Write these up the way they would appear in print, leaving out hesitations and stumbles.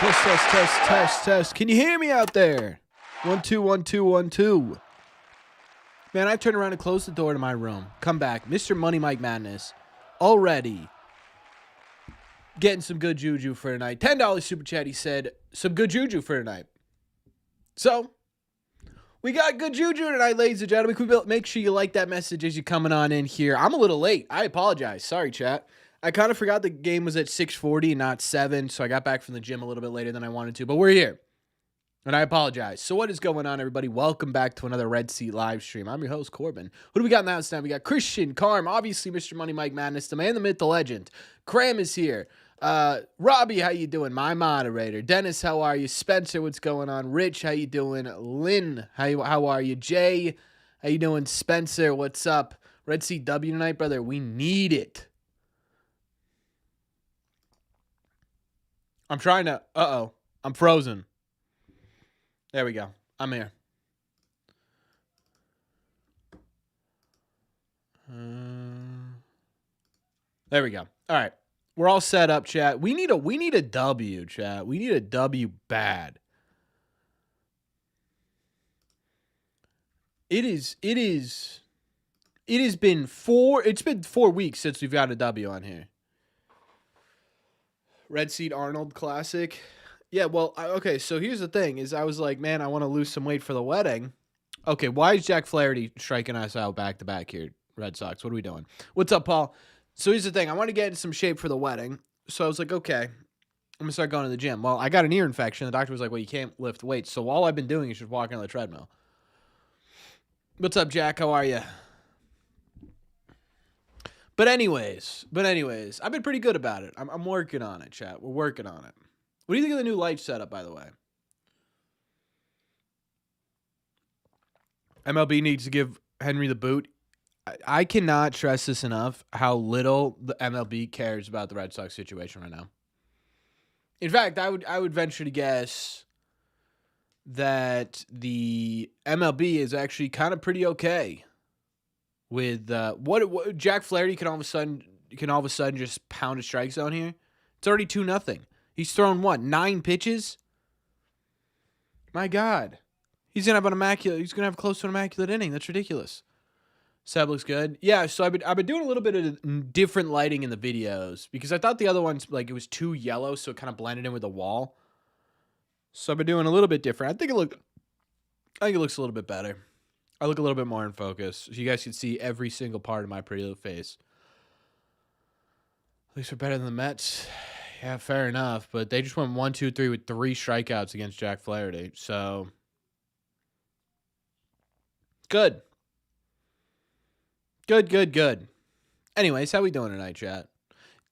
Test, test, test, test, test. Can you hear me out there? 1 2 1 2 1 2. Man, I turned around and closed the door to my room. Come back. Mr. Money Mike Madness already getting some good juju for tonight. $10 super chat, he said. Some good juju for tonight. So, we got good juju tonight, ladies and gentlemen. Can we make sure you like that message as you're coming on in here. I'm a little late. I apologize. Sorry, chat. I kind of forgot the game was at 6:40 and not 7, so I got back from the gym a little bit later than I wanted to. But we're here, and I apologize. So what is going on, everybody? Welcome back to another Red Seat live stream. I'm your host, Corbin. Who do we got now this time? We got Christian, Carm, obviously Mr. Money Mike Madness, the man, the myth, the legend. Cram is here. Robbie, how you doing? My moderator. Dennis, how are you? Spencer, what's going on? Rich, how you doing? Lynn, how are you? Jay, how you doing? Spencer, what's up? Red Seat W tonight, brother. We need it. I'm trying to, I'm frozen. There we go. I'm here. There we go. All right. We're all set up, chat. We need a W, chat. We need a W bad. It's been 4 weeks since we've got a W on here. Red Seat Arnold Classic. Yeah, well, okay, so here's the thing, is I was like, man, I want to lose some weight for the wedding. Okay, why is Jack Flaherty striking us out back-to-back here, Red Sox? What are we doing? What's up, Paul? So here's the thing. I want to get in some shape for the wedding. So I was like, okay, I'm going to start going to the gym. Well, I got an ear infection. The doctor was like, well, you can't lift weights. So all I've been doing is just walking on the treadmill. What's up, Jack? How are you? But anyways, I've been pretty good about it. I'm working on it, chat. We're working on it. What do you think of the new light setup, by the way? MLB needs to give Henry the boot. I cannot stress this enough, how little the MLB cares about the Red Sox situation right now. In fact, I would venture to guess that the MLB is actually kind of pretty okay with what Jack Flaherty can all of a sudden just pound a strike zone here. It's already 2-0. He's thrown 9 pitches? My God. He's gonna have close to an immaculate inning. That's ridiculous. Seb looks good. Yeah, so I've been doing a little bit of different lighting in the videos because I thought the other ones, like, it was too yellow, so it kind of blended in with the wall. So I've been doing a little bit different. I think it looks a little bit better. I look a little bit more in focus, so you guys can see every single part of my pretty little face. At least we're better than the Mets. Yeah, fair enough. But they just went 1, 2, 3 with 3 strikeouts against Jack Flaherty. So good. Good. Anyways, how we doing tonight, chat?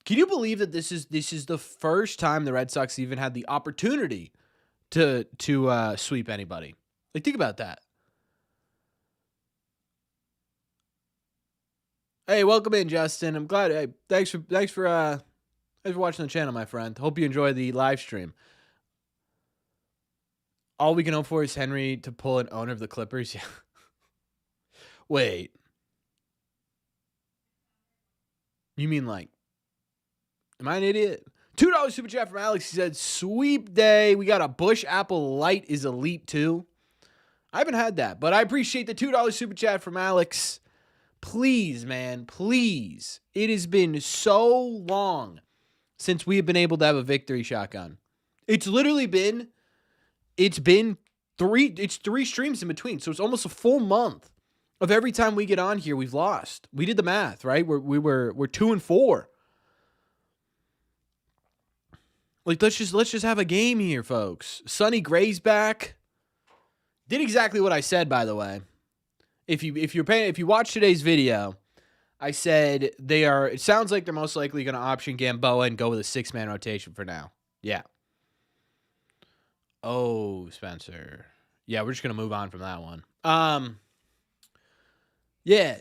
Can you believe that this is the first time the Red Sox even had the opportunity to sweep anybody? Like, think about that. Hey, welcome in, Justin. I'm glad. Hey, thanks for watching the channel, my friend. Hope you enjoy the live stream. All we can hope for is Henry to pull an owner of the Clippers. Yeah. Wait. You mean, like, am I an idiot? $2 super chat from Alex. He said, sweep day. We got a Bush Apple Light is elite too. I haven't had that, but I appreciate the $2 super chat from Alex. Please, man, please. It has been so long since we have been able to have a victory shotgun. It's been 3 streams in between. So it's almost a full month of every time we get on here, we've lost. We did the math, right? We're 2-4. Like, let's just have a game here, folks. Sonny Gray's back. Did exactly what I said, by the way. If you watch today's video, I said it sounds like they're most likely going to option Gamboa and go with a 6-man rotation for now. Yeah. Oh, Spencer. Yeah, we're just going to move on from that one. Yeah.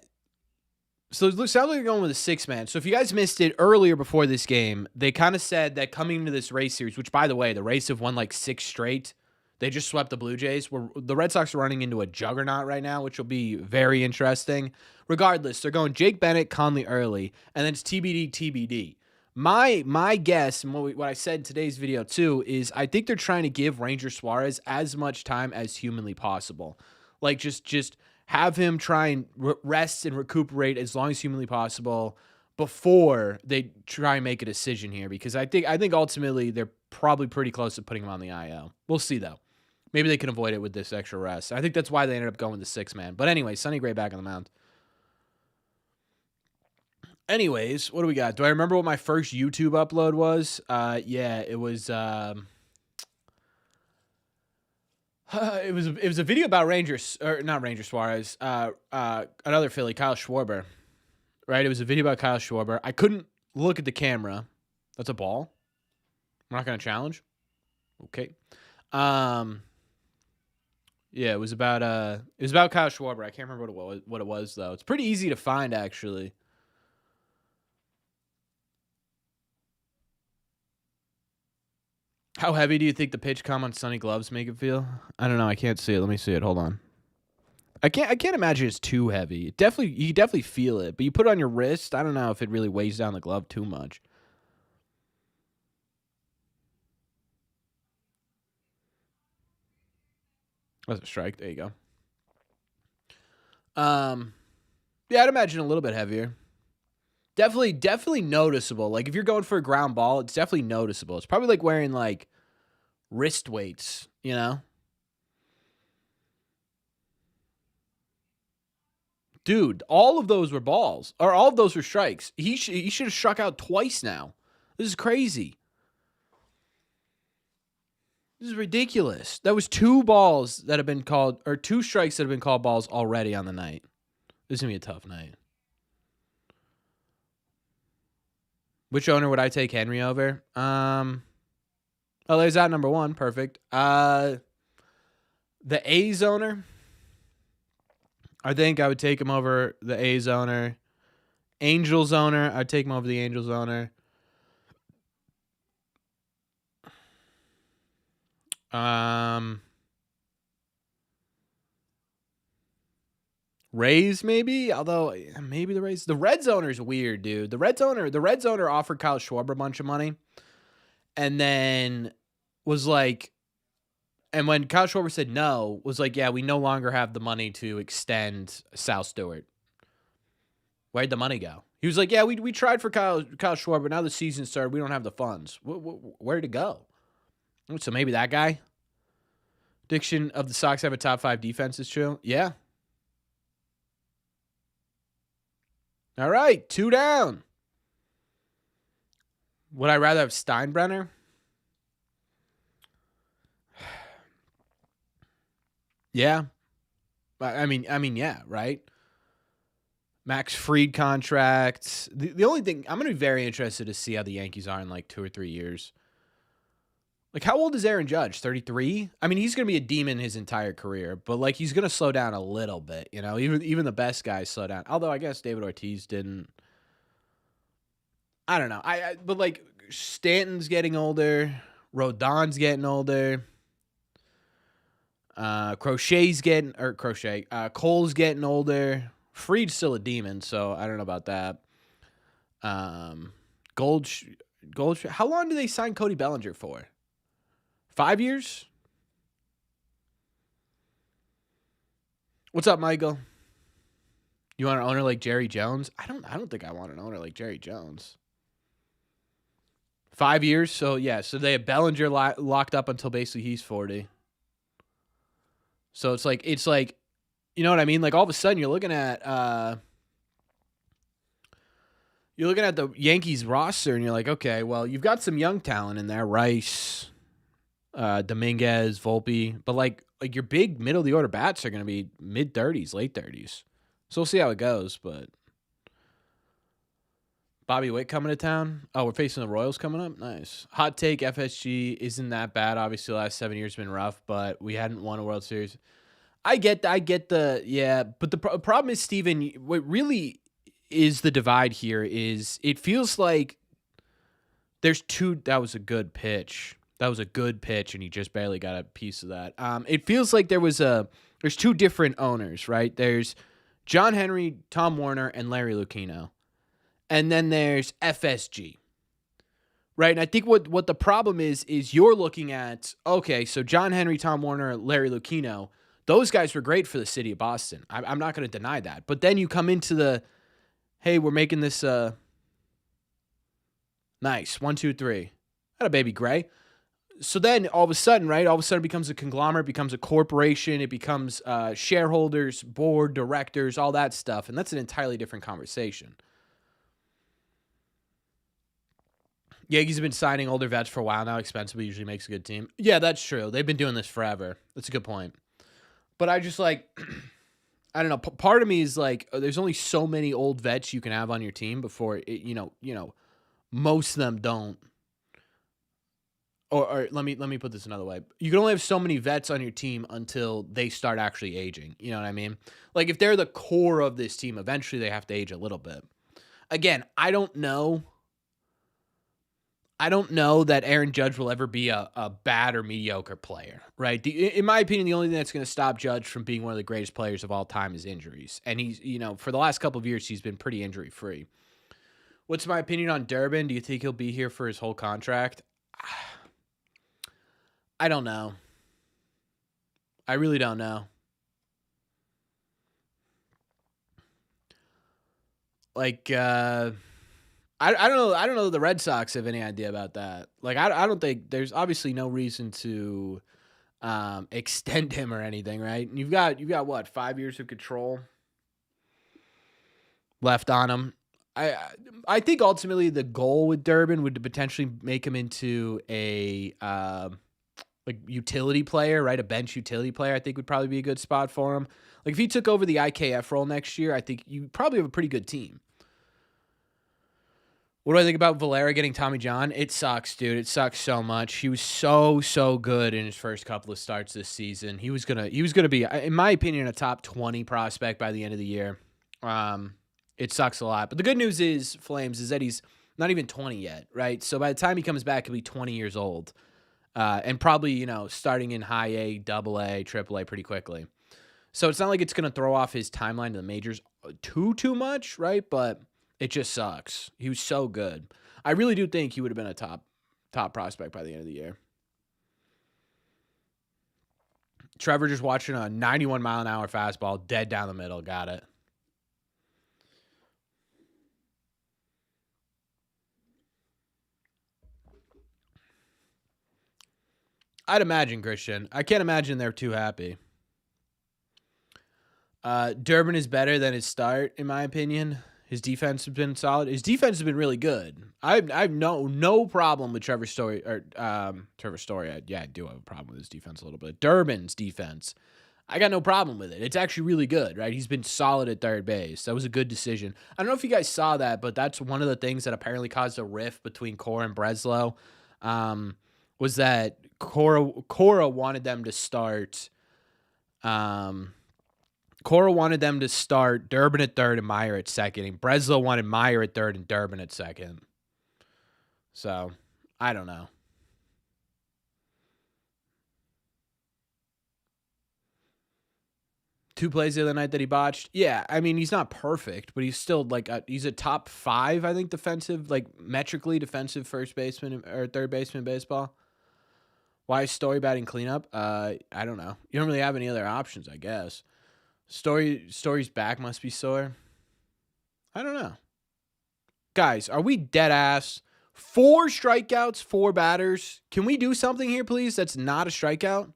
So it sounds like they're going with a 6-man. So if you guys missed it earlier before this game, they kind of said that coming into this race series, which, by the way, the Rays have won like 6 straight. They just swept the Blue Jays. The Red Sox are running into a juggernaut right now, which will be very interesting. Regardless, they're going Jake Bennett, Conley early, and then it's TBD. My guess, and what I said in today's video too, is I think they're trying to give Ranger Suarez as much time as humanly possible. Like just have him try and rest and recuperate as long as humanly possible before they try and make a decision here. Because I think ultimately they're probably pretty close to putting him on the IL. We'll see though. Maybe they can avoid it with this extra rest. I think that's why they ended up going to 6-man. But anyway, Sonny Gray back on the mound. Anyways, what do we got? Do I remember what my first YouTube upload was? Yeah, it was it was a video about not Ranger Suarez, another Philly, Kyle Schwarber. Right? It was a video about Kyle Schwarber. I couldn't look at the camera. That's a ball. We're not going to challenge. Okay. Yeah, it was about Kyle Schwarber. I can't remember what it was though. It's pretty easy to find actually. How heavy do you think the pitch come on Sonny gloves make it feel? I don't know. I can't see it. Let me see it. Hold on. I can't imagine it's too heavy. You definitely feel it, but you put it on your wrist. I don't know if it really weighs down the glove too much. That's a strike. There you go. Yeah, I'd imagine a little bit heavier. Definitely noticeable. Like if you're going for a ground ball, it's definitely noticeable. It's probably like wearing like wrist weights, you know? Dude, all of those were balls, or all of those were strikes. He should have struck out twice now. This is crazy. This is ridiculous. That was 2 balls that have been called, or 2 strikes that have been called balls already on the night. This is going to be a tough night. Which owner would I take Henry over? Oh, there's that number 1. Perfect. The A's owner. I think I would take him over the A's owner. Angels owner. I'd take him over the Angels owner. Rays maybe, although maybe the Rays. The Reds owner is weird, dude. The Reds owner offered Kyle Schwarber a bunch of money, and then was like, and when Kyle Schwarber said no, was like, yeah, we no longer have the money to extend Sal Stewart. Where'd the money go? He was like, yeah, we tried for Kyle Schwarber. Now the season started, we don't have the funds. Where'd it go? So maybe that guy. Prediction of the Sox have a top 5 defense is true. Yeah. All right, 2 down. Would I rather have Steinbrenner? Yeah. I mean, yeah, right? Max Fried contract. The only thing, I'm going to be very interested to see how the Yankees are in like 2 or 3 years. Like, how old is Aaron Judge? 33? I mean, he's going to be a demon his entire career, but, like, he's going to slow down a little bit, you know? Even the best guys slow down. Although, I guess David Ortiz didn't. I don't know. But, like, Stanton's getting older. Rodon's getting older. Cole's getting older. Fried's still a demon, so I don't know about that. How long do they sign Cody Bellinger for? 5 years? What's up, Michael? You want an owner like Jerry Jones? I don't think I want an owner like Jerry Jones. 5 years? So, yeah. So, they have Bellinger locked up until basically he's 40. So, it's like, you know what I mean? Like, all of a sudden, you're looking at the Yankees roster, and you're like, okay, well, you've got some young talent in there. Rice, Dominguez, Volpe. But, like your big middle of the order bats are going to be mid-30s, late 30s. So, we'll see how it goes, but Bobby Witt coming to town. Oh, we're facing the Royals coming up? Nice. Hot take, FSG isn't that bad. Obviously, the last 7 years have been rough, but we hadn't won a World Series. I get yeah. But the problem is, Steven, what really is the divide here is it feels like there's 2. That was a good pitch. And he just barely got a piece of that. It feels like there's 2 different owners, right? There's John Henry, Tom Warner, and Larry Lucchino. And then there's FSG. right? And I think what the problem is you're looking at, okay, so John Henry, Tom Warner, Larry Lucchino, those guys were great for the city of Boston. I'm not going to deny that. But then you come into the, hey, we're making this nice 1, 2, 3. Not a baby Gray. So then all of a sudden, right? All of a sudden it becomes a conglomerate, becomes a corporation, it becomes shareholders, board, directors, all that stuff. And that's an entirely different conversation. Yankees have been signing older vets for a while now. Expensive usually makes a good team. Yeah, that's true. They've been doing this forever. That's a good point. But I just like, I don't know. Part of me is like, there's only so many old vets you can have on your team before it, most of them don't. Or let me put this another way. You can only have so many vets on your team until they start actually aging. You know what I mean? Like if they're the core of this team, eventually they have to age a little bit. Again, I don't know that Aaron Judge will ever be a bad or mediocre player, right? In my opinion, the only thing that's going to stop Judge from being one of the greatest players of all time is injuries. And he's, for the last couple of years, he's been pretty injury-free. What's my opinion on Durbin? Do you think he'll be here for his whole contract? I don't know. I really don't know. Like, I don't know. I don't know. The Red Sox have any idea about that. Like, I don't think there's obviously no reason to extend him or anything, right? And you've got what, 5 years of control left on him. I think ultimately the goal with Durbin would potentially make him into a like utility player, right? A bench utility player. I think would probably be a good spot for him. Like if he took over the IKF role next year, I think you probably have a pretty good team. What do I think about Valera getting Tommy John? It sucks, dude. It sucks so much. He was so good in his first couple of starts this season. He was gonna be, in my opinion, a top 20 prospect by the end of the year. It sucks a lot. But the good news is, Flames, is that he's not even 20 yet, right? So by the time he comes back, he'll be 20 years old. And probably, starting in high A, double A, triple A pretty quickly. So it's not like it's going to throw off his timeline to the majors too much, right? But it just sucks. He was so good. I really do think he would have been a top prospect by the end of the year. Trevor just watching a 91-mile-an-hour fastball dead down the middle. Got it. I'd imagine, Christian. I can't imagine they're too happy. Durbin is better than his start, in my opinion. His defense has been solid. His defense has been really good. I've no problem with Trevor Story. Trevor Story, I do have a problem with his defense a little bit. Durbin's defense, I got no problem with it. It's actually really good, right? He's been solid at third base. That was a good decision. I don't know if you guys saw that, but that's one of the things that apparently caused a rift between Cora and Breslow. Was that Cora wanted them to start. Cora wanted them to start Durbin at third and Meyer at second. And Breslow wanted Meyer at third and Durbin at second. So, I don't know. Two plays the other night that he botched. Yeah, I mean, he's not perfect, but he's still like he's a top 5, I think, defensive, like metrically defensive first baseman or third baseman in baseball. Why is Story batting cleanup? I don't know. You don't really have any other options, I guess. Story's back must be sore. I don't know. Guys, are we dead ass? 4 strikeouts, 4 batters. Can we do something here, please? That's not a strikeout.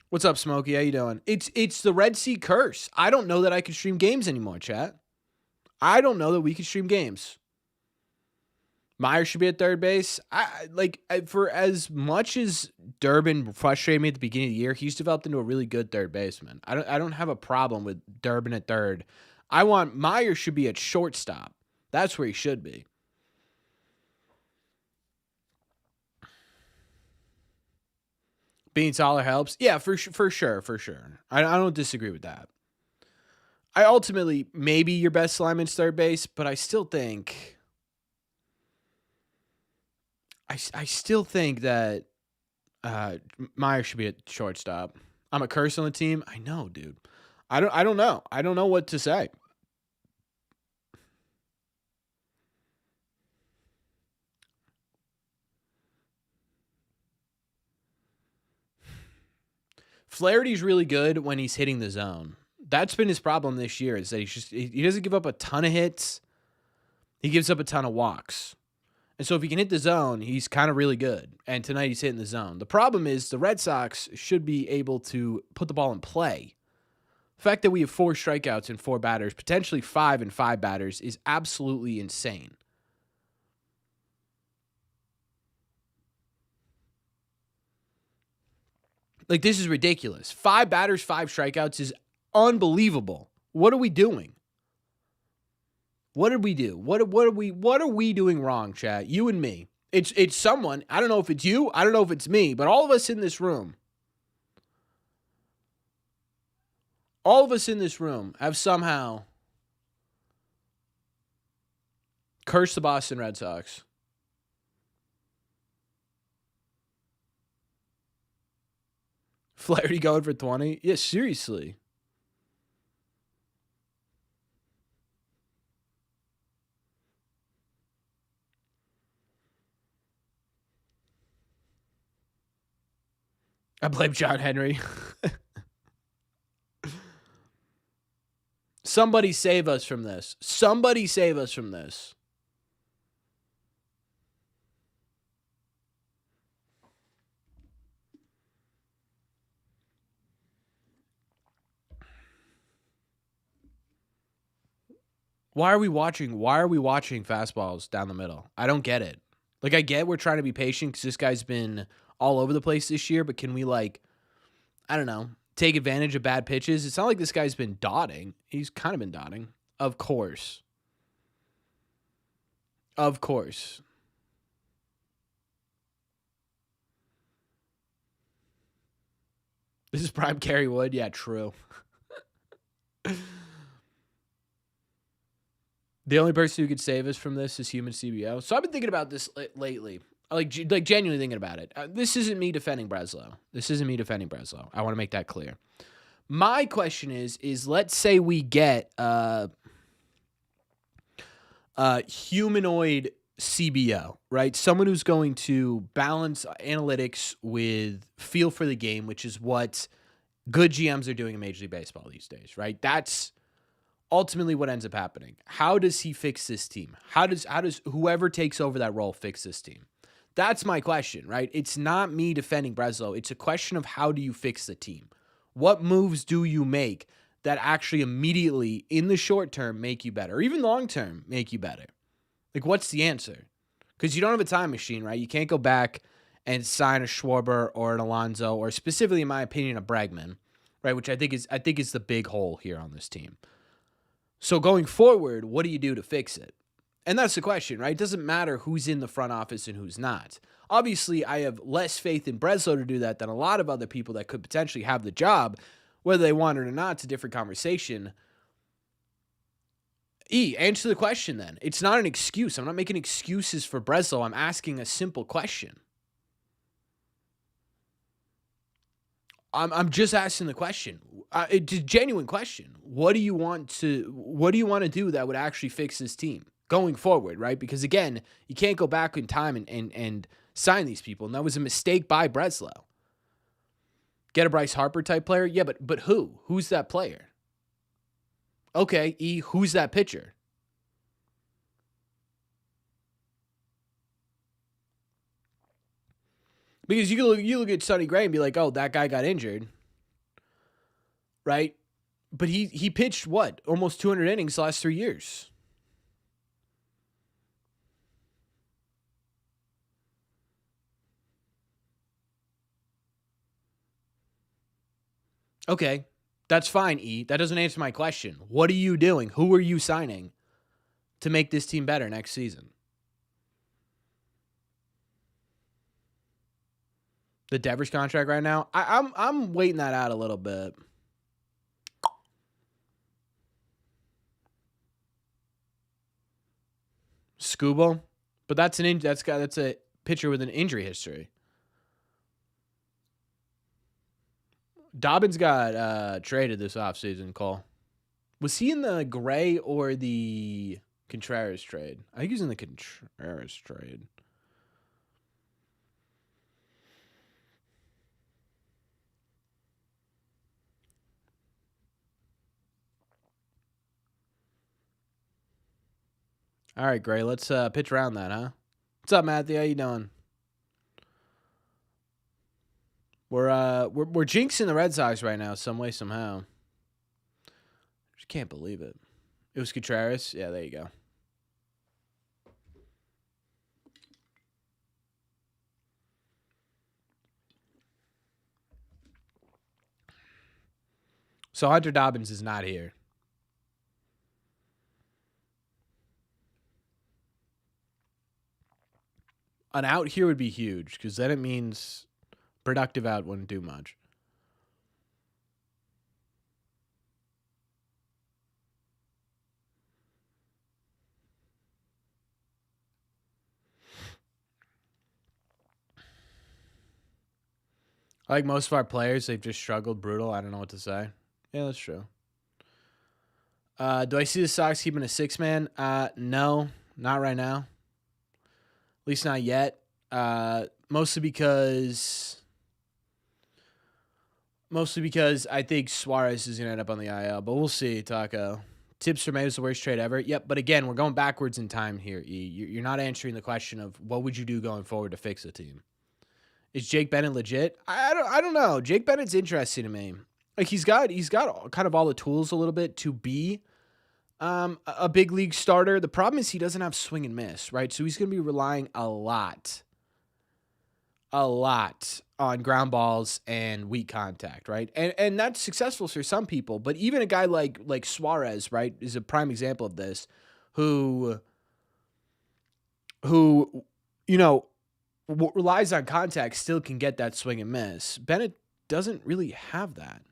What's up, Smokey? How you doing? It's the Red Sea curse. I don't know that I can stream games anymore, chat. I don't know that we can stream games. Meyer should be at third base. For as much as Durbin frustrated me at the beginning of the year, he's developed into a really good third baseman. I don't have a problem with Durbin at third. I want Meyer should be at shortstop. That's where he should be. Being taller helps. Yeah, for sure. I don't disagree with that. I ultimately, maybe your best lineman's third base, but I still think that Meyer should be at shortstop. I'm a curse on the team. I know, dude. I don't know. I don't know what to say. Flaherty's really good when he's hitting the zone. That's been his problem this year, is that he doesn't give up a ton of hits. He gives up a ton of walks. And so if he can hit the zone, he's kind of really good. And tonight he's hitting the zone. The problem is the Red Sox should be able to put the ball in play. The fact that we have 4 strikeouts and 4 batters, potentially 5 and 5 batters, is absolutely insane. Like, this is ridiculous. 5 batters, 5 strikeouts is unbelievable. What are we doing? What did we do? What are we doing wrong, chat? You and me. It's someone. I don't know if it's you. I don't know if it's me. But all of us in this room. All of us in this room have somehow cursed the Boston Red Sox. Flaherty going for 20? Yeah, seriously. I blame John Henry. Somebody save us from this. Somebody save us from this. Why are we watching fastballs down the middle? I don't get it. Like, I get we're trying to be patient because this guy's been all over the place this year, but can we, like, I don't know, take advantage of bad pitches? It's not like this guy's been dotting. He's kind of been dotting. Of course. Of course. This is prime Kerry Wood? Yeah, true. The only person who could save us from this is human CBO. So I've been thinking about this lately. Like genuinely thinking about it. This isn't me defending Breslow. I want to make that clear. My question is let's say we get humanoid CBO, right? Someone who's going to balance analytics with feel for the game, which is what good GMs are doing in Major League Baseball these days, right? That's ultimately what ends up happening. How does he fix this team? How does whoever takes over that role fix this team? That's my question, right? It's not me defending Breslow. It's a question of how do you fix the team? What moves do you make that actually immediately, in the short term, make you better? Or even long term, make you better? Like, what's the answer? Because you don't have a time machine, right? You can't go back and sign a Schwarber or an Alonso, or specifically, in my opinion, a Bregman, right? Which I think is the big hole here on this team. So going forward, what do you do to fix it? And that's the question, right? It doesn't matter who's in the front office and who's not. Obviously, I have less faith in Breslow to do that than a lot of other people that could potentially have the job. Whether they want it or not, it's a different conversation. Answer the question then. It's not an excuse. I'm not making excuses for Breslow. I'm asking a simple question. I'm just asking the question. It's a genuine question. What do you want to do that would actually fix this team going forward, right? Because again, you can't go back in time and sign these people. And that was a mistake by Breslow. Get a Bryce Harper type player? Yeah, but who? Who's that player? Okay, who's that pitcher? Because you look at Sonny Gray and be like, oh, that guy got injured, right? But he pitched what? Almost 200 innings the last 3 years. Okay, that's fine, That doesn't answer my question. What are you doing? Who are you signing to make this team better next season? The Devers contract right now, I'm waiting that out a little bit. Scuba, but that's a pitcher with an injury history. Dobbins got traded this offseason, Cole. Was he in the Gray or the Contreras trade? I think he's in the Contreras trade. All right, Gray. Let's pitch around that, huh? What's up, Matthew? How you doing? We're jinxing the Red Sox right now, some way, somehow. Just can't believe it. It was Contreras. Yeah, there you go. So Hunter Dobbins is not here. An out here would be huge because then it means productive out wouldn't do much. Like most of our players, they've just struggled brutal. I don't know what to say. Yeah, that's true. Do I see the Sox keeping a 6-man? No, not right now. At least not yet. Mostly because I think Suarez is going to end up on the IL, but we'll see, Taco. Tips for May was the worst trade ever. Yep, but again, we're going backwards in time here, E. You're not answering the question of what would you do going forward to fix a team. Is Jake Bennett legit? I don't know. Jake Bennett's interesting to me. Like he's got kind of all the tools a little bit to be a big league starter. The problem is he doesn't have swing and miss, right? So he's going to be relying a lot on ground balls and weak contact, right? And that's successful for some people, but even a guy like Suarez, right, is a prime example of this, who you know relies on contact, still can get that swing and miss. Bennett doesn't really have that.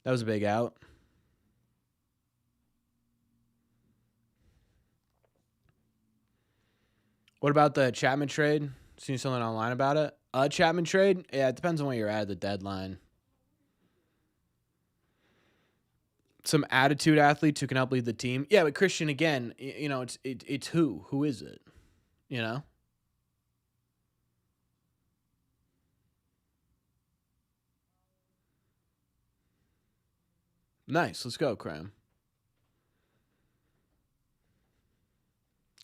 That was a big out. What about the Chapman trade? Seen something online about it? Chapman trade? Yeah, it depends on where you're at the deadline. Some attitude athletes who can help lead the team. Yeah, but Christian, again, it's who? Who is it? You know? Nice. Let's go, Cram.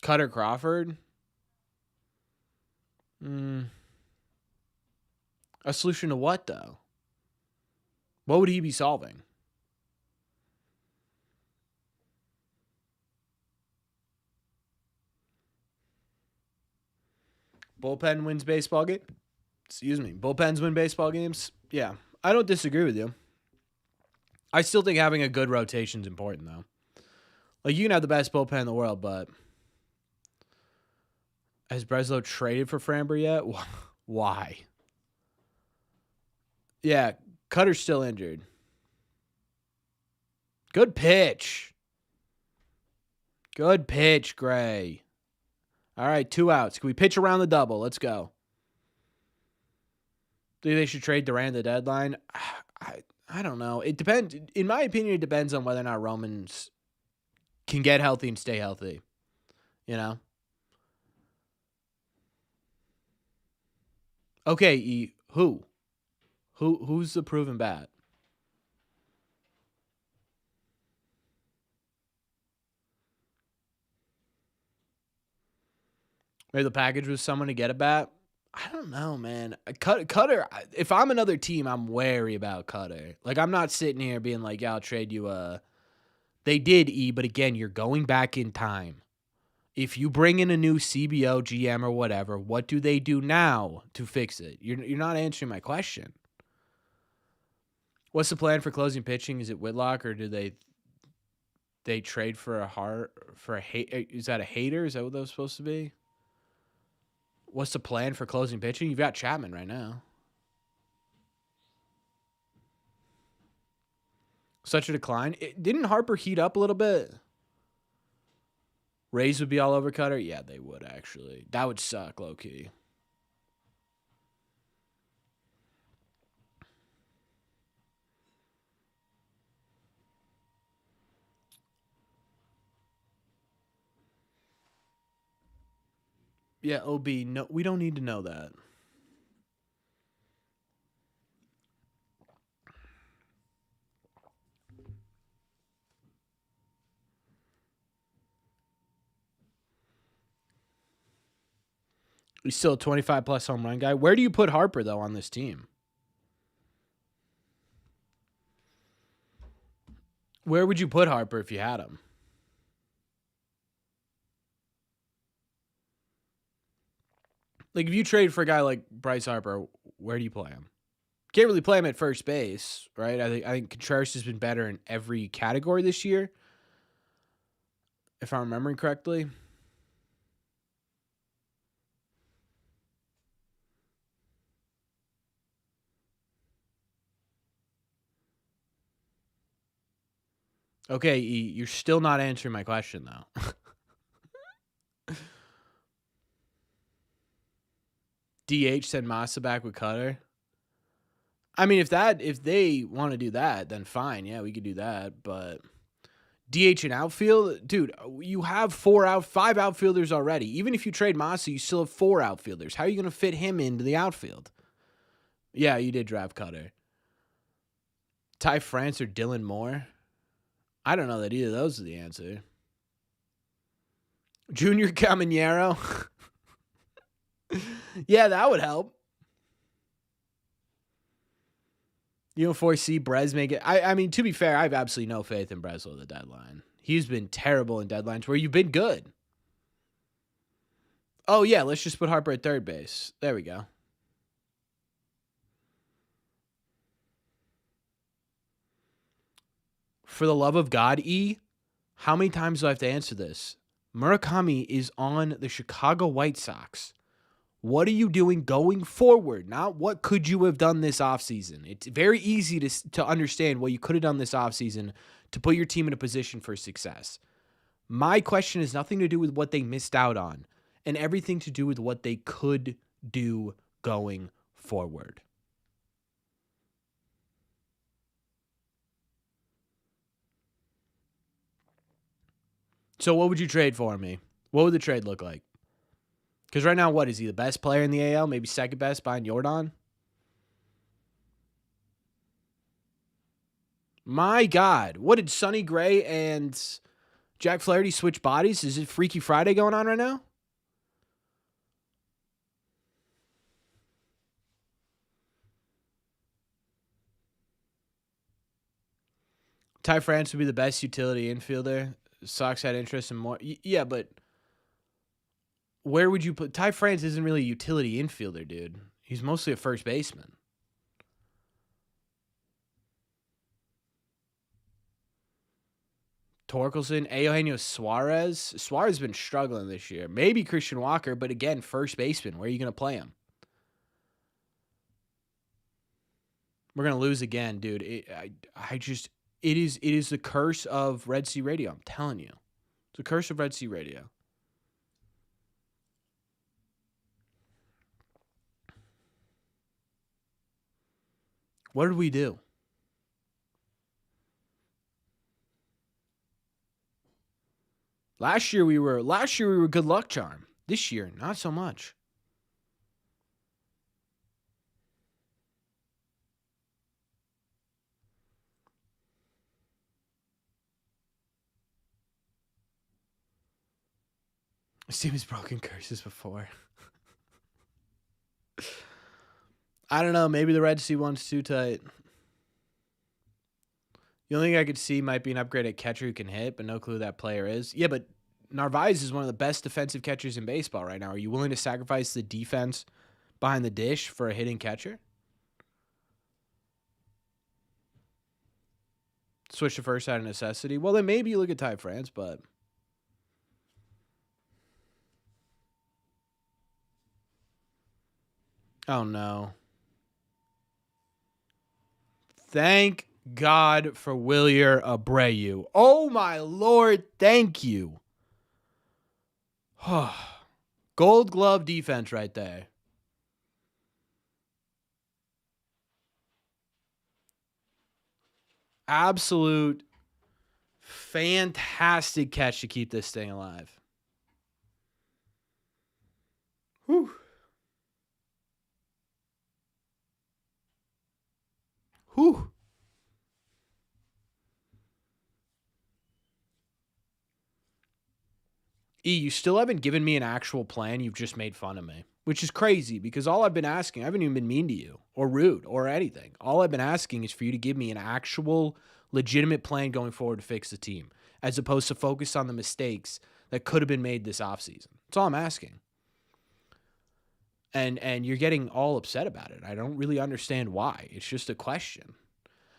Cutter Crawford? A solution to what, though? What would he be solving? Bullpen wins baseball game? Excuse me. Bullpens win baseball games? Yeah. I don't disagree with you. I still think having a good rotation is important, though. Like, you can have the best bullpen in the world, but has Breslow traded for Framber yet? Why? Yeah, Cutter's still injured. Good pitch. Good pitch, Gray. All right, 2 outs. Can we pitch around the double? Let's go. Do you think they should trade Durant at the deadline? I don't know. It depends. In my opinion, it depends on whether or not Romans can get healthy and stay healthy. You know? Okay, who? Who's the proven bat? Maybe the package was someone to get a bat. I don't know, man. Cutter. If I'm another team, I'm wary about Cutter. Like I'm not sitting here being like, "Yeah, I'll trade you a." They did but again, you're going back in time. If you bring in a new CBO, GM, or whatever, what do they do now to fix it? You're not answering my question. What's the plan for closing pitching? Is it Whitlock or do they trade for a hate? Is that a hater? Is that what that was supposed to be? What's the plan for closing pitching? You've got Chapman right now. Such a decline. Didn't Harper heat up a little bit? Rays would be all over Cutter? Yeah, they would, actually. That would suck, low-key. Yeah, OB, no, we don't need to know that. He's still a 25-plus home run guy. Where do you put Harper, though, on this team? Where would you put Harper if you had him? Like, if you trade for a guy like Bryce Harper, where do you play him? Can't really play him at first base, right? I think Contreras has been better in every category this year, if I'm remembering correctly. Okay, you're still not answering my question, though. DH send Massa back with Cutter. I mean, if they want to do that, then fine. Yeah, we could do that. But DH and outfield, dude, you have 5 outfielders already. Even if you trade Massa, you still have 4 outfielders. How are you going to fit him into the outfield? Yeah, you did draft Cutter. Ty France or Dylan Moore? I don't know that either of those are the answer. Junior Caminero? Yeah, that would help. You don't foresee Brez make it. I mean, to be fair, I have absolutely no faith in Breslow at the deadline. He's been terrible in deadlines where you've been good. Oh, yeah, let's just put Harper at third base. There we go. For the love of God, E, how many times do I have to answer this? Murakami is on the Chicago White Sox. What are you doing going forward? Not what could you have done this offseason. It's very easy to understand what you could have done this offseason to put your team in a position for success. My question has nothing to do with what they missed out on and everything to do with what they could do going forward. So what would you trade for me? What would the trade look like? Because right now, what is he, the best player in the AL? Maybe second best behind Jordan? My God. What did Sonny Gray and Jack Flaherty switch bodies? Is it Freaky Friday going on right now? Ty France would be the best utility infielder. Sox had interest in more. Yeah, but where would you put Ty France? Isn't really a utility infielder, dude. He's mostly a first baseman. Torkelson, Eugenio Suarez. Suarez has been struggling this year. Maybe Christian Walker, but again, first baseman. Where are you going to play him? We're going to lose again, dude. It is the curse of Red Sea Radio. I'm telling you. It's the curse of Red Sea Radio. What did we do? Last year we were good luck charm. This year, not so much. I've seen his broken curses before. I don't know. Maybe the Red Sea one's too tight. The only thing I could see might be an upgrade at catcher who can hit, but no clue who that player is. Yeah, but Narvaez is one of the best defensive catchers in baseball right now. Are you willing to sacrifice the defense behind the dish for a hitting catcher? Switch to first out of necessity. Well, then maybe you look at Ty France, but oh no. Thank God for Wilyer Abreu. Oh my Lord, thank you. Gold glove defense right there. Absolute fantastic catch to keep this thing alive. Whew. Whew. E, you still haven't given me an actual plan. You've just made fun of me. which is crazy because all I've been asking, I haven't even been mean to you or rude or anything. All I've been asking is for you to give me an actual legitimate plan going forward to fix the team, as opposed to focus on the mistakes that could have been made this offseason. That's all I'm asking. And you're getting all upset about it. I don't really understand why. It's just a question.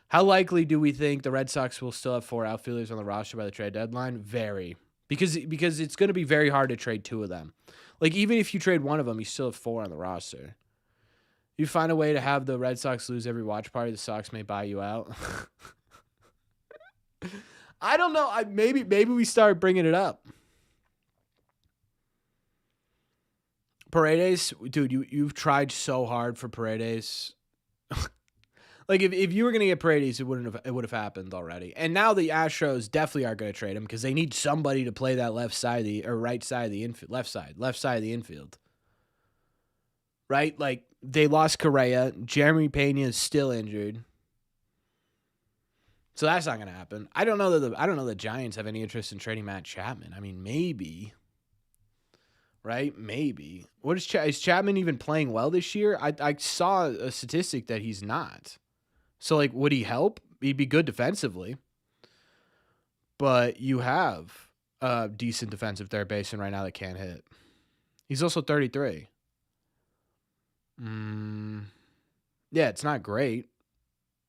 How likely do we think the Red Sox will still have 4 outfielders on the roster by the trade deadline? Very. Because it's going to be very hard to trade 2 of them. Like, even if you trade one of them, you still have 4 on the roster. You find a way to have the Red Sox lose every watch party, the Sox may buy you out. I don't know. Maybe we start bringing it up. Paredes, dude, you've tried so hard for Paredes. Like, if you were going to get Paredes, it would have happened already. And now the Astros definitely are going to trade him because they need somebody to play that left side of the, or right side of the infield, left side of the infield. Right? Like, they lost Correa. Jeremy Pena is still injured. So that's not going to happen. I don't know that the Giants have any interest in trading Matt Chapman. I mean, maybe. Right? Maybe. What is Chapman even playing well this year? I saw a statistic that he's not. So, like, would he help? He'd be good defensively. But you have a decent defensive third baseman right now that can't hit. He's also 33. Yeah, it's not great.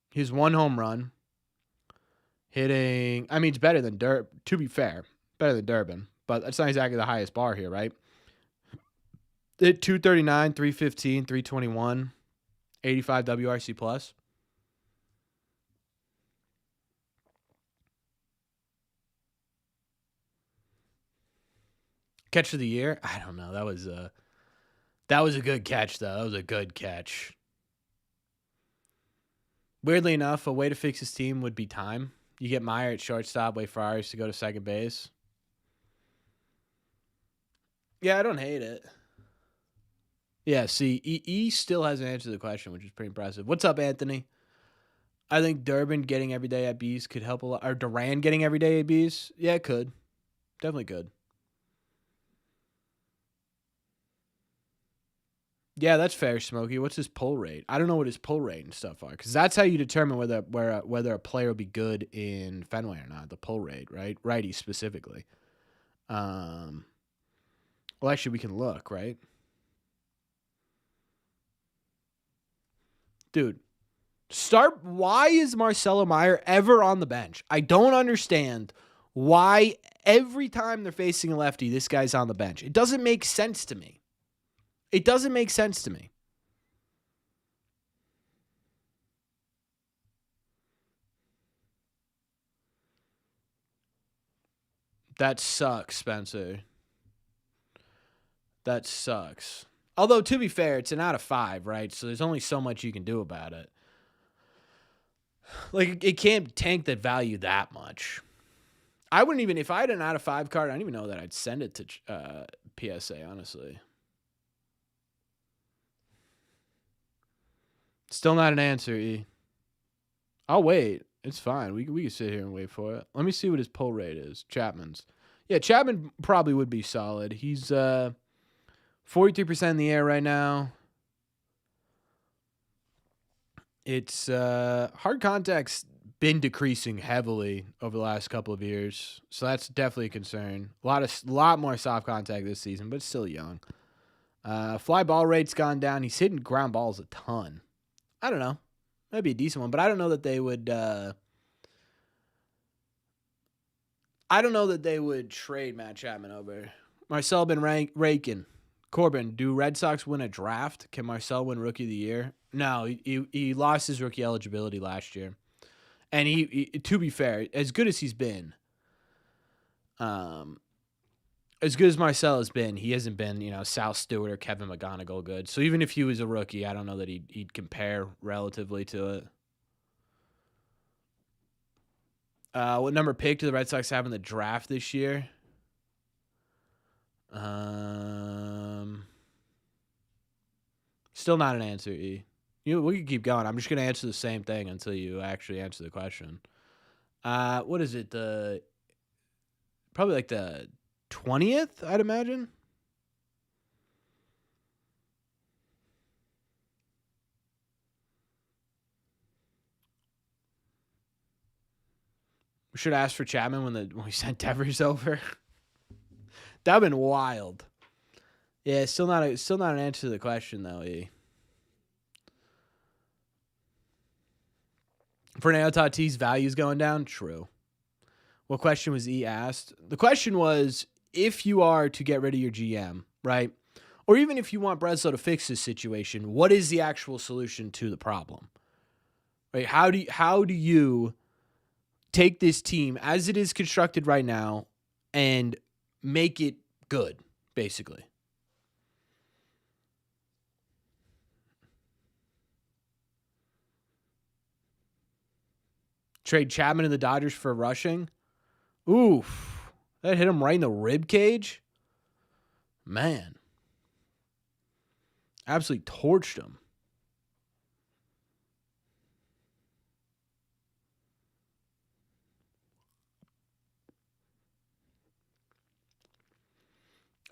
He has 1 home run. Hitting, I mean, it's better than to be fair, better than Durbin. But that's not exactly the highest bar here, right? Hit 239, 315, 321, 85 WRC plus. Catch of the year? I don't know. That was a good catch, though. That was a good catch. Weirdly enough, a way to fix his team would be time. You get Meyer at shortstop, wait for Arias to go to second base. Yeah, I don't hate it. Yeah, see, E still hasn't answered the question, which is pretty impressive. What's up, Anthony? I think Durbin getting everyday at Bs could help a lot. Or Duran getting everyday at Bs? Yeah, it could. Definitely could. Yeah, that's fair, Smokey. What's his pull rate? I don't know what his pull rate and stuff are, because that's how you determine whether a player will be good in Fenway or not. The pull rate, right? Righty specifically. Well, actually, we can look, right? Dude, why is Marcelo Meyer ever on the bench? I don't understand why every time they're facing a lefty, this guy's on the bench. It doesn't make sense to me. That sucks, Spencer. That sucks. Although, to be fair, it's an out of 5, right? So there's only so much you can do about it. Like, it can't tank that value that much. I wouldn't even, if I had an out of 5 card, I don't even know that I'd send it to PSA, honestly. Still not an answer, E. I'll wait. It's fine. We can sit here and wait for it. Let me see what his pull rate is. Chapman's. Yeah, Chapman probably would be solid. He's 43% in the air right now. It's hard contact's been decreasing heavily over the last couple of years, so that's definitely a concern. A lot more soft contact this season, but still young. Fly ball rate's gone down. He's hitting ground balls a ton. I don't know. That'd be a decent one, but I don't know that they would. I don't know that they would trade Matt Chapman over. Marcel been raking. Corbin, do Red Sox win a draft? Can Marcel win Rookie of the Year? No, he lost his rookie eligibility last year. And he, to be fair, as good as he's been, as good as Marcel has been, he hasn't been, Sal Stewart or Kevin McGonigal good. So even if he was a rookie, I don't know that he'd compare relatively to it. What number pick do the Red Sox have in the draft this year? Still not an answer, E. We can keep going. I'm just going to answer the same thing until you actually answer the question. What is it? Probably like the 20th, I'd imagine. We should ask for Chapman when we sent Devers over. That'd been wild. Yeah, still not an answer to the question though, E. Fernando Tatis value's going down? True. What question was E asked? The question was, if you are to get rid of your GM, right? Or even if you want Breslow to fix this situation, what is the actual solution to the problem? Right? How do you take this team as it is constructed right now and make it good, basically? Trade Chapman and the Dodgers for rushing? Oof. That hit him right in the rib cage? Man. Absolutely torched him.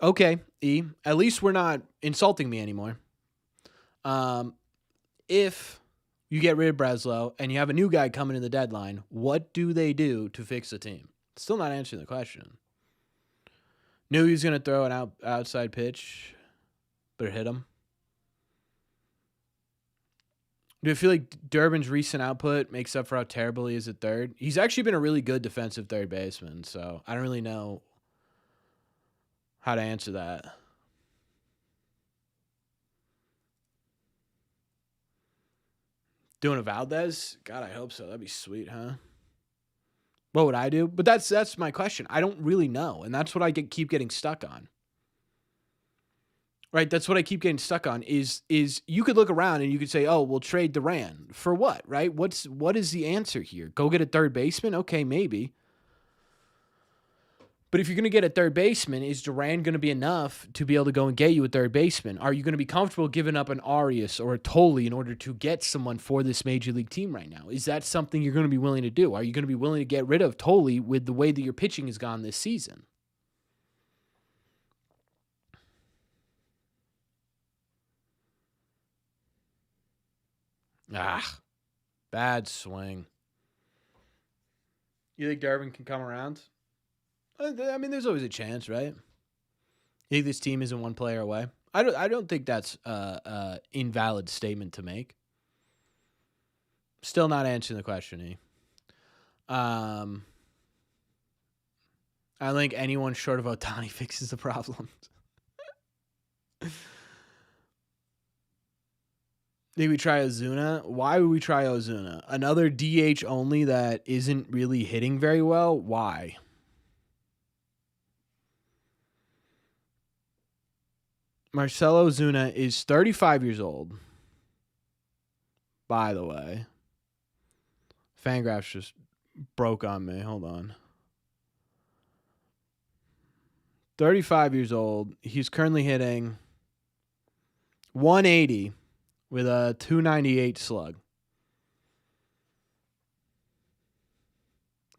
Okay, E. At least we're not insulting me anymore. If you get rid of Breslow and you have a new guy coming in the deadline, what do they do to fix the team? Still not answering the question. Knew he was going to throw an outside pitch, but it hit him. Do you feel like Durbin's recent output makes up for how terrible he is at third? He's actually been a really good defensive third baseman, so I don't really know how to answer that. Doing a Valdez? God, I hope so. That'd be sweet, huh? What would I do? But that's my question. I don't really know, and that's what I keep getting stuck on. Right, that's what I keep getting stuck on is you could look around and you could say, "Oh, we'll trade Duran." For what, right? What is the answer here? Go get a third baseman? Okay, maybe. But if you're going to get a third baseman, is Duran going to be enough to be able to go and get you a third baseman? Are you going to be comfortable giving up an Arias or a Tolle in order to get someone for this major league team right now? Is that something you're going to be willing to do? Are you going to be willing to get rid of Tolle with the way that your pitching has gone this season? Bad swing. You think Darvin can come around? I mean, there's always a chance, right? You think this team isn't one player away? I don't think that's an invalid statement to make. Still not answering the question, E. I don't think anyone short of Ohtani fixes the problem. Did we try Ozuna? Why would we try Ozuna? Another DH only that isn't really hitting very well? Why? Marcelo Ozuna is 35 years old. By the way. Fangraphs just broke on me. Hold on. 35 years old. He's currently hitting 180 with a 298 slug.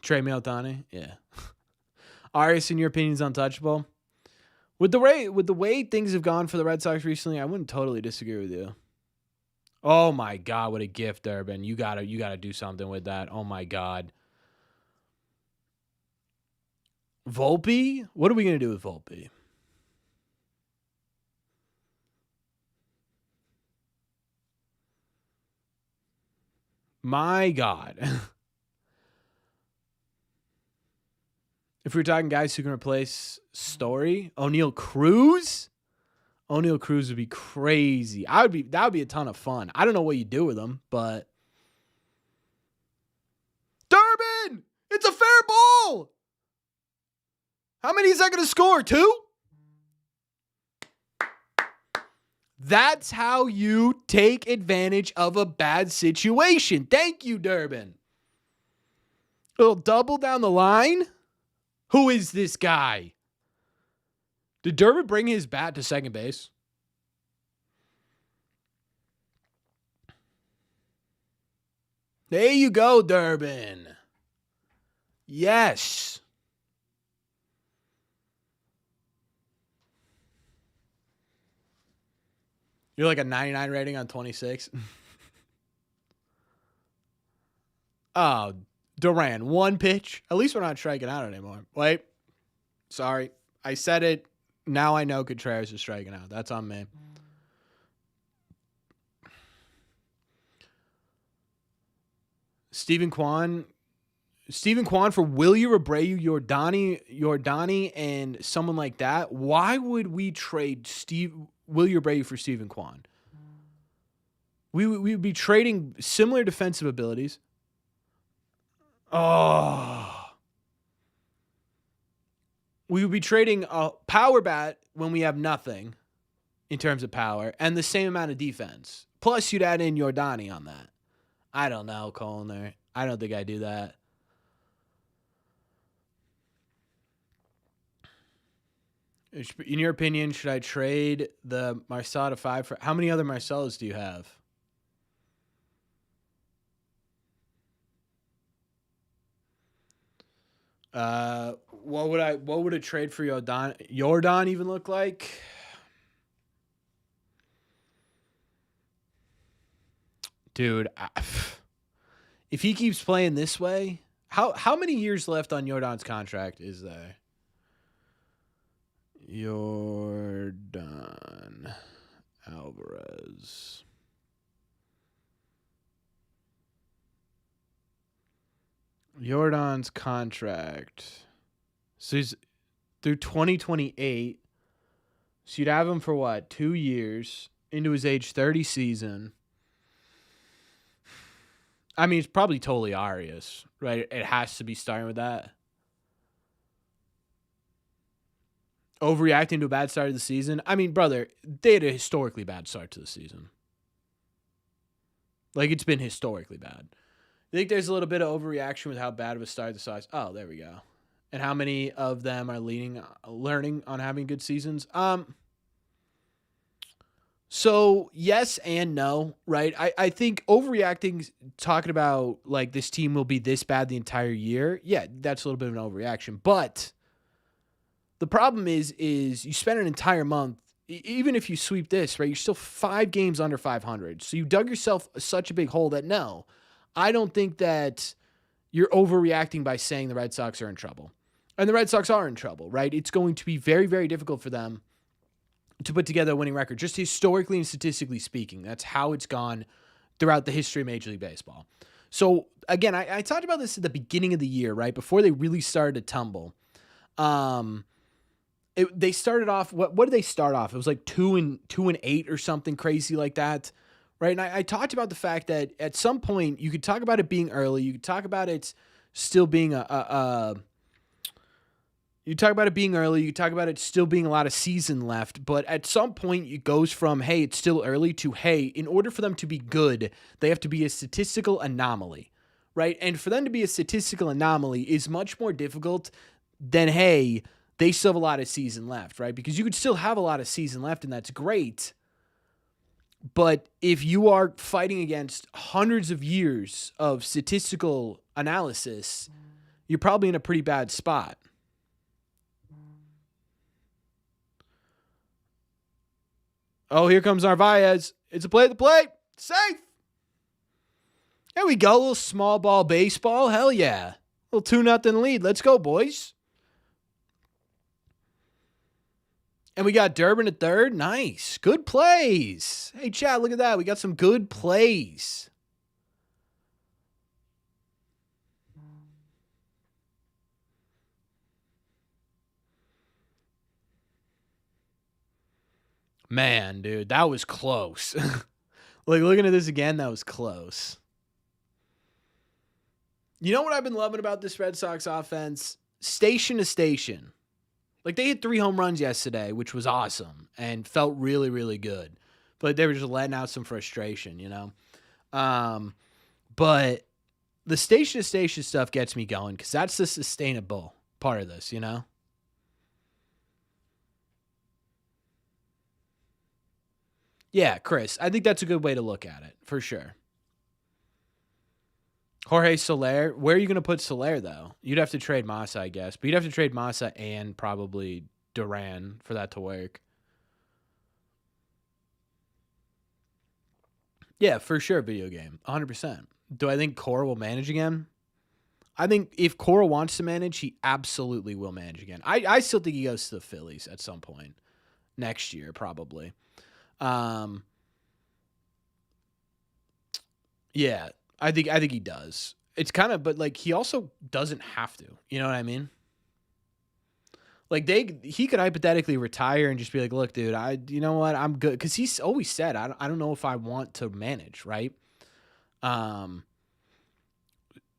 Trey Ohtani? Yeah. Arias, in your opinion, is untouchable? With the way things have gone for the Red Sox recently, I wouldn't totally disagree with you. Oh my God, what a gift, Durbin. You gotta do something with that. Oh my God. Volpe? What are we gonna do with Volpe? My God. If we're talking guys who can replace Story, O'Neal Cruz? O'Neal Cruz would be crazy. That would be a ton of fun. I don't know what you do with him, but Durbin! It's a fair ball! How many is that going to score? 2? That's how you take advantage of a bad situation. Thank you, Durbin. A little double down the line. Who is this guy? Did Durbin bring his bat to second base? There you go, Durbin. Yes. You're like a 99 rating on 26. Oh, Duran, one pitch. At least we're not striking out anymore. Wait. Sorry. I said it. Now I know Contreras is striking out. That's on me. Stephen Kwan for Wilyer Abreu, Yordani, and someone like that. Why would we trade Wilyer Abreu for Stephen Kwan? We would be trading similar defensive abilities. Oh. We would be trading a power bat when we have nothing in terms of power and the same amount of defense. Plus, you'd add in Yordani on that. I don't know, Colin. I don't think I do that. In your opinion, should I trade the Marcelo to 5 for... How many other Marcelos do you have? What would a trade for Jordan even look like? Dude, if he keeps playing this way, how many years left on Jordan's contract is there? Jordan Alvarez. Jordan's contract. So he's through 2028. So you'd have him for what? 2 years into his age 30 season. I mean, it's probably totally Arias, right? It has to be starting with that. Overreacting to a bad start of the season. I mean, brother, they had a historically bad start to the season. Like, it's been historically bad. I think there's a little bit of overreaction with how bad of a start the size. Oh, there we go. And how many of them are learning on having good seasons? So yes and no, right? I think overreacting, talking about like this team will be this bad the entire year. Yeah, that's a little bit of an overreaction. But the problem is you spend an entire month, even if you sweep this, right, you're still 5 games under 500. So you dug yourself such a big hole that no, I don't think that you're overreacting by saying the Red Sox are in trouble. And the Red Sox are in trouble, right? It's going to be very, very difficult for them to put together a winning record, just historically and statistically speaking. That's how it's gone throughout the history of Major League Baseball. So, again, I talked about this at the beginning of the year, right, before they really started to tumble. They started off, what did they start off? It was like 2-8 or something crazy like that, right? And I talked about the fact that at some point you could talk about it being early. You could talk about it still being you talk about it being early. You talk about it still being a lot of season left. But at some point, it goes from, hey, it's still early to, hey, in order for them to be good, they have to be a statistical anomaly, right? And for them to be a statistical anomaly is much more difficult than, hey, they still have a lot of season left, right? Because you could still have a lot of season left, and that's great. But if you are fighting against hundreds of years of statistical analysis, you're probably in a pretty bad spot. Oh, here comes Narvaez. It's a play at the plate. Safe. There we go. A little small ball baseball. Hell yeah. A little 2-0 lead. Let's go, boys. And we got Durbin at third. Nice. Good plays. Hey, Chad, look at that. We got some good plays. Man, dude, that was close. Like, looking at this again, that was close. You know what I've been loving about this Red Sox offense? Station to station. Like, they hit 3 home runs yesterday, which was awesome and felt really, really good. But they were just letting out some frustration, you know? But the station to station stuff gets me going because that's the sustainable part of this, you know? Yeah, Chris, I think that's a good way to look at it, for sure. Jorge Soler, where are you going to put Soler, though? You'd have to trade Massa, I guess. But you'd have to trade Massa and probably Duran for that to work. Yeah, for sure, video game. 100%. Do I think Core will manage again? I think if Cora wants to manage, he absolutely will manage again. I still think he goes to the Phillies at some point next year, probably. Um, yeah, I think he does. It's kind of, but like he also doesn't have to. You know what I mean? Like he could hypothetically retire and just be like, look, dude, you know what, I'm good, because he's always said, I don't know if I want to manage, right? Um,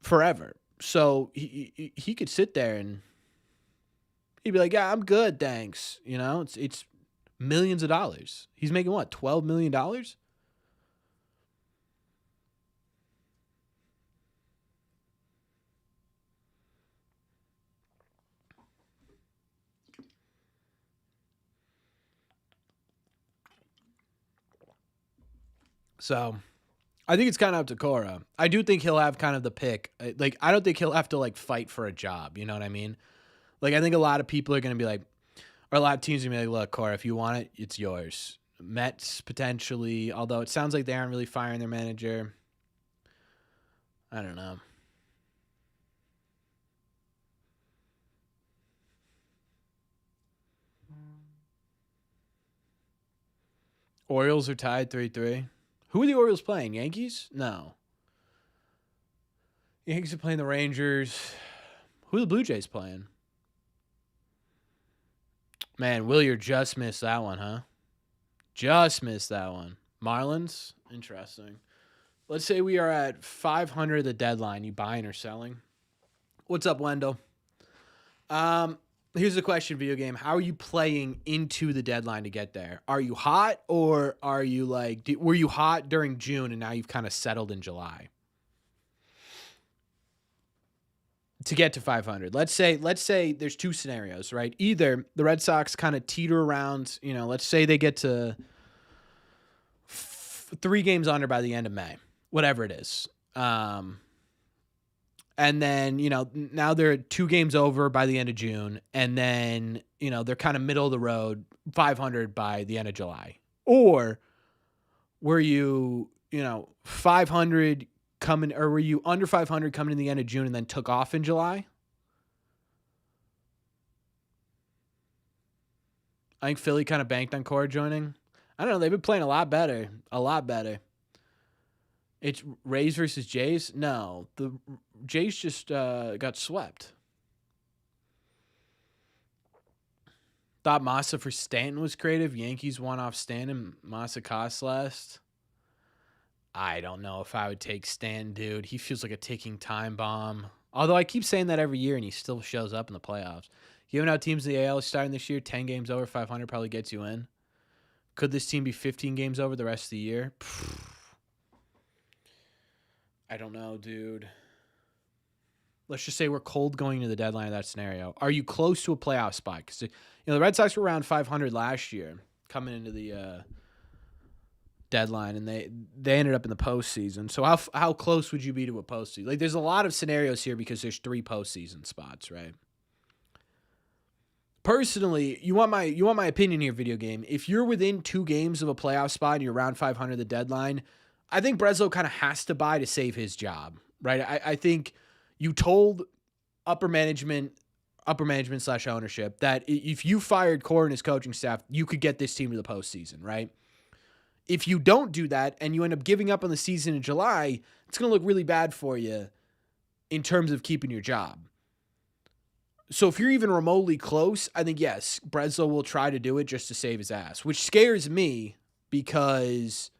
Forever. So he could sit there and he'd be like, yeah, I'm good, thanks. You know, it's millions of dollars. He's making what, $12 million? So I think it's kind of up to Cora. I do think he'll have kind of the pick. Like, I don't think he'll have to like fight for a job. You know what I mean? Like, I think a lot of people are going to be like, or a lot of teams are going to be like, look, Cora, if you want it, it's yours. Mets potentially, although it sounds like they aren't really firing their manager. I don't know. Orioles are tied 3-3. Who are the Orioles playing? Yankees? No. Yankees are playing the Rangers. Who are the Blue Jays playing? Man, Willier just missed that one, huh? Just missed that one. Marlins? Interesting. Let's say we are at 500 the deadline. You buying or selling? What's up, Wendell? Um, Here's the question, video game. How are you playing into the deadline to get there? Are you hot, or are you like, were you hot during June and now you've kind of settled in July? To get to 500. Let's say there's two scenarios, right? Either the Red Sox kind of teeter around, let's say they get to 3 games under by the end of May, whatever it is. And then, now they're 2 games over by the end of June, and then, they're kind of middle of the road, 500 by the end of July. Or were you, 500 coming, or were you under 500 coming in the end of June and then took off in July? I think Philly kind of banked on Cora joining. I don't know. They've been playing a lot better. A lot better. It's Rays versus Jays? No. The Jays just got swept. Thought Massa for Stanton was creative. Yankees won off Stanton. Massa cost last. I don't know if I would take Stanton, dude. He feels like a ticking time bomb. Although I keep saying that every year, and he still shows up in the playoffs. Given how teams in the AL are starting this year, 10 games over 500 probably gets you in. Could this team be 15 games over the rest of the year? I don't know, dude. Let's just say we're cold going into the deadline of that scenario. Are you close to a playoff spot? Because the Red Sox were around 500 last year coming into the deadline, and they ended up in the postseason. So how close would you be to a postseason? Like, there's a lot of scenarios here because there's 3 postseason spots, right? Personally, you want my opinion here, video game. If you're within 2 games of a playoff spot and you're around 500 the deadline, I think Breslow kind of has to buy to save his job, right? I think you told upper management / ownership that if you fired Core and his coaching staff, you could get this team to the postseason, right? If you don't do that and you end up giving up on the season in July, it's going to look really bad for you in terms of keeping your job. So if you're even remotely close, I think, yes, Breslow will try to do it just to save his ass, which scares me because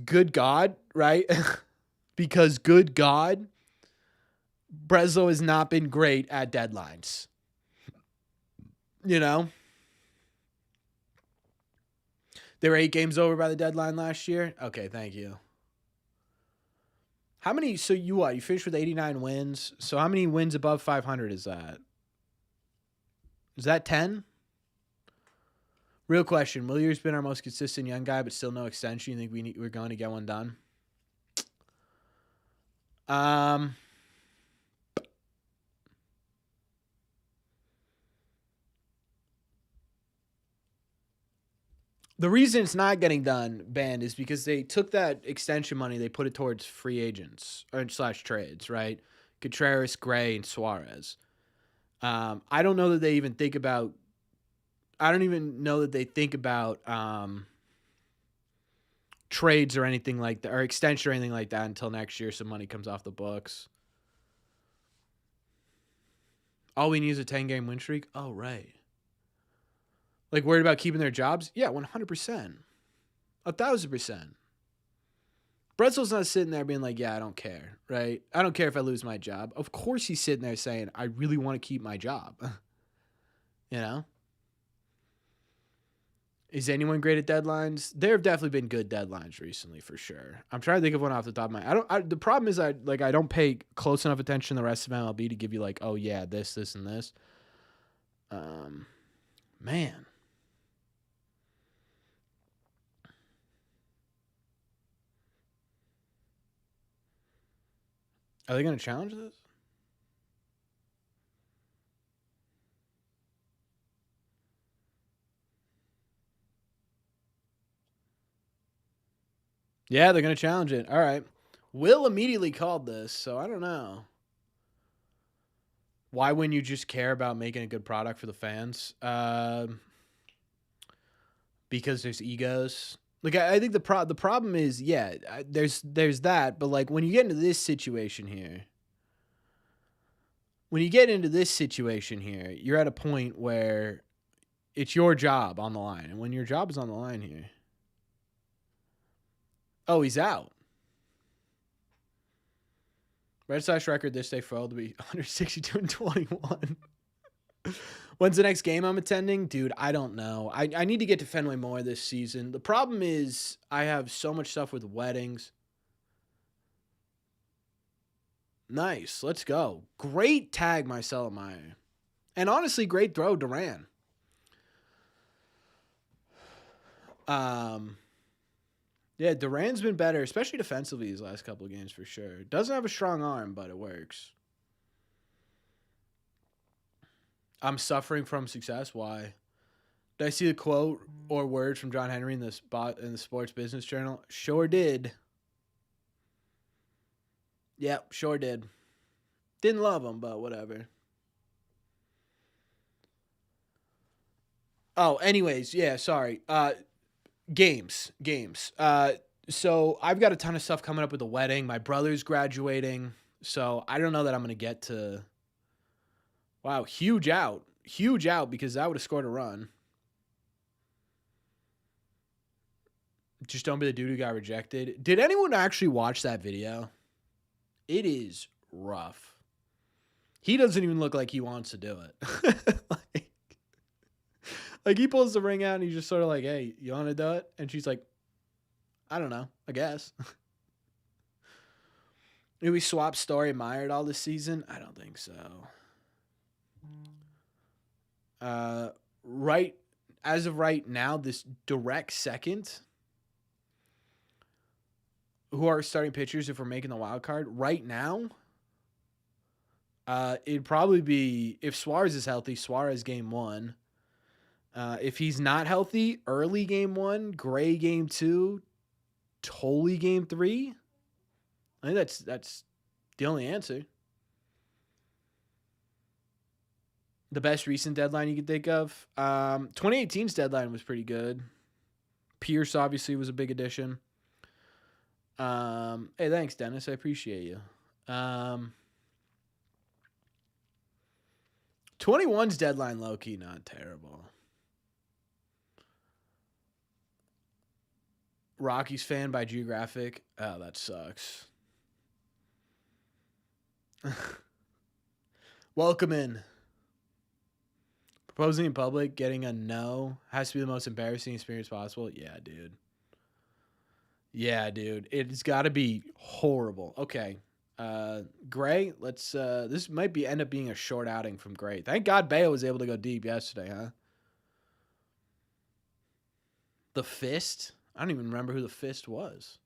good God, right? Because good God, Breslow has not been great at deadlines. They were 8 games over by the deadline last year. Okay, thank you. How many? So you finished with 89 wins. So how many wins above 500 is that? Is that 10? Real question. Willier's been our most consistent young guy, but still no extension. You think we're going to get one done? The reason it's not getting done, banned, is because they took that extension money, they put it towards free agents or slash trades, right? Contreras, Gray, and Suarez. I don't know that they even think about. I don't even know that they think about trades or anything like that, or extension or anything like that until next year. Some money comes off the books. All we need is a 10-game win streak. Oh, right. Like, worried about keeping their jobs? Yeah, 100%. 1,000%. Bretzel's not sitting there being like, yeah, I don't care, right? I don't care if I lose my job. Of course he's sitting there saying, I really want to keep my job. You know? Is anyone great at deadlines? There have definitely been good deadlines recently, for sure. I'm trying to think of one off the top of my head. The problem is I don't pay close enough attention to the rest of MLB to give you like, oh yeah, this, and this. Man. Are they going to challenge this? Yeah, they're going to challenge it. All right. Will immediately called this, so I don't know. Why wouldn't you just care about making a good product for the fans? Because there's egos. Like, I think the problem is, yeah, there's that, but like when you get into this situation here, you're at a point where it's your job on the line, and when your job is on the line here, oh, he's out. Red Sox record this day for all to be 162-21. When's the next game I'm attending? Dude, I don't know. I need to get to Fenway more this season. The problem is I have so much stuff with weddings. Nice. Let's go. Great tag, Marcelo Meyer. And honestly, great throw, Duran. Yeah, Duran's been better, especially defensively these last couple of games for sure. Doesn't have a strong arm, but it works. I'm suffering from success. Why? Did I see the quote or words from John Henry in the Sports Business Journal? Sure did. Yep, sure did. Didn't love him, but whatever. Oh, anyways, yeah, sorry. Games. So I've got a ton of stuff coming up with the wedding. My brother's graduating, so I don't know that I'm going to get to. Wow, huge out because I would have scored a run. Just don't be the dude who got rejected. Did anyone actually watch that video? It is rough. He doesn't even look like he wants to do it. Like he pulls the ring out and he's just sort of like, hey, you want to do it? And she's like, I don't know, I guess. Did we swap Story and Meyer all this season? I don't think so. Right as of right now, this direct second, who are starting pitchers if we're making the wild card right now? It'd probably be, if Suarez is healthy, Suarez game 1. If he's not healthy, early game 1, Gray game 2, Tolley game 3. I think that's the only answer. The best recent deadline you can think of. 2018's deadline was pretty good. Pierce obviously was a big addition. Hey, thanks, Dennis. I appreciate you. 21's deadline low-key not terrible. Rockies fan by Geographic. Oh, that sucks. Welcome in. Proposing in public, getting a no has to be the most embarrassing experience possible. Yeah, dude. It's got to be horrible. Okay. Gray, let's this might end up being a short outing from Gray. Thank God Bayo was able to go deep yesterday, huh? The Fist? I don't even remember who the Fist was.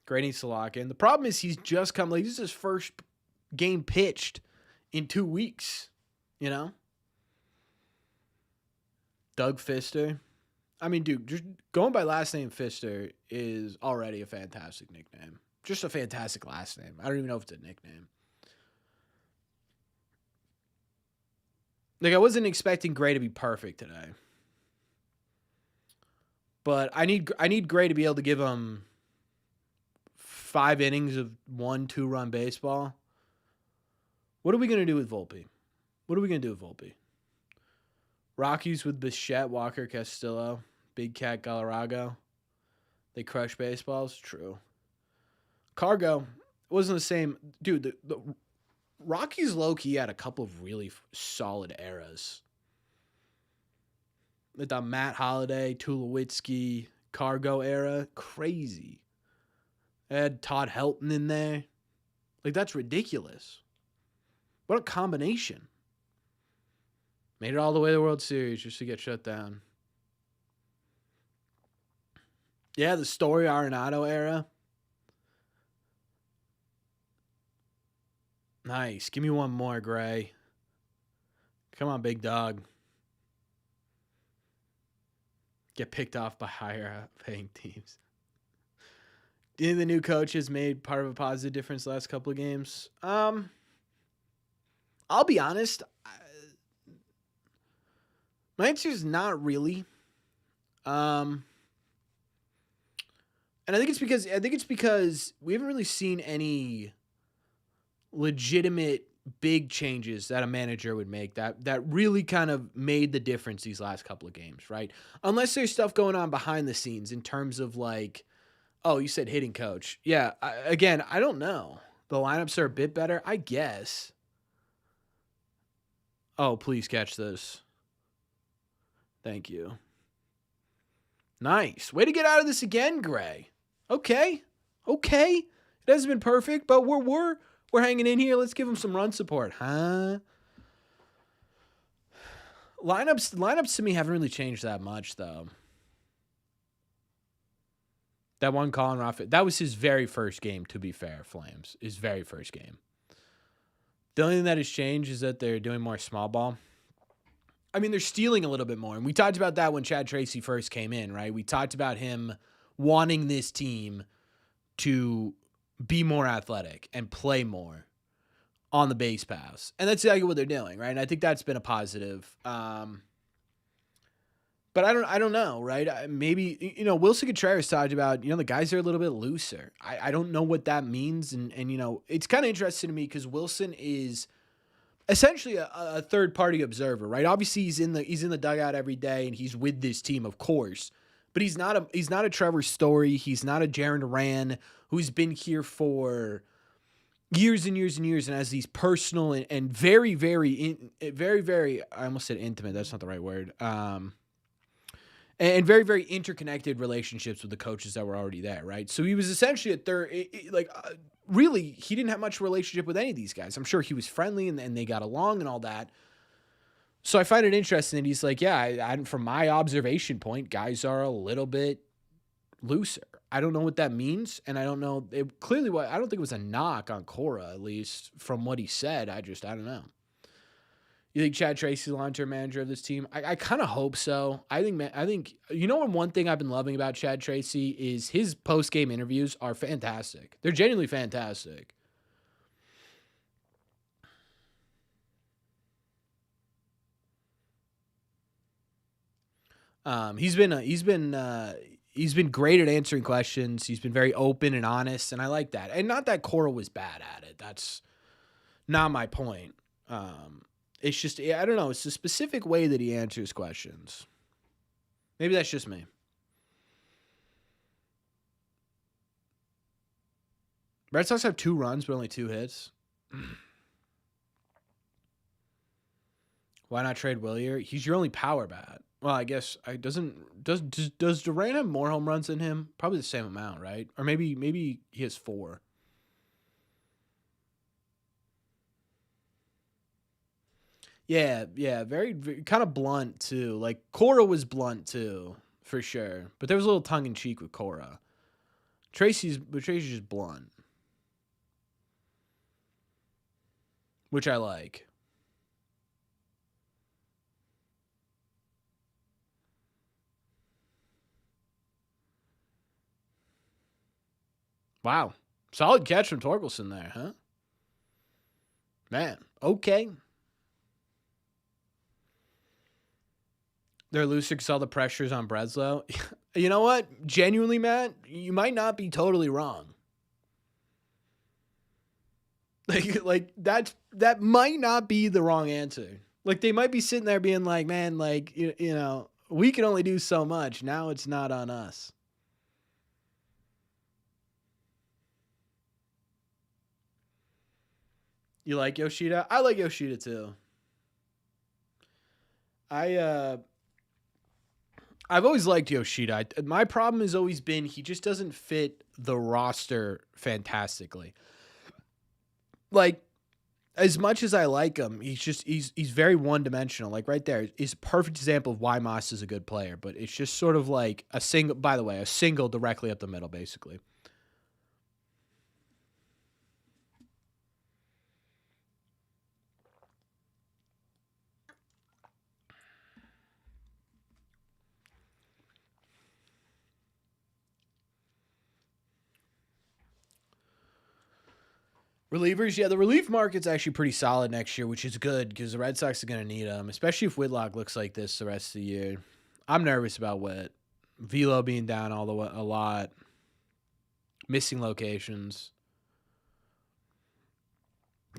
Gray needs to lock in. The problem is he's just come. Like, this is his first game pitched in 2 weeks. You know? Doug Fister. I mean, dude, just going by last name Fister is already a fantastic nickname. Just a fantastic last name. I don't even know if it's a nickname. Like, I wasn't expecting Gray to be perfect today. But I need Gray to be able to give him 5 innings of 1-2 run baseball. What are we going to do with Volpe? What are we going to do with Volpe? Rockies with Bichette, Walker, Castillo, Big Cat, Galarrago. They crush baseballs? True. Cargo wasn't the same. Dude, the Rockies low-key had a couple of really solid eras. The Matt Holliday, Tulowitzki, Cargo era. Crazy. They had Todd Helton in there. Like, that's ridiculous. What a combination. Made it all the way to the World Series just to get shut down. Yeah, the Story Arenado era. Nice. Give me one more, Gray. Come on, big dog. Get picked off by higher paying teams. Do you think the new coach has made part of a positive difference the last couple of games? I'll be honest. My answer is not really. And I think it's because we haven't really seen any legitimate big changes that a manager would make that really kind of made the difference these last couple of games, right? Unless there's stuff going on behind the scenes in terms of like, oh, you said hitting coach. Yeah, I don't know. The lineups are a bit better, I guess. Oh, please catch this. Thank you. Nice. Way to get out of this again, Gray. Okay. It hasn't been perfect, but we're hanging in here. Let's give him some run support, huh? Lineups to me haven't really changed that much, though. That one Colin Rafa, that was his very first game, to be fair, Flames. His very first game. The only thing that has changed is that they're doing more small ball. I mean, they're stealing a little bit more. And we talked about that when Chad Tracy first came in, right? We talked about him wanting this team to be more athletic and play more on the base paths. And that's exactly what they're doing, right? And I think that's been a positive. But I don't know, right? Maybe, Wilson Contreras talked about, the guys are a little bit looser. I don't know what that means. And it's kind of interesting to me because Wilson is essentially a third-party observer, right? Obviously, he's in the dugout every day, and he's with this team, of course. But he's not a Trevor Story. He's not a Jarren Duran who's been here for years and years and years and has these personal and very, very, very, very, I almost said intimate. That's not the right word. And very, very interconnected relationships with the coaches that were already there, right? So he was essentially a third, really, he didn't have much relationship with any of these guys. I'm sure he was friendly and they got along and all that. So I find it interesting that he's like, yeah, from my observation point, guys are a little bit looser. I don't know what that means, and I don't know. I don't think it was a knock on Cora, at least from what he said. I don't know. You think Chad Tracy's the long-term manager of this team? I kind of hope so. I think one thing I've been loving about Chad Tracy is his post-game interviews are fantastic. They're genuinely fantastic. He's been great at answering questions. He's been very open and honest, and I like that. And not that Cora was bad at it. That's not my point. It's just, I don't know. It's a specific way that he answers questions. Maybe that's just me. Red Sox have 2 runs, but only 2 hits. Why not trade Willier? He's your only power bat. Well, I guess does Duran have more home runs than him? Probably the same amount, right? Or maybe he has 4. Yeah, very, very kind of blunt too. Like Cora was blunt too, for sure. But there was a little tongue in cheek with Cora. Tracy's just blunt, which I like. Wow. Solid catch from Torkelson there, huh? Man, okay. They're looser because all the pressure's on Breslow. You know what? Genuinely, Matt, you might not be totally wrong. That might not be the wrong answer. Like, they might be sitting there being like, man, like, you know, we can only do so much. Now it's not on us. You like Yoshida? I like Yoshida too. I've always liked Yoshida. My problem has always been he just doesn't fit the roster fantastically. Like, as much as I like him, he's very one-dimensional. Like, right there is a perfect example of why Moss is a good player, but it's just sort of like a single directly up the middle, basically. Relievers, yeah, the relief market's actually pretty solid next year, which is good because the Red Sox are going to need them, especially if Whitlock looks like this the rest of the year. I'm nervous about Whit. Velo being down a lot, missing locations.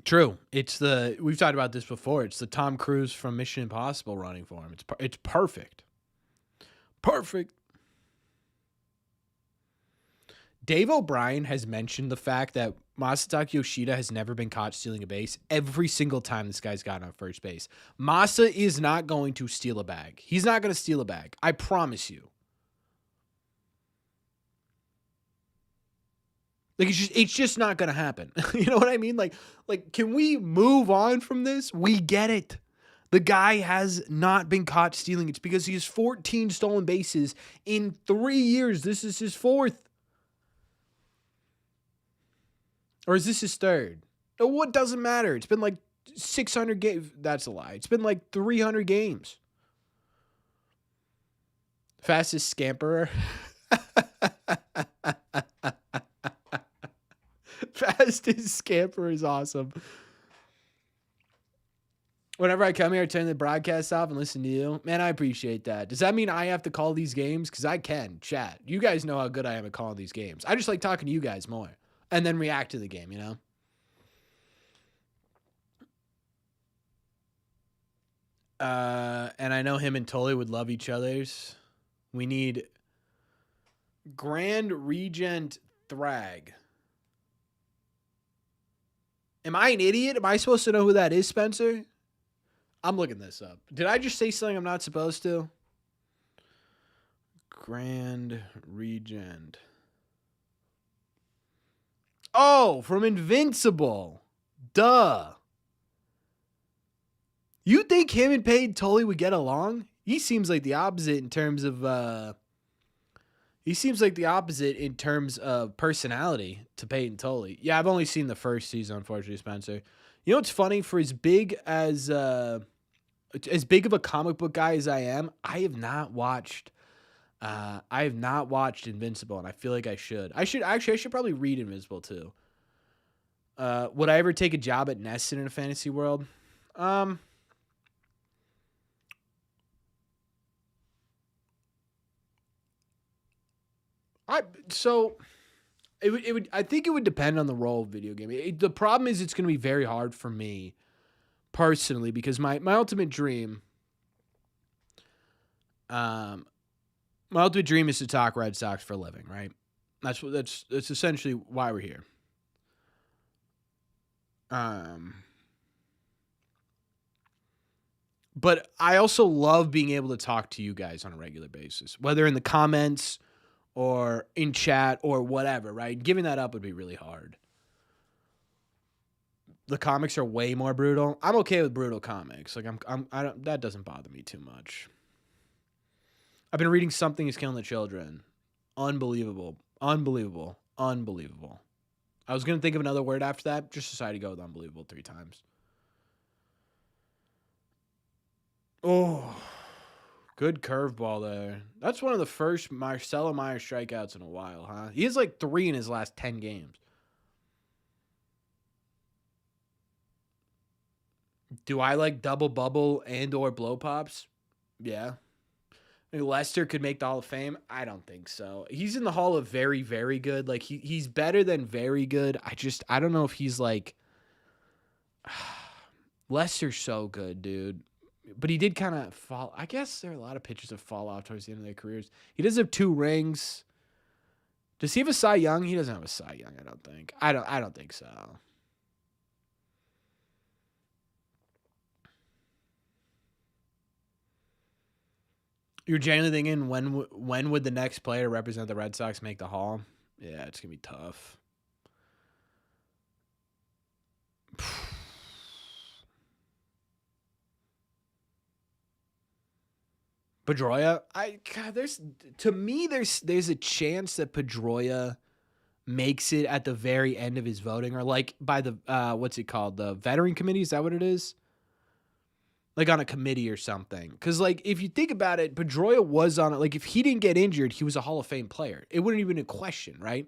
True. We've talked about this before. It's the Tom Cruise from Mission Impossible running for him. It's perfect. Perfect. Dave O'Brien has mentioned the fact that Masataka Yoshida has never been caught stealing a base every single time this guy's gotten on first base. Masa is not going to steal a bag. He's not going to steal a bag. I promise you. Like, it's just not going to happen. You know what I mean? Like, can we move on from this? We get it. The guy has not been caught stealing. It's because he has 14 stolen bases in 3 years. This is his 4th. Or is this his 3rd? No, what doesn't matter? It's been like 600 games. That's a lie. It's been like 300 games. Fastest scamperer. Fastest scamper is awesome. Whenever I come here, I turn the broadcast off and listen to you. Man, I appreciate that. Does that mean I have to call these games? Because I can, chat. You guys know how good I am at calling these games. I just like talking to you guys more. And then react to the game, you know? And I know him and Tully would love each other's. We need Grand Regent Thrag. Am I an idiot? Am I supposed to know who that is, Spencer? I'm looking this up. Did I just say something I'm not supposed to? Grand Regent. Oh, from Invincible. Duh. You think him and Peyton Tully would get along? He seems like the opposite in terms of personality to Peyton Tully. Yeah, I've only seen the first season, unfortunately, Spencer. You know what's funny? For as big of a comic book guy as I am, I have not watched Invincible, and I feel like I should. I should probably read Invincible too. Would I ever take a job at Nesson in a fantasy world? I think it would depend on the role of video game. The problem is it's going to be very hard for me personally because my ultimate dream is to talk Red Sox for a living, right? That's essentially why we're here. But I also love being able to talk to you guys on a regular basis, whether in the comments or in chat or whatever, right? Giving that up would be really hard. The comics are way more brutal. I'm okay with brutal comics. Like that doesn't bother me too much. I've been reading Something is Killing the Children. Unbelievable. I was going to think of another word after that. Just decided to go with unbelievable 3 times. Oh, Good curveball there. That's one of the first Marcelo Meyer strikeouts in a while, huh? He has like 3 in his last 10 games. Do I like double bubble and or blow pops? Yeah. Lester could make the Hall of Fame? I don't think so. He's in the Hall of very, very good. Like he's better than very good. I don't know if he's like Lester's so good, dude. But he did kind of fall. I guess there are a lot of pitchers that fall off towards the end of their careers. He does have 2 rings. Does he have a Cy Young? He doesn't have a Cy Young, I don't think. I don't think so. You're genuinely thinking when would the next player represent the Red Sox make the Hall? Yeah, it's gonna be tough. Pedroia, there's a chance that Pedroia makes it at the very end of his voting, or like by the what's it called, the veteran committee? Is that what it is? Like on a committee or something. Because like if you think about it, Pedroia was on it. Like if he didn't get injured, he was a Hall of Fame player. It wouldn't even be a question, right?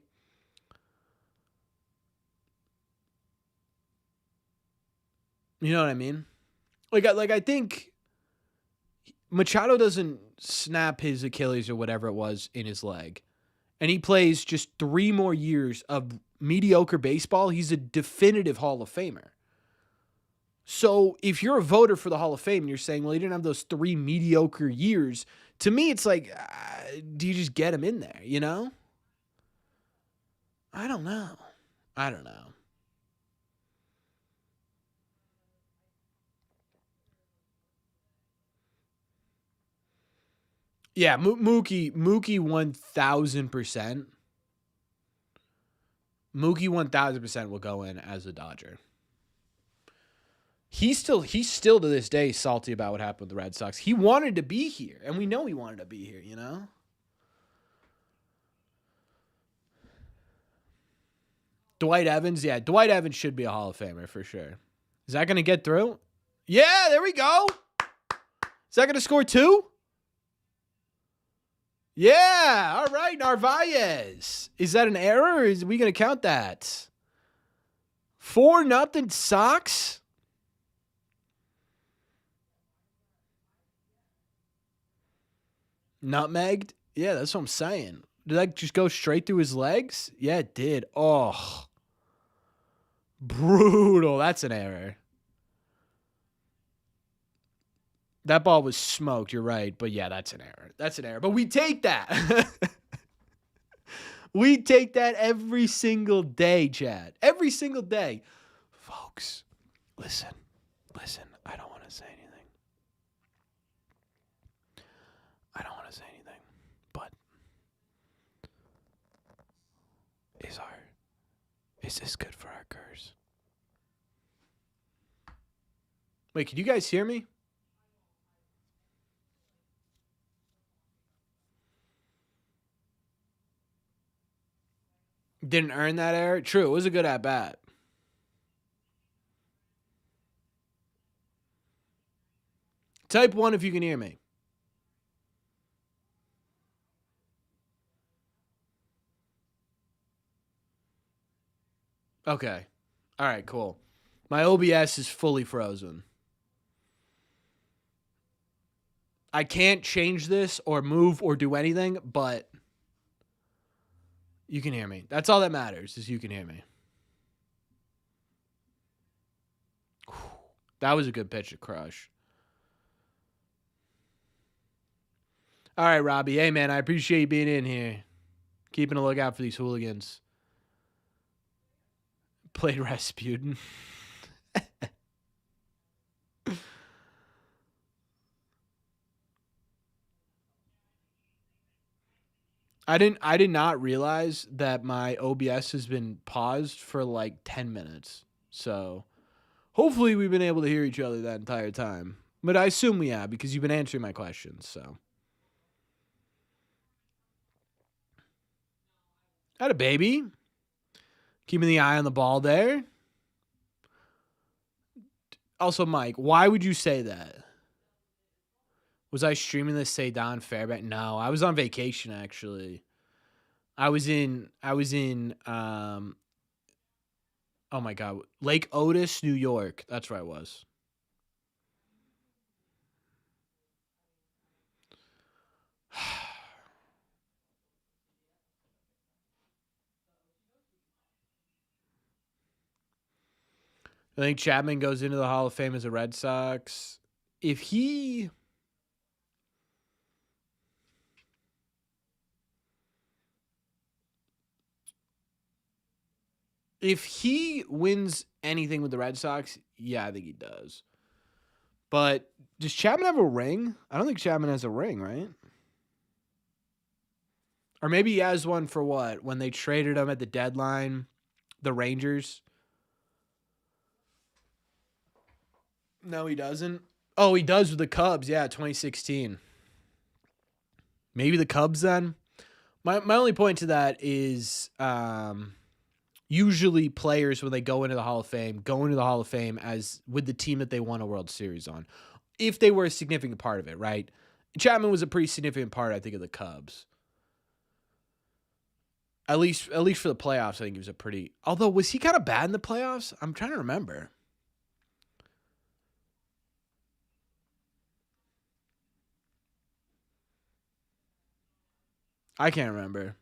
You know what I mean? Like I think Machado doesn't snap his Achilles or whatever it was in his leg, and he plays just 3 more years of mediocre baseball, he's a definitive Hall of Famer. So if you're a voter for the Hall of Fame and you're saying, well, he didn't have those 3 mediocre years, to me, it's like, do you just get him in there, you know? I don't know. Yeah, Mookie 1,000%. Mookie 1,000% will go in as a Dodger. He's still to this day salty about what happened with the Red Sox. He wanted to be here, and we know he wanted to be here, you know? Dwight Evans, yeah, Dwight Evans should be a Hall of Famer for sure. Is that going to get through? Yeah, there we go. Is that going to score 2? Yeah, all right, Narvaez. Is that an error, or is we going to count that? 4-0 Sox? Nutmegged? Yeah, that's what I'm saying. Did that just go straight through his legs? Yeah, it did. Oh, brutal. That's an error. That ball was smoked. You're right. But yeah, that's an error. That's an error. But we take that. We take that every single day, Chad. Every single day. Folks, listen. I don't want to say anything. But is this good for our curse? Wait, can you guys hear me? Didn't earn that error? True, it was a good at bat. Type 1 if you can hear me. Okay. All right, cool. My OBS is fully frozen. I can't change this or move or do anything, but you can hear me. That's all that matters, is you can hear me. That was a good pitch to crush. All right, Robbie. Hey, man, I appreciate you being in here. Keeping a lookout for these hooligans. Played Rasputin. I did not realize that my OBS has been paused for like 10 minutes. So hopefully we've been able to hear each other that entire time. But I assume we have because you've been answering my questions. So I had a baby. Keeping the eye on the ball there. Also, Mike, why would you say that? Was I streaming this say Don Fairbank? No, I was on vacation actually. I was in oh my god, Lake Otis, New York. That's where I was. I think Chapman goes into the Hall of Fame as a Red Sox. If he if he wins anything with the Red Sox, yeah, I think he does. But does Chapman have a ring? I don't think Chapman has a ring, right? Or maybe he has one for what? When they traded him at the deadline, the Rangers. No, he doesn't. Oh, he does with the Cubs. Yeah, 2016. Maybe the Cubs then. My only point to that is usually players when they go into the Hall of Fame go into the Hall of Fame as with the team that they won a World Series on, if they were a significant part of it, right? Chapman was a pretty significant part, I think, of the Cubs. At least for the playoffs, I think he was a pretty. Although was he kind of bad in the playoffs? I'm trying to remember. I can't remember.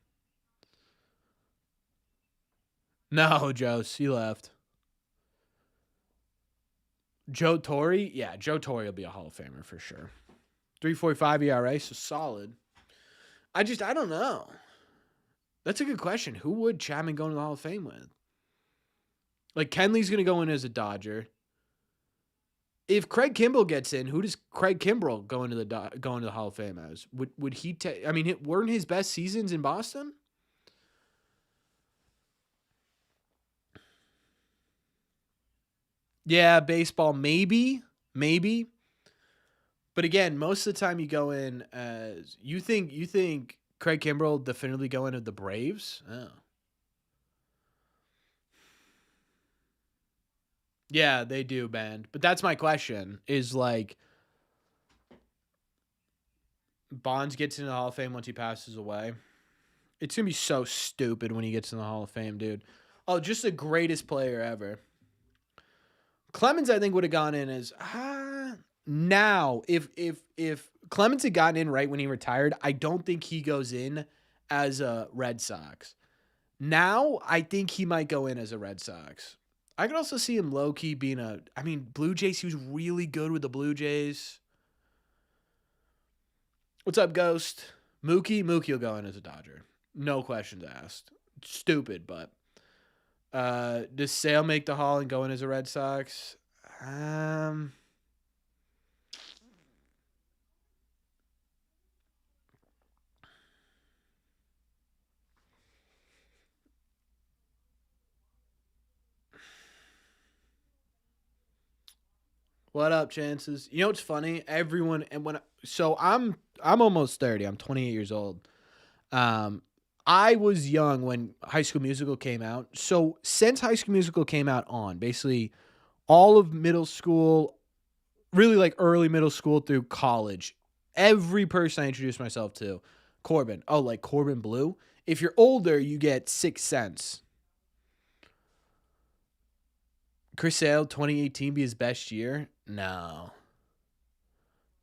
No, Joe, he left. Joe Torre, yeah, Joe Torre will be a Hall of Famer for sure. 3.45 ERA, so solid. I don't know. That's a good question. Who would Chapman go into the Hall of Fame with? Like Kenley's going to go in as a Dodger. If Craig Kimbrell gets in, who does Craig Kimbrell go into the Hall of Fame as? Would he take? I mean, weren't his best seasons in Boston? Yeah, baseball maybe. But again, most of the time you go in as you think Craig Kimbrell definitively go into the Braves. Oh. Yeah, they do, band. But that's my question: is like Bonds gets into the Hall of Fame once he passes away. It's gonna be so stupid when he gets in the Hall of Fame, dude. Oh, just the greatest player ever. Clemens, I think, would have gone in as now. If Clemens had gotten in right when he retired, I don't think he goes in as a Red Sox. Now, I think he might go in as a Red Sox. I could also see him low key being a. I mean, Blue Jays. He was really good with the Blue Jays. What's up, Ghost? Mookie will go in as a Dodger. No questions asked. Stupid, but does Sale make the Hall and go in as a Red Sox? What up, chances? You know what's funny? Everyone and when so I'm almost 30. I'm 28 years old. Um I was young when High School Musical came out. So since High School Musical came out on, basically all of middle school, really like early middle school through college, every person I introduced myself to, Corbin. Oh, like Corbin Blue. If you're older, you get 6 cents. Chris Sale, 2018 be his best year? No.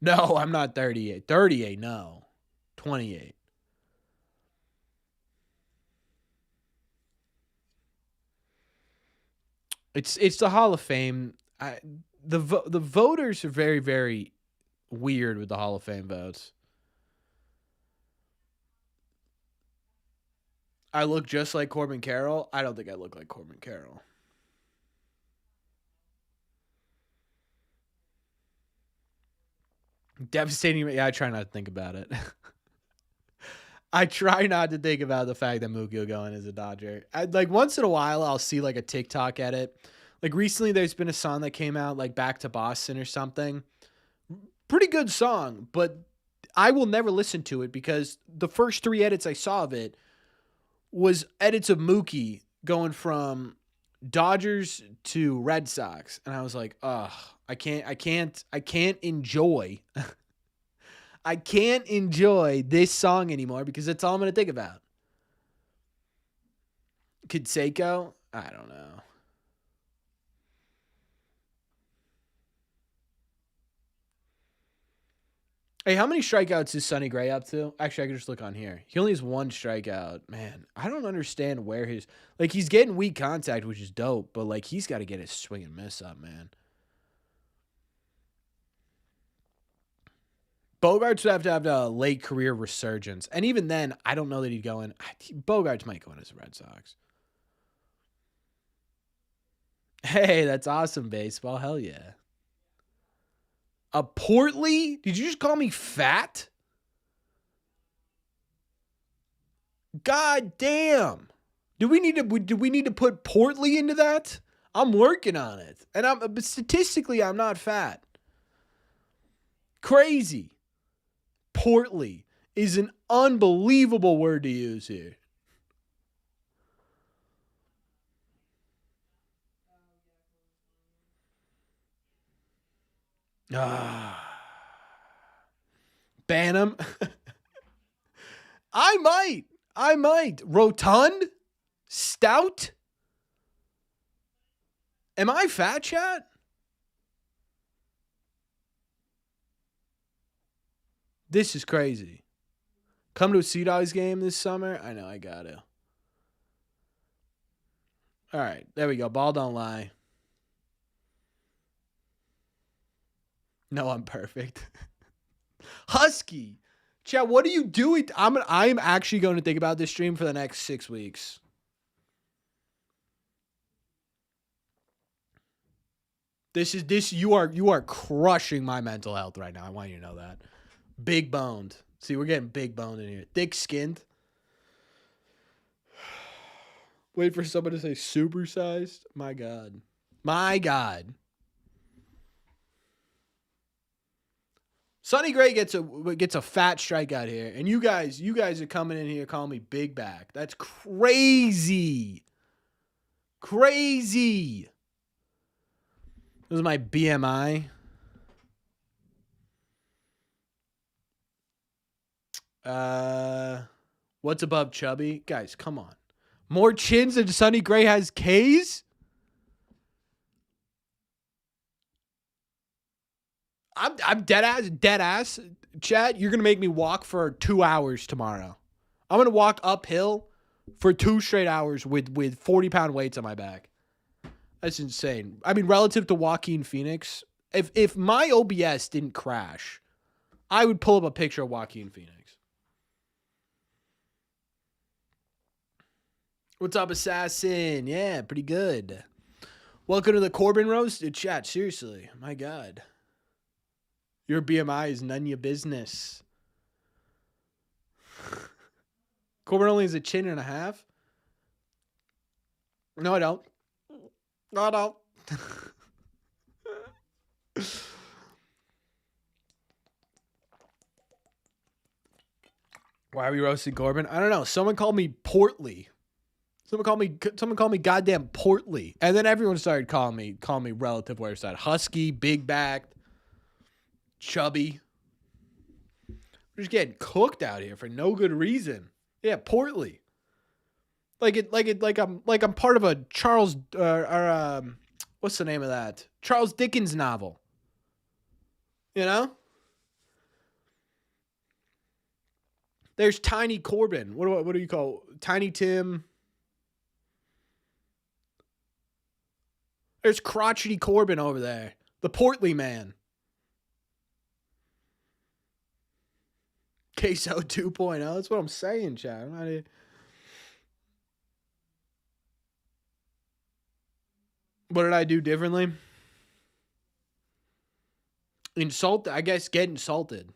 No, I'm not 38. 38, no. 28. It's the Hall of Fame. The voters are very very weird with the Hall of Fame votes. I look just like Corbin Carroll. I don't think I look like Corbin Carroll. Devastating. Yeah, I try not to think about it. I try not to think about the fact that Mookie will go in as a Dodger. Like once in a while, I'll see like a TikTok edit. Like recently, there's been a song that came out like "Back to Boston" or something. Pretty good song, but I will never listen to it because the first three edits I saw of it was edits of Mookie going from Dodgers to Red Sox, and I was like, ugh, I can't enjoy. I can't enjoy this song anymore because that's all I'm going to think about. Kid Seiko? I don't know. Hey, how many strikeouts is Sonny Gray up to? Actually, I can just look on here. He only has one strikeout. Man, I don't understand where his... Like, he's getting weak contact, which is dope, but, like, he's got to get his swing and miss up, man. Bogarts would have to have a late career resurgence. And even then, I don't know that he'd go in. Bogarts might go in as a Red Sox. Hey, that's awesome, baseball. Hell yeah. A portly? Did you just call me fat? God damn. Do we need to put portly into that? I'm working on it. And statistically I'm not fat. Crazy. Portly is an unbelievable word to use here. Ban him. I might. Rotund? Stout? Am I fat, chat? This is crazy. Come to a Sea Dogs game this summer? I know, I gotta. All right, there we go. Ball don't lie. No, I'm perfect. Husky. Chat, what are you doing? I'm actually going to think about this stream for the next 6 weeks. You are crushing my mental health right now. I want you to know that. Big boned. See, we're getting big boned in here. Thick skinned. Wait for someone to say supersized. My God. Sonny Gray gets a fat strikeout here, and you guys are coming in here calling me big back. That's crazy. Crazy. This is my BMI. What's above chubby? Guys, come on. More chins than Sonny Gray has K's? I'm dead ass. Chad, you're gonna make me walk for 2 hours tomorrow. I'm gonna walk uphill for 2 straight hours with 40-pound weights on my back. That's insane. I mean, relative to Joaquin Phoenix, if my OBS didn't crash, I would pull up a picture of Joaquin Phoenix. What's up, Assassin? Yeah, pretty good. Welcome to the Corbin roast. Dude, chat, seriously. My God. Your BMI is none of your business. Corbin only has a chin and a half? No, I don't. No, I don't. Why are we roasting Corbin? I don't know. Someone called me portly. Someone called me goddamn portly. And then everyone started calling me relative where it's at. Husky, big backed, chubby. We're just getting cooked out here for no good reason. Yeah, portly. Like I'm part of a Charles what's the name of that? Charles Dickens novel. You know? There's Tiny Corbin. What do you call Tiny Tim? There's crotchety Corbin over there. The portly man. Queso 2.0. That's what I'm saying, Chad. I'm not here. What did I do differently? Insult? I guess get insulted.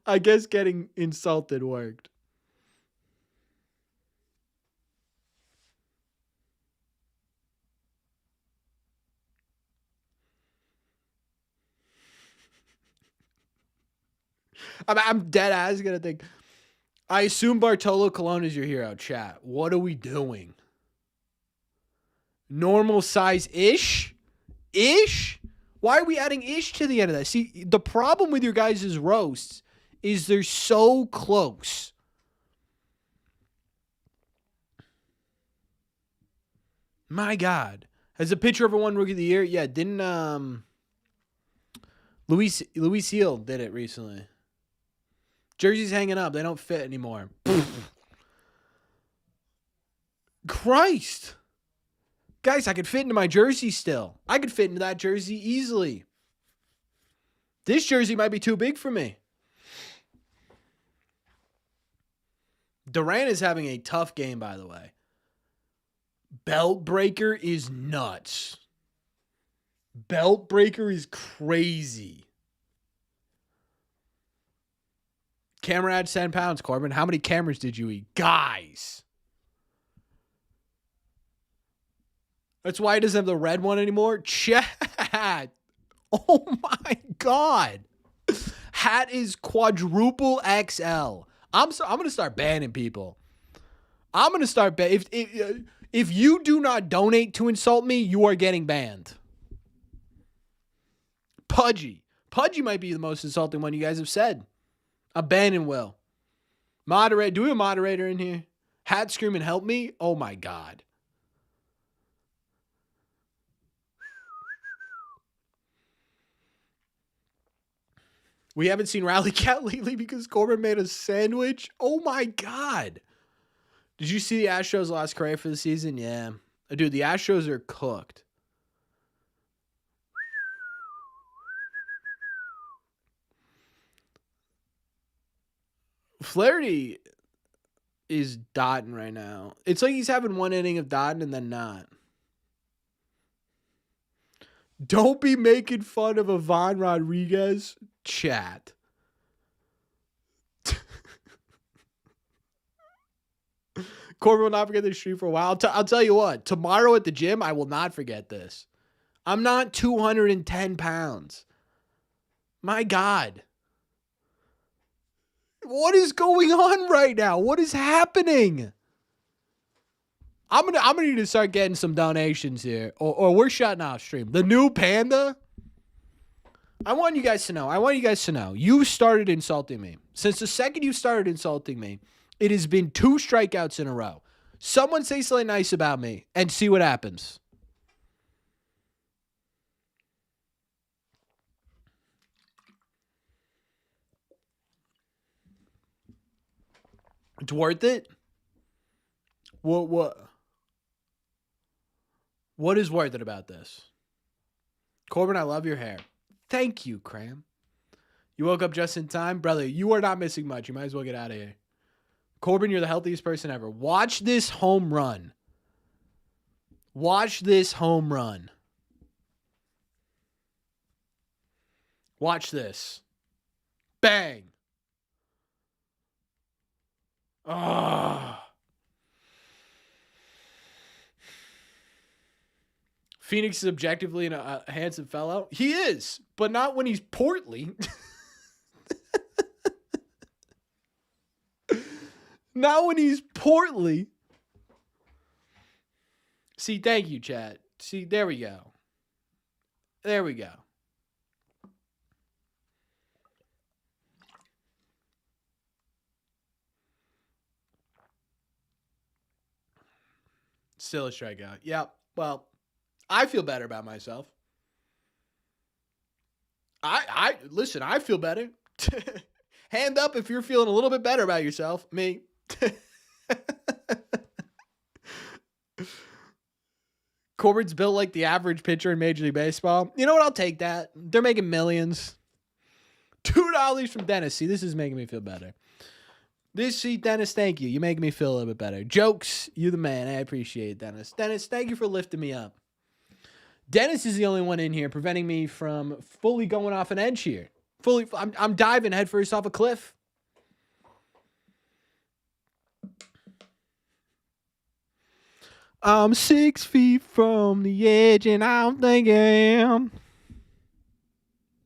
I guess getting insulted worked. I'm dead ass gonna think. I assume Bartolo Colon is your hero, chat. What are we doing? Normal size ish? Ish? Why are we adding ish to the end of that? See, the problem with your guys' roasts is they're so close. My God. Has a pitcher ever won Rookie of the Year? Yeah, didn't Luis Seal did it recently. Jerseys hanging up. They don't fit anymore. Christ. Guys, I could fit into my jersey still. I could fit into that jersey easily. This jersey might be too big for me. Durant is having a tough game, by the way. Belt breaker is nuts. Belt breaker is crazy. Camera adds 10 pounds, Corbin. How many cameras did you eat? Guys. That's why he doesn't have the red one anymore. Chat. Oh my God. Hat is quadruple XL. I'm going to start banning people. I'm going to start banning. If you do not donate to insult me, you are getting banned. Pudgy. Pudgy might be the most insulting one you guys have said. Abandon Will. Moderate. Do we have a moderator in here? Hat screaming, help me? Oh my God. We haven't seen Rally Cat lately because Corbin made a sandwich. Oh my God. Did you see the Astros last career for the season? Yeah. Dude, the Astros are cooked. Flaherty is dotting right now. It's like he's having one inning of dotting and then not. Don't be making fun of Ivan Rodriguez. Chat. Corbin will not forget this stream for a while. I'll tell you what. Tomorrow at the gym, I will not forget this. I'm not 210 pounds. My God. What is going on right now? What is happening? I'm gonna need to start getting some donations here, or we're shutting off stream. The new panda. I want you guys to know. You started insulting me. Since the second you started insulting me, it has been 2 strikeouts in a row. Someone say something nice about me and see what happens. It's worth it? What is worth it about this? Corbin, I love your hair. Thank you, Cram. You woke up just in time? Brother, you are not missing much. You might as well get out of here. Corbin, you're the healthiest person ever. Watch this home run. Watch this home run. Watch this. Bang. Ah. Phoenix is objectively a handsome fellow. He is, but not when he's portly. Not when he's portly. See, thank you, chat. See, there we go. There we go. Still a strikeout. Yep. Well, I feel better about myself. Listen, I feel better. Hand up if you're feeling a little bit better about yourself. Me. Corbin's built like the average pitcher in Major League Baseball. You know what? I'll take that. They're making millions. $2 from Dennis. See, this is making me feel better. Dennis, thank you. You make me feel a little bit better. Jokes, you the man. I appreciate it, Dennis. Dennis, thank you for lifting me up. Dennis is the only one in here preventing me from fully going off an edge here. I'm diving headfirst off a cliff. I'm 6 feet from the edge and I'm thinking.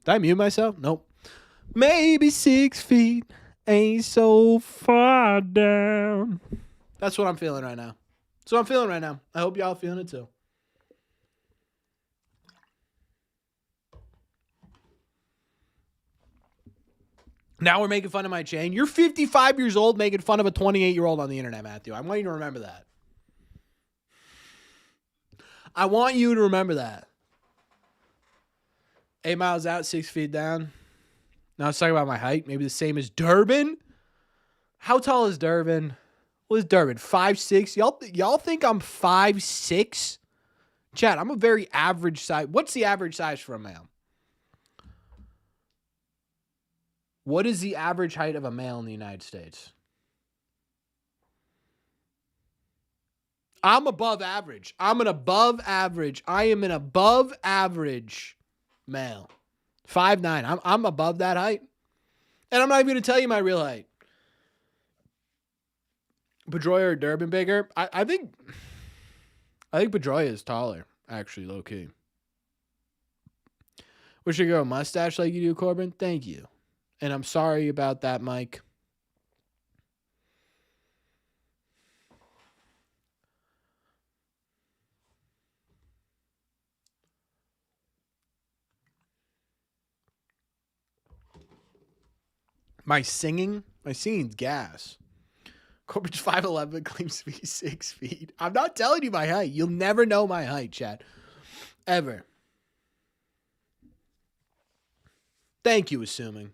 Did I mute myself? Nope. Maybe 6 feet ain't so far down. That's what I'm feeling right now. That's what I'm feeling right now. I hope y'all feeling it too. Now we're making fun of my chain. You're 55 years old making fun of a 28-year-old on the internet, Matthew. I want you to remember that. I want you to remember that. 8 miles out, 6 feet down. Now let's talk about my height. Maybe the same as Durbin. How tall is Durbin? What is Durbin? 5'6"? Y'all think I'm 5'6"? Chad, I'm a very average size. What's the average size for a male? What is the average height of a male in the United States? I'm above average. I am an above average male. 5'9". I'm above that height. And I'm not even going to tell you my real height. Pedroia or Durbin bigger? I think Pedroia is taller, actually, low key. Wish I could grow a mustache like you do, Corbin. Thank you. And I'm sorry about that, Mike. My singing's gas. Corbin's 5'11", claims to be 6 feet. I'm not telling you my height. You'll never know my height, Chad. Ever. Thank you, assuming.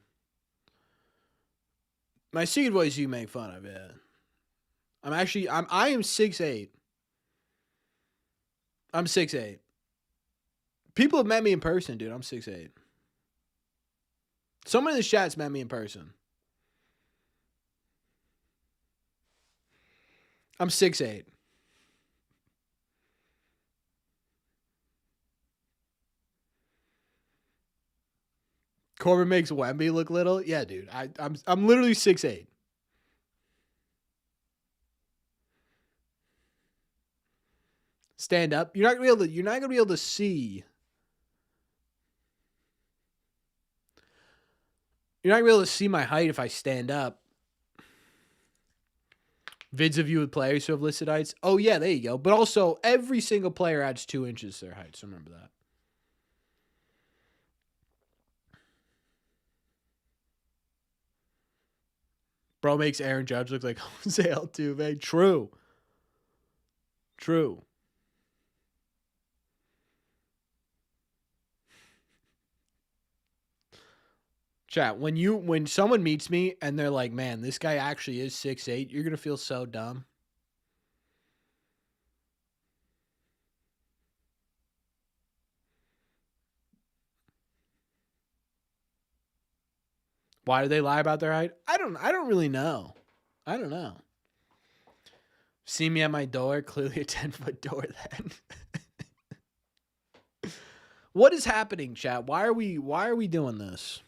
My secret voice you make fun of, yeah. I am 6'8". I'm 6'8". People have met me in person, dude. I'm 6'8". Someone in the chat's met me in person. I'm 6'8". Corbin makes Wemby look little. Yeah, dude. I'm literally 6'8". Stand up. You're not gonna be able to see. You're not gonna be able to see my height if I stand up. Vids of you with players who have listed heights. Oh yeah, there you go. But also, every single player adds 2 inches to their height. So remember that. Bro makes Aaron Judge look like Jose Altuve. True. Chat, when someone meets me and they're like, man, this guy actually is 6'8", you're gonna feel so dumb. Why do they lie about their height? I don't really know. I don't know. See me at my door, clearly a 10-foot door then. What is happening, chat? Why are we doing this?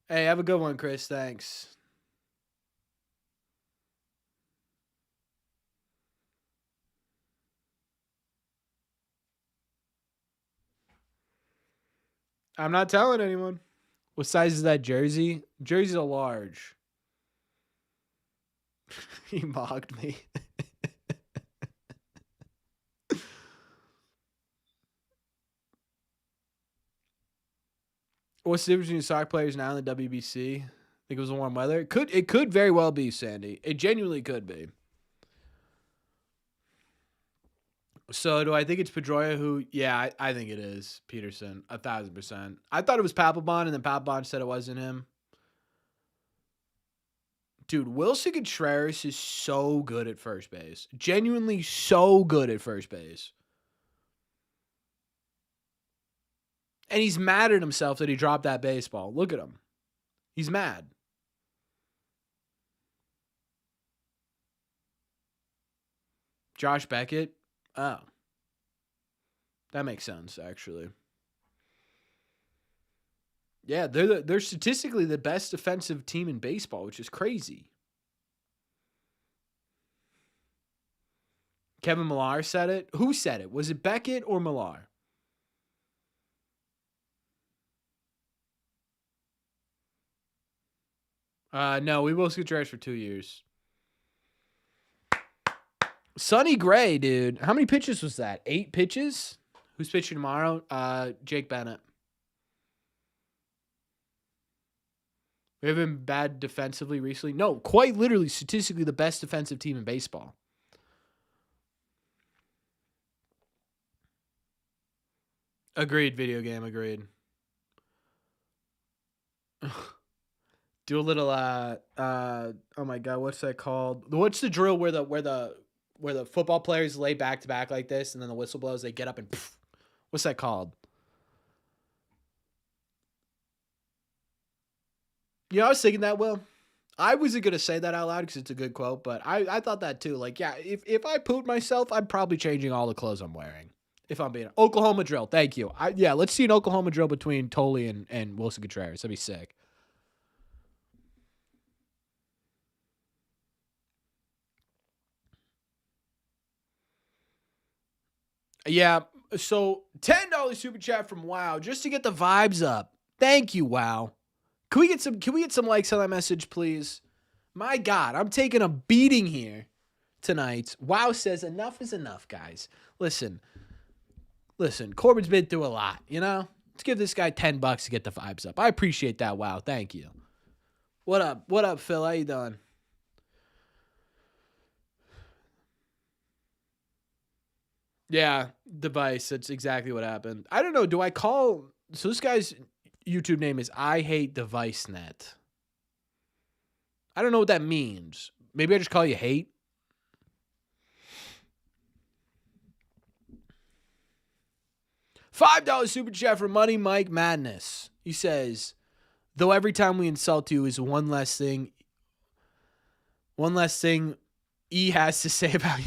Hey, have a good one, Chris. Thanks. I'm not telling anyone. What size is that jersey? Jersey's a large. He mocked me. What's the difference between soccer players now in the WBC? I think it was the warm weather. It could very well be, Sandy. It genuinely could be. So do I think it's Pedroia who? Yeah, I think it is Peterson. 1,000%. I thought it was Papelbon, and then Papelbon said it wasn't him. Dude, Wilson Contreras is so good at first base. Genuinely so good at first base. And he's mad at himself that he dropped that baseball. Look at him. He's mad. Josh Beckett. Oh. That makes sense, actually. Yeah, they're statistically the best defensive team in baseball, which is crazy. Kevin Millar said it. Who said it? Was it Beckett or Millar? No, we both get dressed for 2 years. Sonny Gray, dude. How many pitches was that? 8 pitches? Who's pitching tomorrow? Jake Bennett. We haven't been bad defensively recently. No, quite literally, statistically, the best defensive team in baseball. Agreed, video game, agreed. Do a little oh my god, what's that called? What's the drill where the football players lay back to back like this and then the whistle blows, they get up and poof. What's that called? You know, I was thinking that, Will. I wasn't going to say that out loud because it's a good quote, but I thought that too. Like, yeah, if I pooped myself, I'm probably changing all the clothes I'm wearing. If I'm being Oklahoma drill. Thank you. Yeah, let's see an Oklahoma drill between Toley and Wilson Contreras. That'd be sick. Yeah, so $10 super chat from Wow just to get the vibes up. Thank you, Wow. Can we get some likes on that message, please? My God, I'm taking a beating here tonight. Wow says enough is enough, guys. Listen, Corbin's been through a lot, you know? Let's give this guy $10 to get the vibes up. I appreciate that, Wow. Thank you. What up? What up, Phil? How you doing? Yeah, device. That's exactly what happened. I don't know. Do I call... So this guy's YouTube name is I Hate DeviceNet. I don't know what that means. Maybe I just call you Hate. $5 super chat for Money Mike Madness. He says, though every time we insult you is one less thing E has to say about you.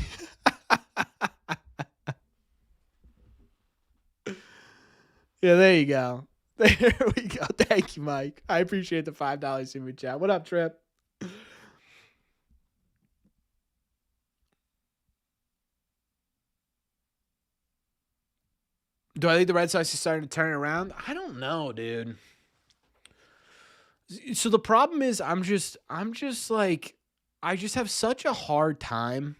Yeah, there you go. There we go. Thank you, Mike. I appreciate the $5 super chat. What up, Trip? Do I think the Red Sox are starting to turn it around? I don't know, dude. So the problem is I'm just like, I just have such a hard time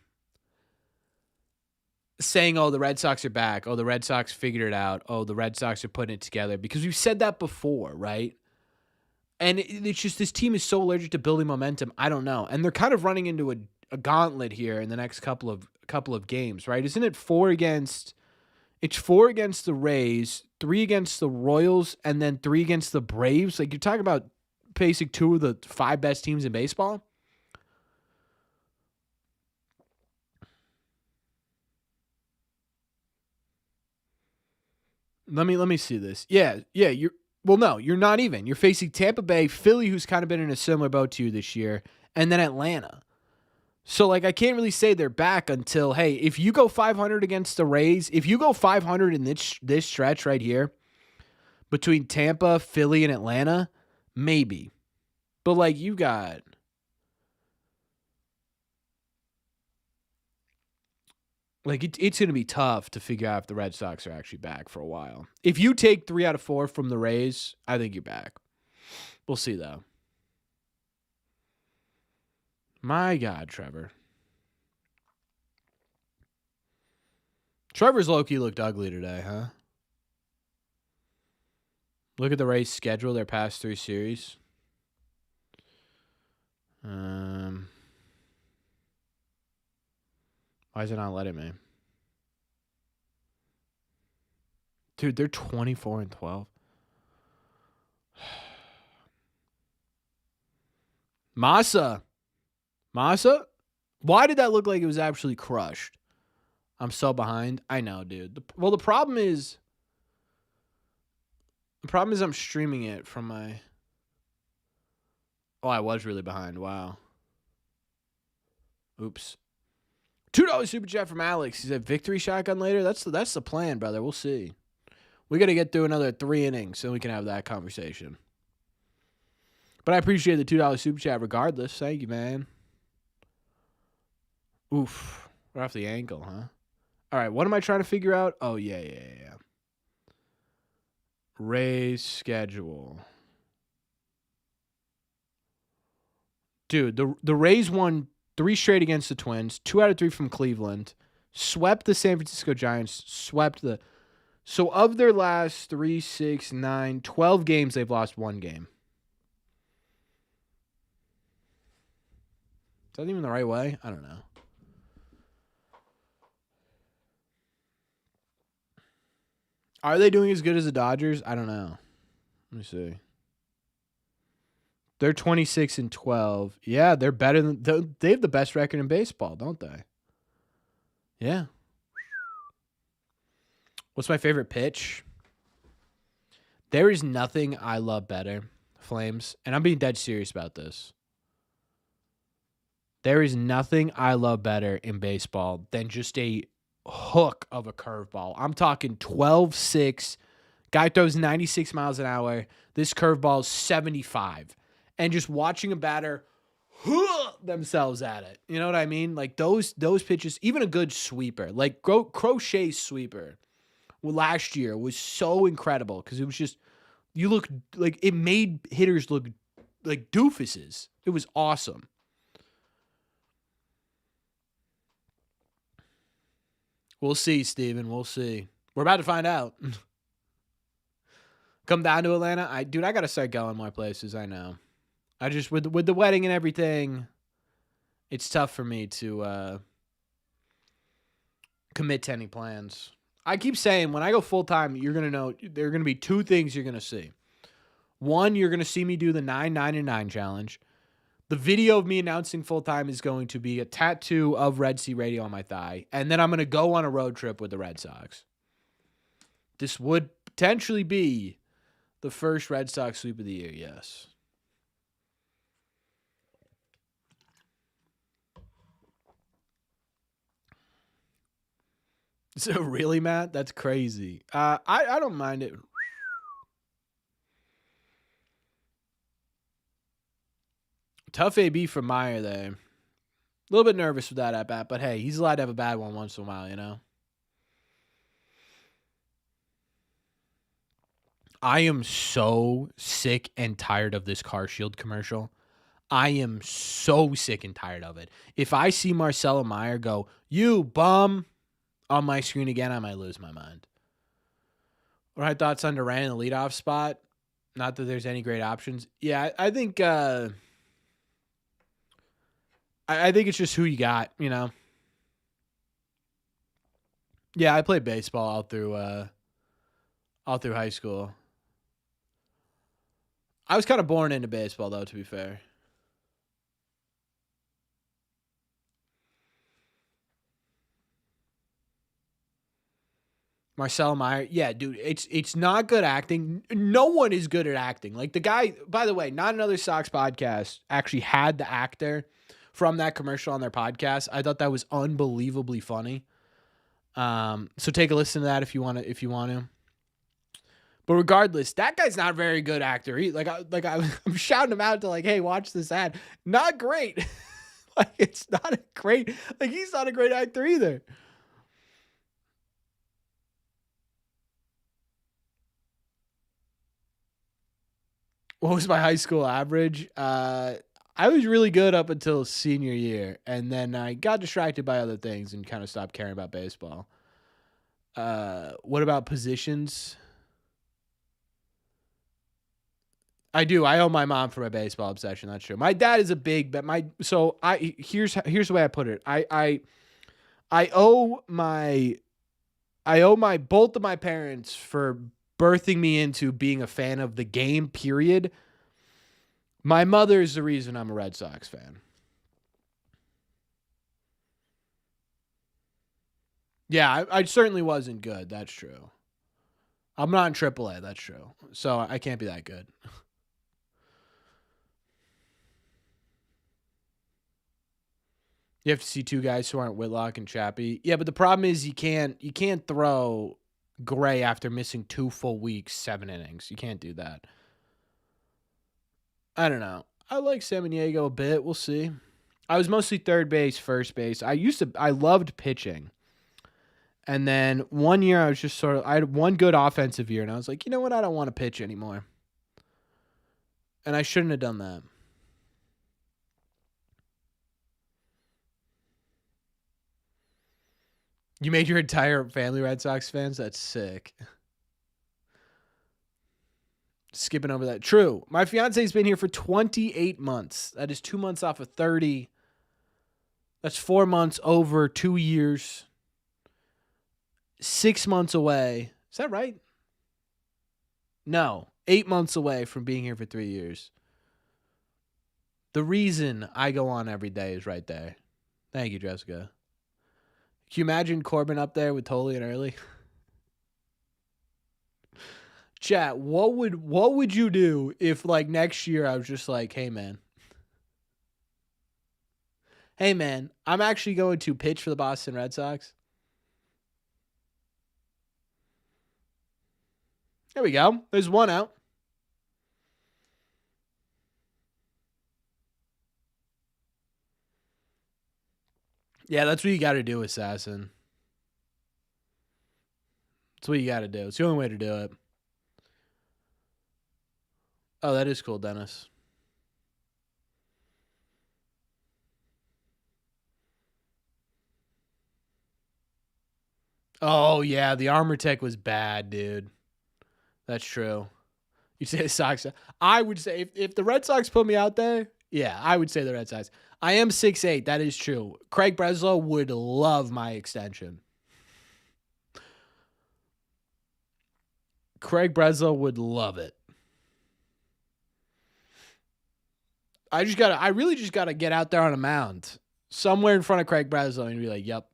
saying, oh, the Red Sox are back. Oh, the Red Sox figured it out. Oh, the Red Sox are putting it together. Because we've said that before, right? And it's just this team is so allergic to building momentum. I don't know. And they're kind of running into a gauntlet here in the next couple of games, right? Isn't it 4 against... It's 4 against the Rays, 3 against the Royals, and then 3 against the Braves. Like, you're talking about facing 2 of the 5 best teams in baseball. Let me see this. Yeah, no, you're not even. You're facing Tampa Bay, Philly, who's kind of been in a similar boat to you this year, and then Atlanta. So, like, I can't really say they're back until, hey, if you go 500 against the Rays, if you go 500 in this stretch right here between Tampa, Philly, and Atlanta, maybe. But, like, you got... Like, it's going to be tough to figure out if the Red Sox are actually back for a while. If you take 3 out of 4 from the Rays, I think you're back. We'll see, though. My God, Trevor. Trevor's low-key looked ugly today, huh? Look at the Rays' schedule, their past 3 series. Why is it not letting me? Dude, they're 24-12. Masa? Why did that look like it was actually crushed? I'm so behind. I know, dude. The problem is I'm streaming it from my... Oh, I was really behind. Wow. Oops. $2 super chat from Alex. He said victory shotgun later. That's the plan, brother. We'll see. We got to get through another 3 innings so we can have that conversation. But I appreciate the $2 super chat regardless. Thank you, man. Oof. Right off the ankle, huh? All right, what am I trying to figure out? Oh, yeah. Rays schedule. Dude, the Rays won 3 straight against the Twins, 2 out of 3 from Cleveland, swept the San Francisco Giants, So of their last 3, 6, 9, 12 games, they've lost 1 game. that even the right way? I don't know. Are they doing as good as the Dodgers? I don't know. Let me see. They're 26-12. Yeah, they're better than they have the best record in baseball, don't they? Yeah. What's my favorite pitch? There is nothing I love better, Flames, and I'm being dead serious about this. There is nothing I love better in baseball than just a hook of a curveball. I'm talking 12-6. Guy throws 96 miles an hour. This curveball is 75. And just watching a batter themselves at it. You know what I mean? Like those pitches, even a good sweeper, like Crochet's sweeper last year was so incredible because it was just, you look like it made hitters look like doofuses. It was awesome. We'll see, Steven. We'll see. We're about to find out. Come down to Atlanta. I got to start going more places. I know. I just, with the wedding and everything, it's tough for me to commit to any plans. I keep saying when I go full time, you're going to know there are going to be two things you're going to see. One, you're going to see me do the 9-9-9 challenge. The video of me announcing full time is going to be a tattoo of Red Sea Radio on my thigh. And then I'm going to go on a road trip with the Red Sox. This would potentially be the first Red Sox sweep of the year, yes. So really, Matt? That's crazy. I don't mind it. Tough AB for Meyer there. A little bit nervous with that at bat, but hey, he's allowed to have a bad one once in a while, you know? I am so sick and tired of this Car Shield commercial. I am so sick and tired of it. If I see Marcelo Meyer go, "You bum," on my screen again, I might lose my mind. What are my thoughts on Durant in the leadoff spot? Not that there's any great options. Yeah, I think I think it's just who you got, you know. Yeah, I played baseball all through high school. I was kind of born into baseball, though, to be fair. Marcel Meyer, yeah, dude, it's not good acting. No one is good at acting. Like the guy, by the way, Not Another Sox podcast actually had the actor from that commercial on their podcast. I thought that was unbelievably funny. So take a listen to that if you want to. But regardless, that guy's not a very good actor. I'm shouting him out to like, hey, watch this ad. Not great. Like it's not a great. Like he's not a great actor either. What was my high school average? I was really good up until senior year, and then I got distracted by other things and kind of stopped caring about baseball. What about positions? I do. I owe my mom for my baseball obsession. That's true. My dad is a big, but here's the way I put it. I owe my both of my parents for birthing me into being a fan of the game. Period. My mother is the reason I'm a Red Sox fan. Yeah, I certainly wasn't good. That's true. I'm not in AAA. That's true. So I can't be that good. You have to see two guys who aren't Whitlock and Chappie. Yeah, but the problem is you can't throw Gray after missing 2 full weeks, 7 innings. You can't do that. I don't know. I like Samaniego a bit. We'll see. I was mostly third base, first base. I loved pitching. And then one year I was just I had one good offensive year and I was like, you know what? I don't want to pitch anymore. And I shouldn't have done that. You made your entire family Red Sox fans? That's sick. Skipping over that. True. My fiance's been here for 28 months. That is 2 months off of 30. That's 4 months over 2 years. 6 months away. Is that right? No, 8 months away from being here for 3 years. The reason I go on every day is right there. Thank you, Jessica. Can you imagine Corbin up there with Tolley and Early? Chat, what would you do if like next year I was just like, hey man, I'm actually going to pitch for the Boston Red Sox. There we go. There's one out. Yeah, that's what you got to do, Assassin. That's what you got to do. It's the only way to do it. Oh, that is cool, Dennis. Oh, yeah, the armor tech was bad, dude. That's true. You say the Sox. I would say if the Red Sox put me out there, yeah, I would say the Red Sox. I am 6'8". That is true. Craig Breslow would love my extension. Craig Breslow would love it. I really just gotta get out there on a mound somewhere in front of Craig Breslow and be like, yep.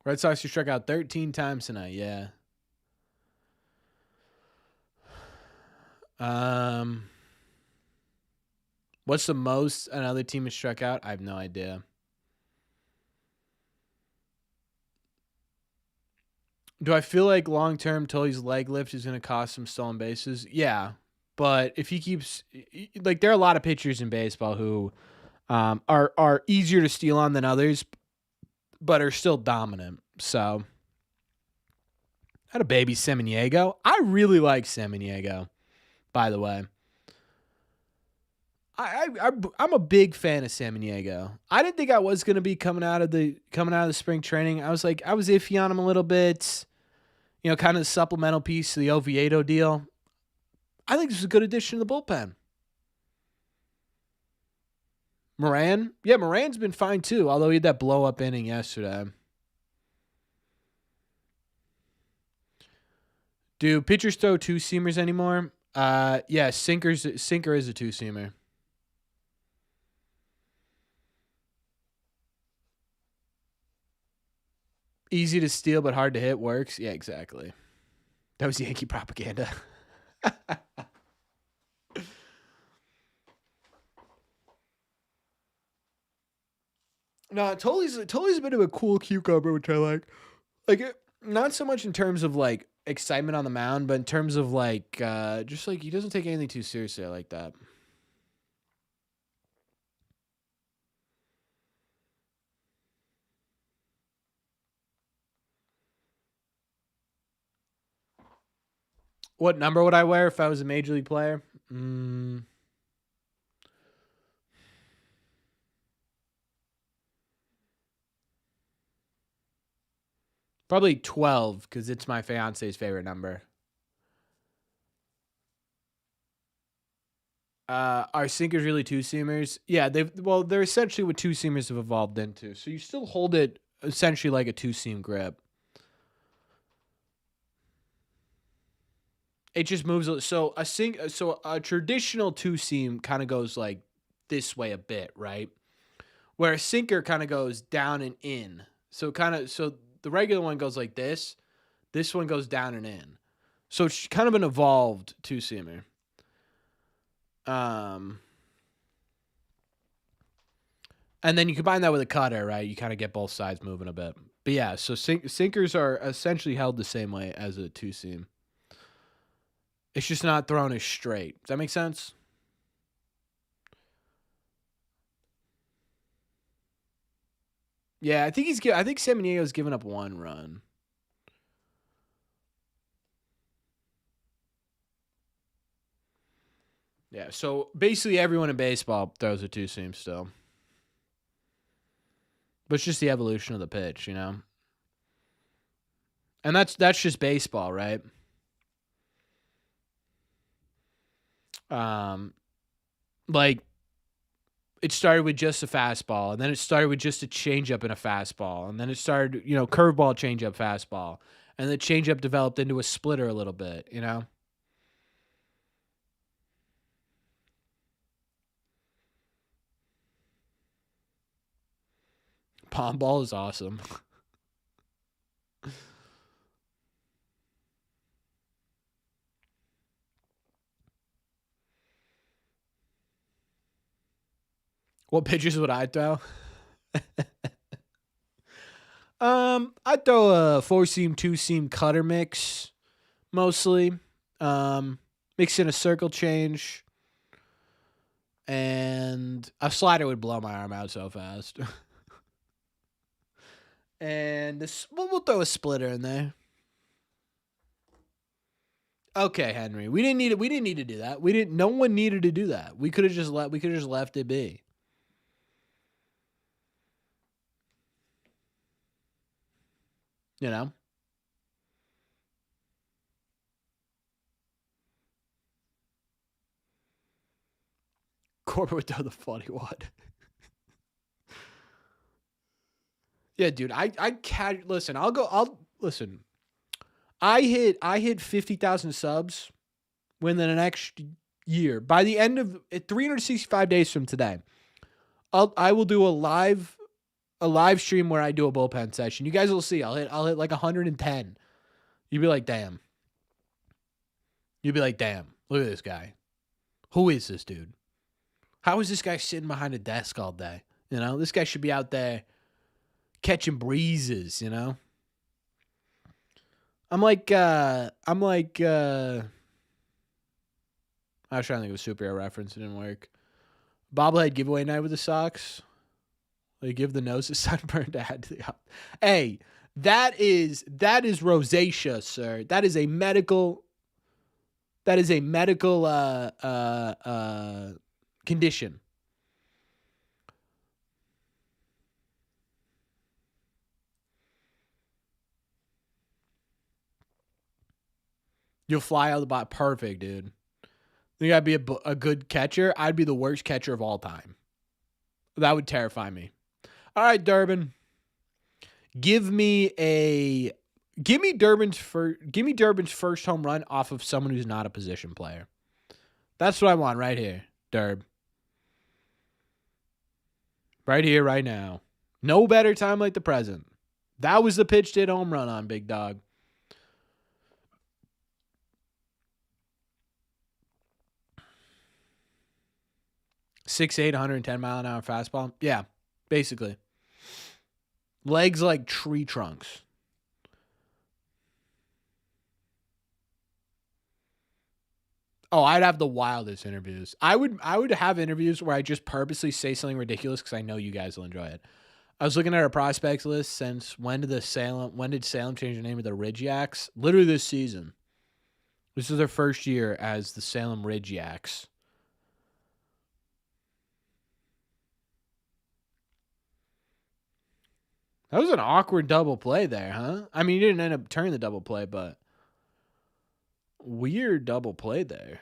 Red Sox just struck out 13 times tonight, yeah. What's the most another team has struck out? I have no idea. Do I feel like long-term Tully's leg lift is going to cost some stolen bases? Yeah, but if he keeps like, there are a lot of pitchers in baseball who are easier to steal on than others, but are still dominant. So, had a baby Semeniego. I really like Semeniego, by the way. I'm a big fan of Semeniego. I didn't think I was going to be coming out of the spring training. I was iffy on him a little bit. You know, kind of the supplemental piece to the Oviedo deal. I think this is a good addition to the bullpen. Moran? Yeah, Moran's been fine too, although he had that blow-up inning yesterday. Do pitchers throw two-seamers anymore? Yeah, sinker is a two-seamer. Easy to steal but hard to hit works. Yeah, exactly. That was Yankee propaganda. No, Tully's a bit of a cool cucumber, which I like. Like, not so much in terms of like excitement on the mound, but in terms of like just like he doesn't take anything too seriously. I like that. What number would I wear if I was a major league player? Probably 12 because it's my fiance's favorite number. Are sinkers really two-seamers? Yeah, they're essentially what two-seamers have evolved into. So you still hold it essentially like a two-seam grip. It just moves. So a traditional two-seam kind of goes like this way a bit, right? Where a sinker kind of goes down and in. So the regular one goes like this. This one goes down and in. So it's kind of an evolved two-seamer. And then you combine that with a cutter, right? You kind of get both sides moving a bit. But yeah, so sinkers are essentially held the same way as a two-seam. It's just not thrown as straight. Does that make sense? Yeah, I think Semeniego's given up one run. Yeah, so basically everyone in baseball throws a two-seam still. But it's just the evolution of the pitch, you know? And that's just baseball, right? Like, it started with just a fastball, and then it started with just a changeup and a fastball, and then it started, curveball, changeup, fastball, and the changeup developed into a splitter a little bit, Palm ball is awesome. What pitches would I throw? I'd throw a 4-seam, 2-seam cutter mix, mostly. Mix in a circle change. And a slider would blow my arm out so fast. And we'll throw a splitter in there. Okay, Henry. We didn't need to do that. No one needed to do that. We could have just left it be. You know? Corbin would throw the funny one. Yeah, dude. Listen, listen. I hit 50,000 subs within the next year. By the end of 365 days from today, I will do a live stream where I do a bullpen session. You guys will see. I'll hit like 110. You'd be like, damn. Look at this guy. Who is this dude? How is this guy sitting behind a desk all day? This guy should be out there catching breezes, I was trying to think of a superhero reference. It didn't work. Bobblehead giveaway night with the Sox. They give the nose a sunburn to add to the up. Hey, that is rosacea, sir. That is a medical condition. You'll fly out of the bot. Perfect, dude. You gotta be a good catcher. I'd be the worst catcher of all time. That would terrify me. All right, Durbin. Give me Durbin's first home run off of someone who's not a position player. That's what I want right here, Durb. Right here, right now. No better time like the present. That was the pitch to hit home run on, big dog. .68, 110-mile-an-hour fastball. Yeah, basically. Legs like tree trunks. Oh, I'd have the wildest interviews. I would have interviews where I just purposely say something ridiculous because I know you guys will enjoy it. I was looking at our prospects list since when did Salem change the name of the Ridge Yaks? Literally this season. This is their first year as the Salem Ridge Yaks. That was an awkward double play there, huh? I mean, you didn't end up turning the double play, but weird double play there.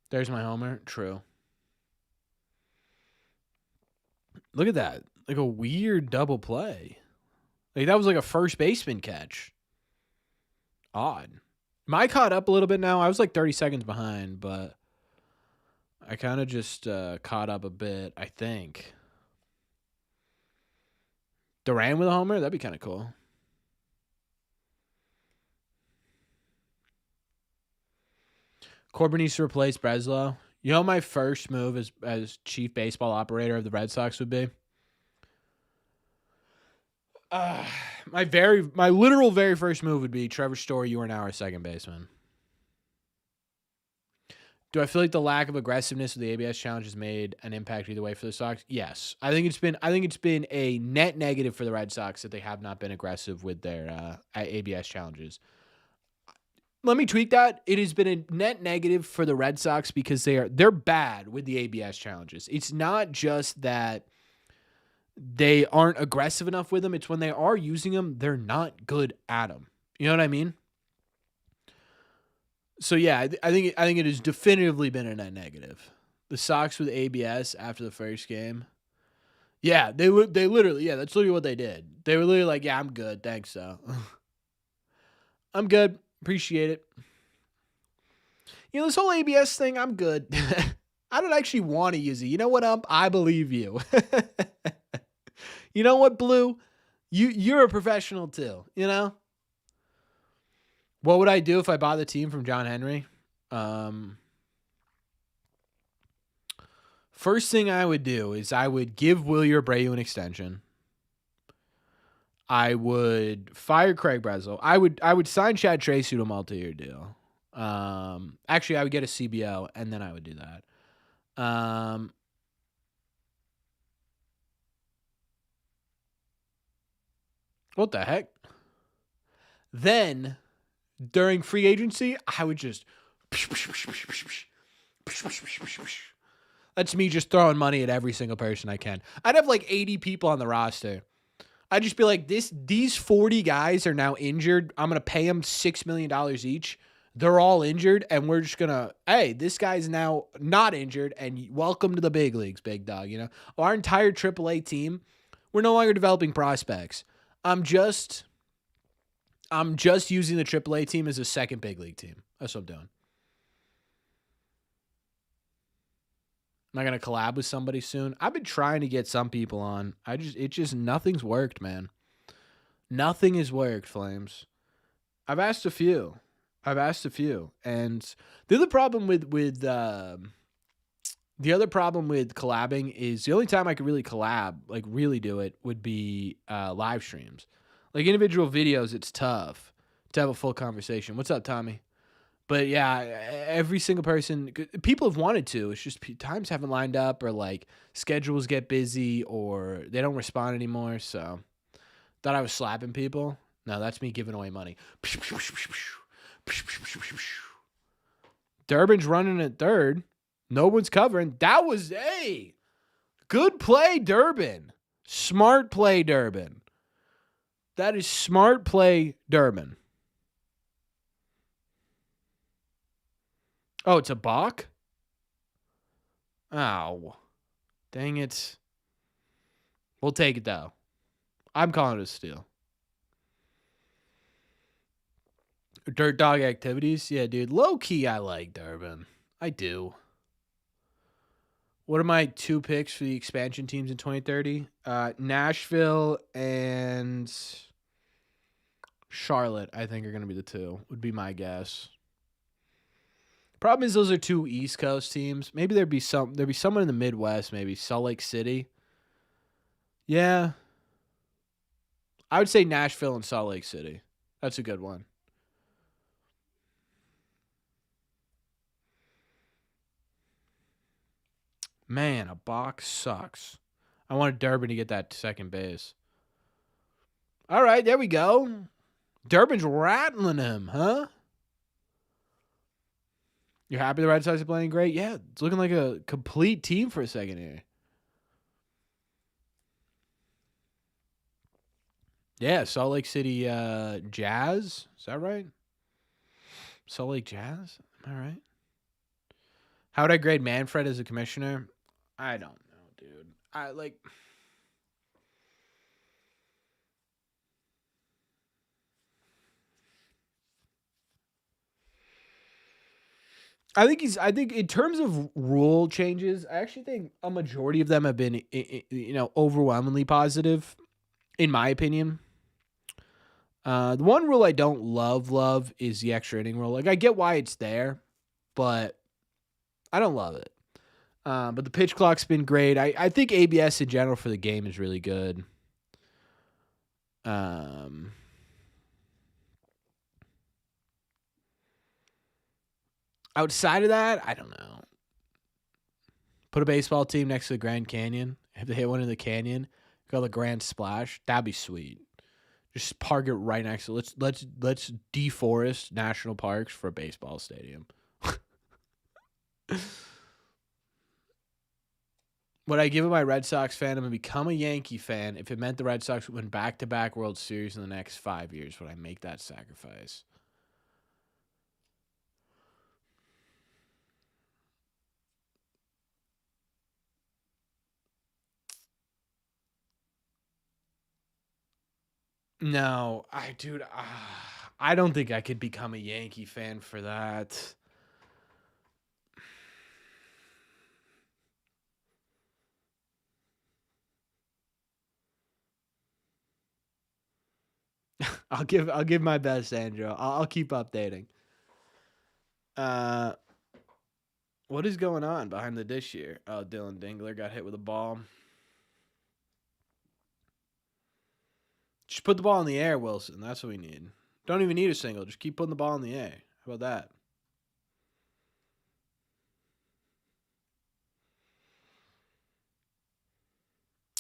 There's my homer. True. Look at that. Like a weird double play. Like that was like a first baseman catch. Odd. Am I caught up a little bit now? I was like 30 seconds behind, but I kind of just caught up a bit, I think. Duran with a homer? That'd be kind of cool. Corbin needs to replace Breslow. You know my first move as chief baseball operator of the Red Sox would be? My literal very first move would be Trevor Story, you are now our second baseman. Do I feel like the lack of aggressiveness of the ABS challenge has made an impact either way for the Sox? Yes. I think it's been a net negative for the Red Sox that they have not been aggressive with their ABS challenges. Let me tweak that. It has been a net negative for the Red Sox because they're bad with the ABS challenges. It's not just that they aren't aggressive enough with them. It's when they are using them, they're not good at them. You know what I mean? So yeah, I think it has definitively been a net negative. The Sox with ABS after the first game. Yeah, they literally, yeah, that's literally what they did. They were literally like, yeah, I'm good. Thanks, though. I'm good. Appreciate it. You know, this whole ABS thing, I'm good. I don't actually want to use it. You know what, Ump? I believe you. You know what, Blue? You're a professional too, you know? What would I do if I bought the team from John Henry? First thing I would do is I would give Willie Abreu an extension. I would fire Craig Breslow. I would sign Chad Tracy to a multi-year deal. Actually, I would get a CBO, and then I would do that. What the heck? Then, during free agency, I would just... That's me just throwing money at every single person I can. I'd have like 80 people on the roster. I'd just be like, these 40 guys are now injured. I'm going to pay them $6 million each. They're all injured, and we're just going to, hey, this guy's now not injured, and welcome to the big leagues, big dog. You know, our entire AAA team, we're no longer developing prospects. I'm just using the AAA team as a second big league team. That's what I'm doing. Am I going to collab with somebody soon? I've been trying to get some people on. Nothing's worked, man. Nothing has worked, Flames. I've asked a few. And the other problem with collabing is the only time I could really collab, like really do it, would be live streams. Like individual videos, it's tough to have a full conversation. What's up, Tommy? But yeah, every single person, people have wanted to. It's just times haven't lined up, or like schedules get busy, or they don't respond anymore. So thought I was slapping people. No, that's me giving away money. Durbin's running at third. No one's covering. That was a good play, Durbin. Smart play, Durbin. That is smart play, Durbin. Oh, it's a balk? Oh, dang it. We'll take it, though. I'm calling it a steal. Dirt dog activities? Yeah, dude. Low-key, I like Durbin. I do. What are my 2 picks for the expansion teams in 2030? Nashville and Charlotte, I think, are going to be the 2, would be my guess. Problem is those are 2 East Coast teams. Maybe there'd be someone in the Midwest, maybe Salt Lake City. Yeah. I would say Nashville and Salt Lake City. That's a good one. Man, a box sucks. I wanted Durbin to get that second base. All right, there we go. Durbin's rattling him, huh? You're happy the Red Sox are playing great? Yeah, it's looking like a complete team for a second here. Yeah, Salt Lake City Jazz. Is that right? Salt Lake Jazz? Am I right? How would I grade Manfred as a commissioner? I don't know, dude. I think in terms of rule changes, I actually think a majority of them have been, overwhelmingly positive, in my opinion. The one rule I don't love is the extra inning rule. Like, I get why it's there, but I don't love it. But the pitch clock's been great. I think ABS in general for the game is really good. Outside of that, I don't know. Put a baseball team next to the Grand Canyon. If they hit one in the canyon, go the Grand Splash. That'd be sweet. Just park it right next to. Let's deforest national parks for a baseball stadium. Would I give up my Red Sox fandom and become a Yankee fan if it meant the Red Sox would win back-to-back World Series in the next 5 years? Would I make that sacrifice? No, I don't think I could become a Yankee fan for that. I'll give my best, Andrew. I'll keep updating. What is going on behind the dish here? Oh, Dylan Dingler got hit with a ball. Just put the ball in the air, Wilson. That's what we need. Don't even need a single. Just keep putting the ball in the air. How about that?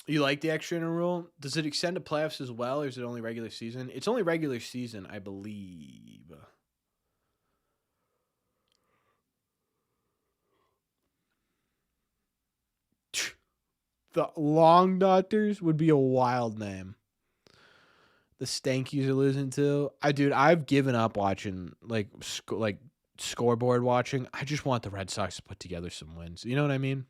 You like the extra inning rule? Does it extend to playoffs as well, or is it only regular season? It's only regular season, I believe. The Long Doctors would be a wild name. The Stankies are losing to. I've given up watching like scoreboard watching. I just want the Red Sox to put together some wins. You know what I mean?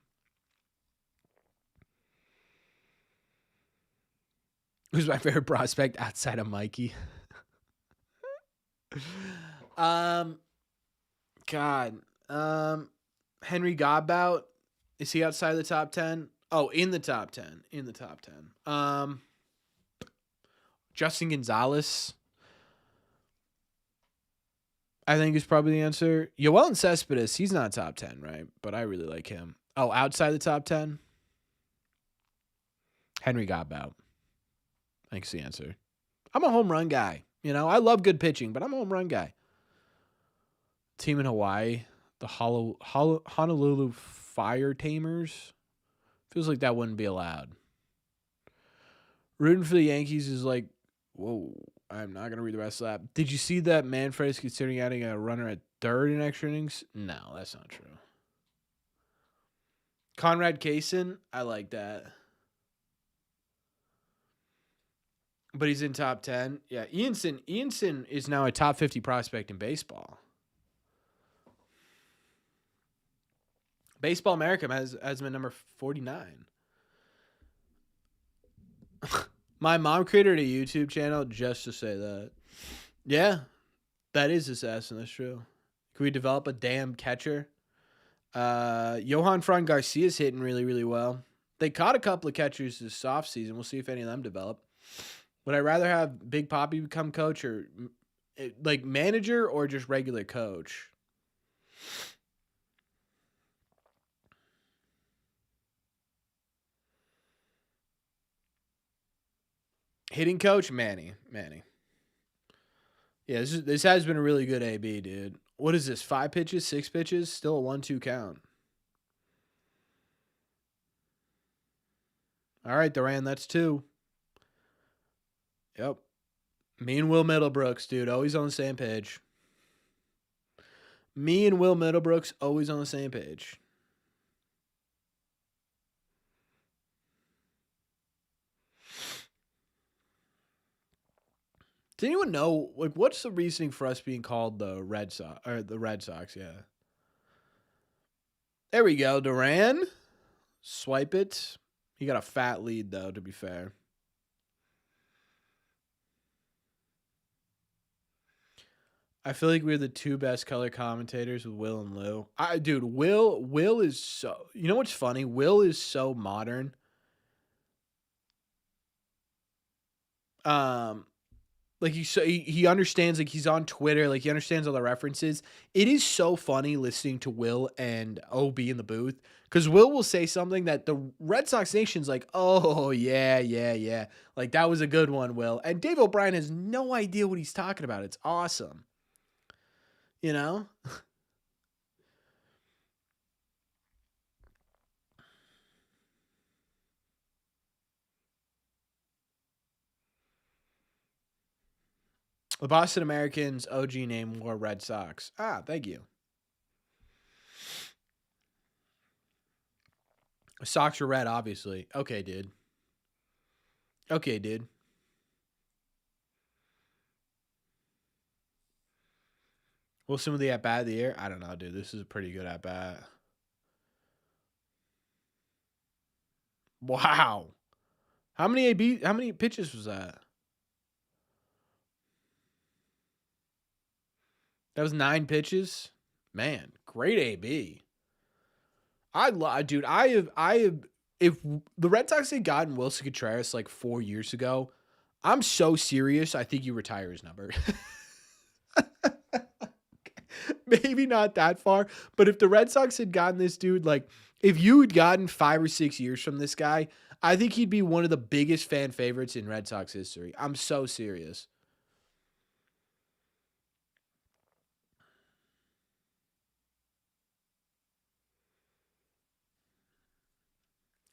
Who's my favorite prospect outside of Mikey? God. Henry Godbout. Is he outside the top 10? Oh, in the top 10. In the top 10. Justin Gonzalez, I think, is probably the answer. Yoel Cespedes, he's not top 10, right? But I really like him. Oh, outside the top 10? Henry Godbout. I think it's the answer. I'm a home run guy. You know, I love good pitching, but I'm a home run guy. Team in Hawaii, the Honolulu Fire Tamers. Feels like that wouldn't be allowed. Rooting for the Yankees is like, whoa, I'm not going to read the rest of that. Did you see that Manfred is considering adding a runner at third in extra innings? No, that's not true. Conrad Kaysen, I like that. But he's in top 10. Yeah, Ianson is now a top 50 prospect in baseball. Baseball America has him at number 49. My mom created a YouTube channel just to say that. Yeah, that is assassin. That's true. Can we develop a damn catcher? Johan Fran Garcia's hitting really, really well. They caught a couple of catchers this offseason. We'll see if any of them develop. Would I rather have Big Papi become coach or like manager or just regular coach? Hitting coach, Manny. Yeah, this has been a really good AB, dude. What is this? 5 pitches, 6 pitches, still a 1-2 count. All right, Duran, that's 2. Yep. Me and Will Middlebrooks, dude, always on the same page. Me and Will Middlebrooks, always on the same page. Does anyone know, like, what's the reasoning for us being called the Red Sox? Or the Red Sox, yeah. There we go, Duran. Swipe it. He got a fat lead, though, to be fair. I feel like we're the 2 best color commentators with Will and Lou. Dude, Will is so... You know what's funny? Will is so modern. Like he understands, like he's on Twitter, like he understands all the references. It is so funny listening to Will and OB in the booth because Will say something that the Red Sox Nation's like, oh yeah, like that was a good one, Will. And Dave O'Brien has no idea what he's talking about. It's awesome, you know. The Boston Americans OG name wore Red Sox. Thank you. Sox are red, obviously. Okay, dude. Okay, dude. Wilson with the at bat of the year? I don't know, dude. This is a pretty good at bat. Wow. How many pitches was that? That was 9 pitches? Man, great AB. Dude, I have if the Red Sox had gotten Wilson Contreras like 4 years ago, I'm so serious, I think you retire his number. Maybe not that far, but if the Red Sox had gotten this dude, like if you had gotten 5 or 6 years from this guy, I think he'd be one of the biggest fan favorites in Red Sox history. I'm so serious.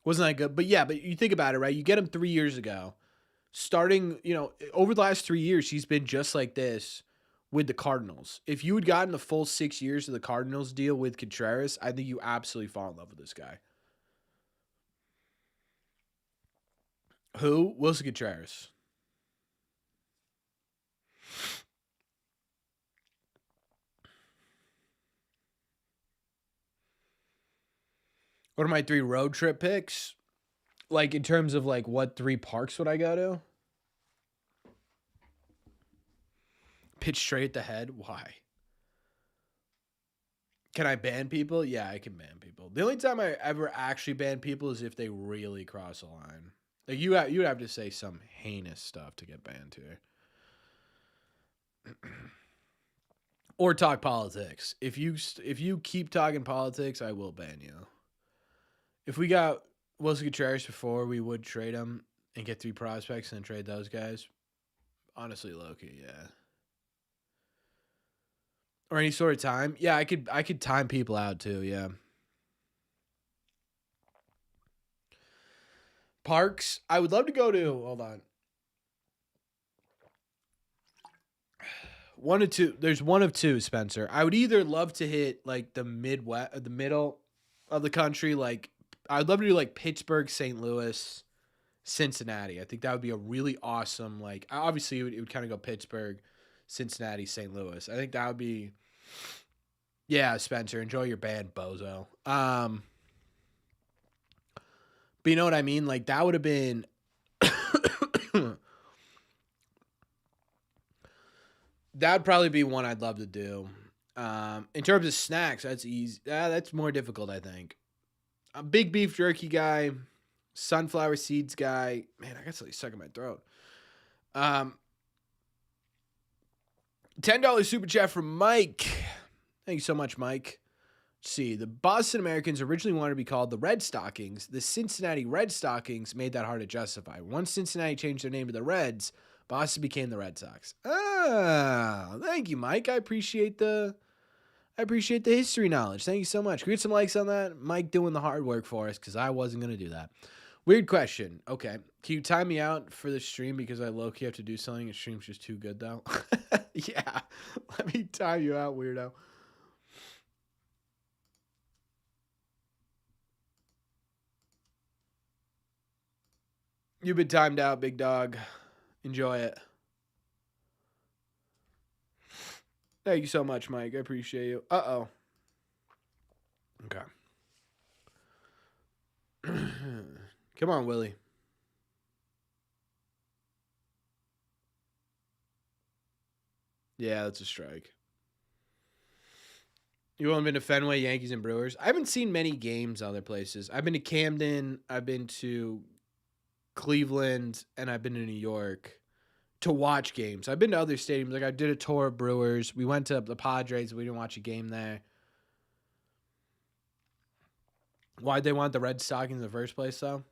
Wasn't that good? But yeah, but you think about it, right? You get him 3 years ago. Starting, over the last 3 years, he's been just like this with the Cardinals. If you had gotten the full 6 years of the Cardinals deal with Contreras, I think you absolutely fall in love with this guy. Who? Wilson Contreras. What are my 3 road trip picks? Like in terms of like what 3 parks would I go to? Pitch straight at the head? Why? Can I ban people? Yeah, I can ban people. The only time I ever actually ban people is if they really cross a line. Like you would have to say some heinous stuff to get banned here. Or talk politics. If you keep talking politics, I will ban you. If we got Wilson Contreras before, we would trade him and get 3 prospects and then trade those guys. Honestly, Loki, yeah. Or any sort of time. Yeah, I could time people out too, yeah. Parks, I would love to go to, hold on. One of two. There's one of two, Spencer. I would either love to hit like the Midwest, the middle of the country. Like I'd love to do like Pittsburgh, St. Louis, Cincinnati. I think that would be a really awesome. Like obviously it would kind of go Pittsburgh, Cincinnati, St. Louis. I think that would be. Yeah, Spencer, enjoy your band, bozo. But you know what I mean? Like that would have been. That'd probably be one I'd love to do. In terms of snacks, that's easy. That's more difficult, I think. A big beef jerky guy, sunflower seeds guy. Man, I got something stuck in my throat. Um, $10 super chat from Mike. Thank you so much, Mike. Let's see, the Boston Americans originally wanted to be called the Red Stockings. The Cincinnati Red Stockings made that hard to justify. Once Cincinnati changed their name to the Reds, Boston became the Red Sox. Thank you, Mike. I appreciate the history knowledge. Thank you so much. Can we get some likes on that? Mike doing the hard work for us because I wasn't going to do that. Weird question. Okay. Can you time me out for the stream because I low-key have to do something? The stream's just too good, though. Yeah. Let me time you out, weirdo. You've been timed out, big dog. Enjoy it. Thank you so much, Mike. I appreciate you. Uh-oh. Okay. Come on, Willie. Yeah, that's a strike. You haven't been to Fenway, Yankees, and Brewers? I haven't seen many games other places. I've been to Camden. I've been to Cleveland, and I've been to New York to watch games. I've been to other stadiums. Like I did a tour of Brewers. We went to the Padres. We didn't watch a game there. Why'd they want the Red Stockings in the first place, though?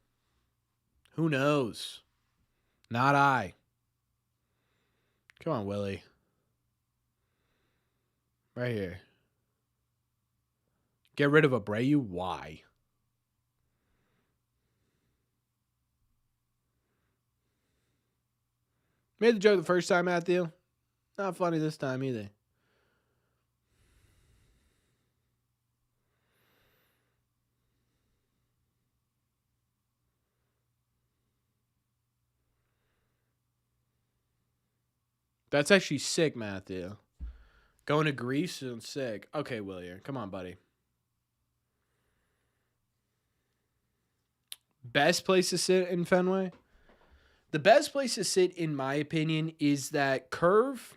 Who knows? Not I. Come on, Willie. Right here. Get rid of Abreu? Why? Made the joke the first time, Matthew. Not funny this time either. That's actually sick, Matthew. Going to Greece and sick. Okay, William. Come on, buddy. Best place to sit in Fenway? The best place to sit, in my opinion, is that curve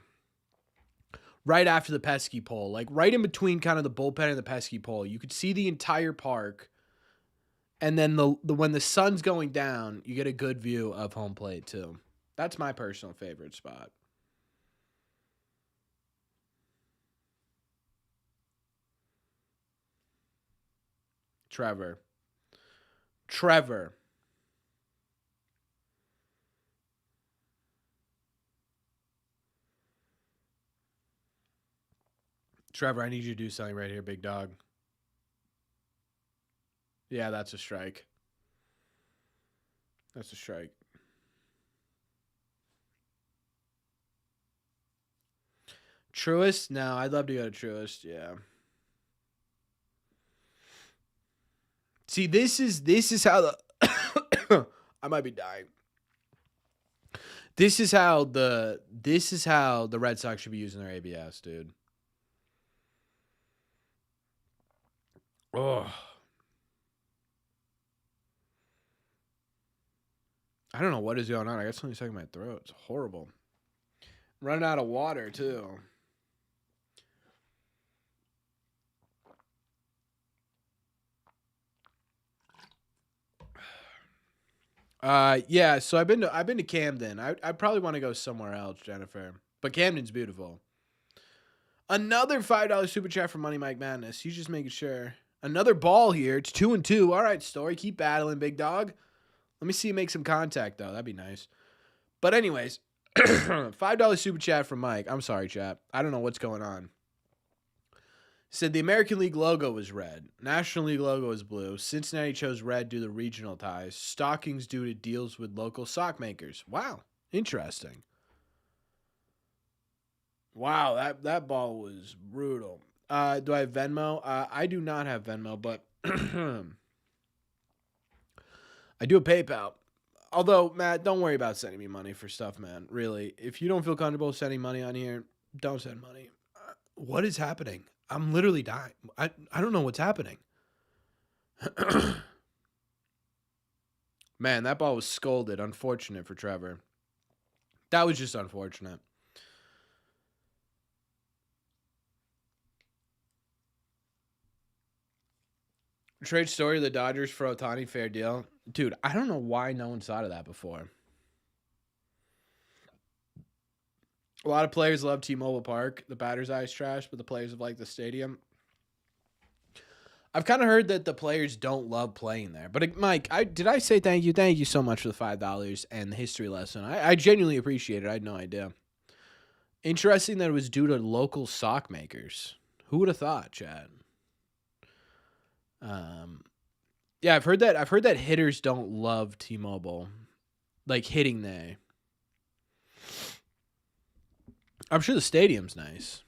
right after the pesky pole. Like right in between kind of the bullpen and the pesky pole. You could see the entire park. And then the when the sun's going down, you get a good view of home plate too. That's my personal favorite spot. Trevor. Trevor, I need you to do something right here, big dog. Yeah, that's a strike. That's a strike. Truist? No, I'd love to go to Truist. Yeah. See, this is how the I might be dying. This is how the Red Sox should be using their ABS, dude. Oh. I don't know what is going on. I got something stuck in my throat. It's horrible. I'm running out of water too. Yeah, so I've been to Camden. I probably want to go somewhere else, Jennifer. But Camden's beautiful. Another $5 super chat from Money Mike Madness. He's just making sure. Another ball here. It's 2-2. All right, Story. Keep battling, big dog. Let me see you make some contact, though. That'd be nice. But anyways, $5 super chat from Mike. I'm sorry, chat. I don't know what's going on. Said the American League logo was red. National League logo is blue. Cincinnati chose red due to regional ties. Stockings due to deals with local sock makers. Wow. Interesting. Wow, that ball was brutal. Do I have Venmo? I do not have Venmo, but I do have PayPal. Although, Matt, don't worry about sending me money for stuff, man. Really. If you don't feel comfortable sending money on here, don't send money. What is happening? I'm literally dying. I don't know what's happening. Man, that ball was scolded. Unfortunate for Trevor. That was just unfortunate. Trade story, the Dodgers for Ohtani, fair deal. Dude, I don't know why no one thought of that before. A lot of players love T-Mobile Park. The batter's eye's trash, but the players have liked the stadium. I've kind of heard that the players don't love playing there. But, Mike, did I say thank you? Thank you so much for the $5 and the history lesson. I genuinely appreciate it. I had no idea. Interesting that it was due to local sock makers. Who would have thought, Chad? Yeah, I've heard that hitters don't love T-Mobile, like hitting there. I'm sure the stadium's nice.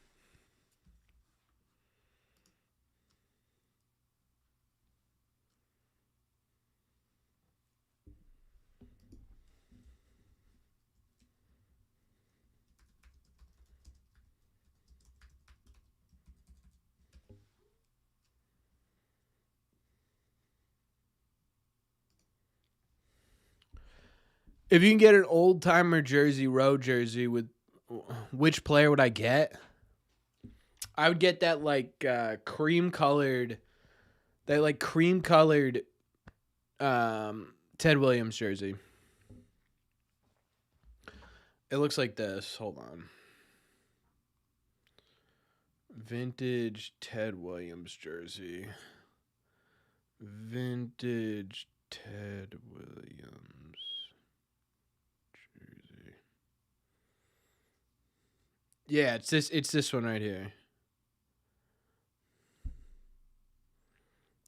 If you can get an old timer jersey, road jersey, with which player would I get? I would get that cream colored Ted Williams jersey. It looks like this. Hold on. Vintage Ted Williams jersey. Vintage Ted Williams jersey. Yeah, it's this one right here.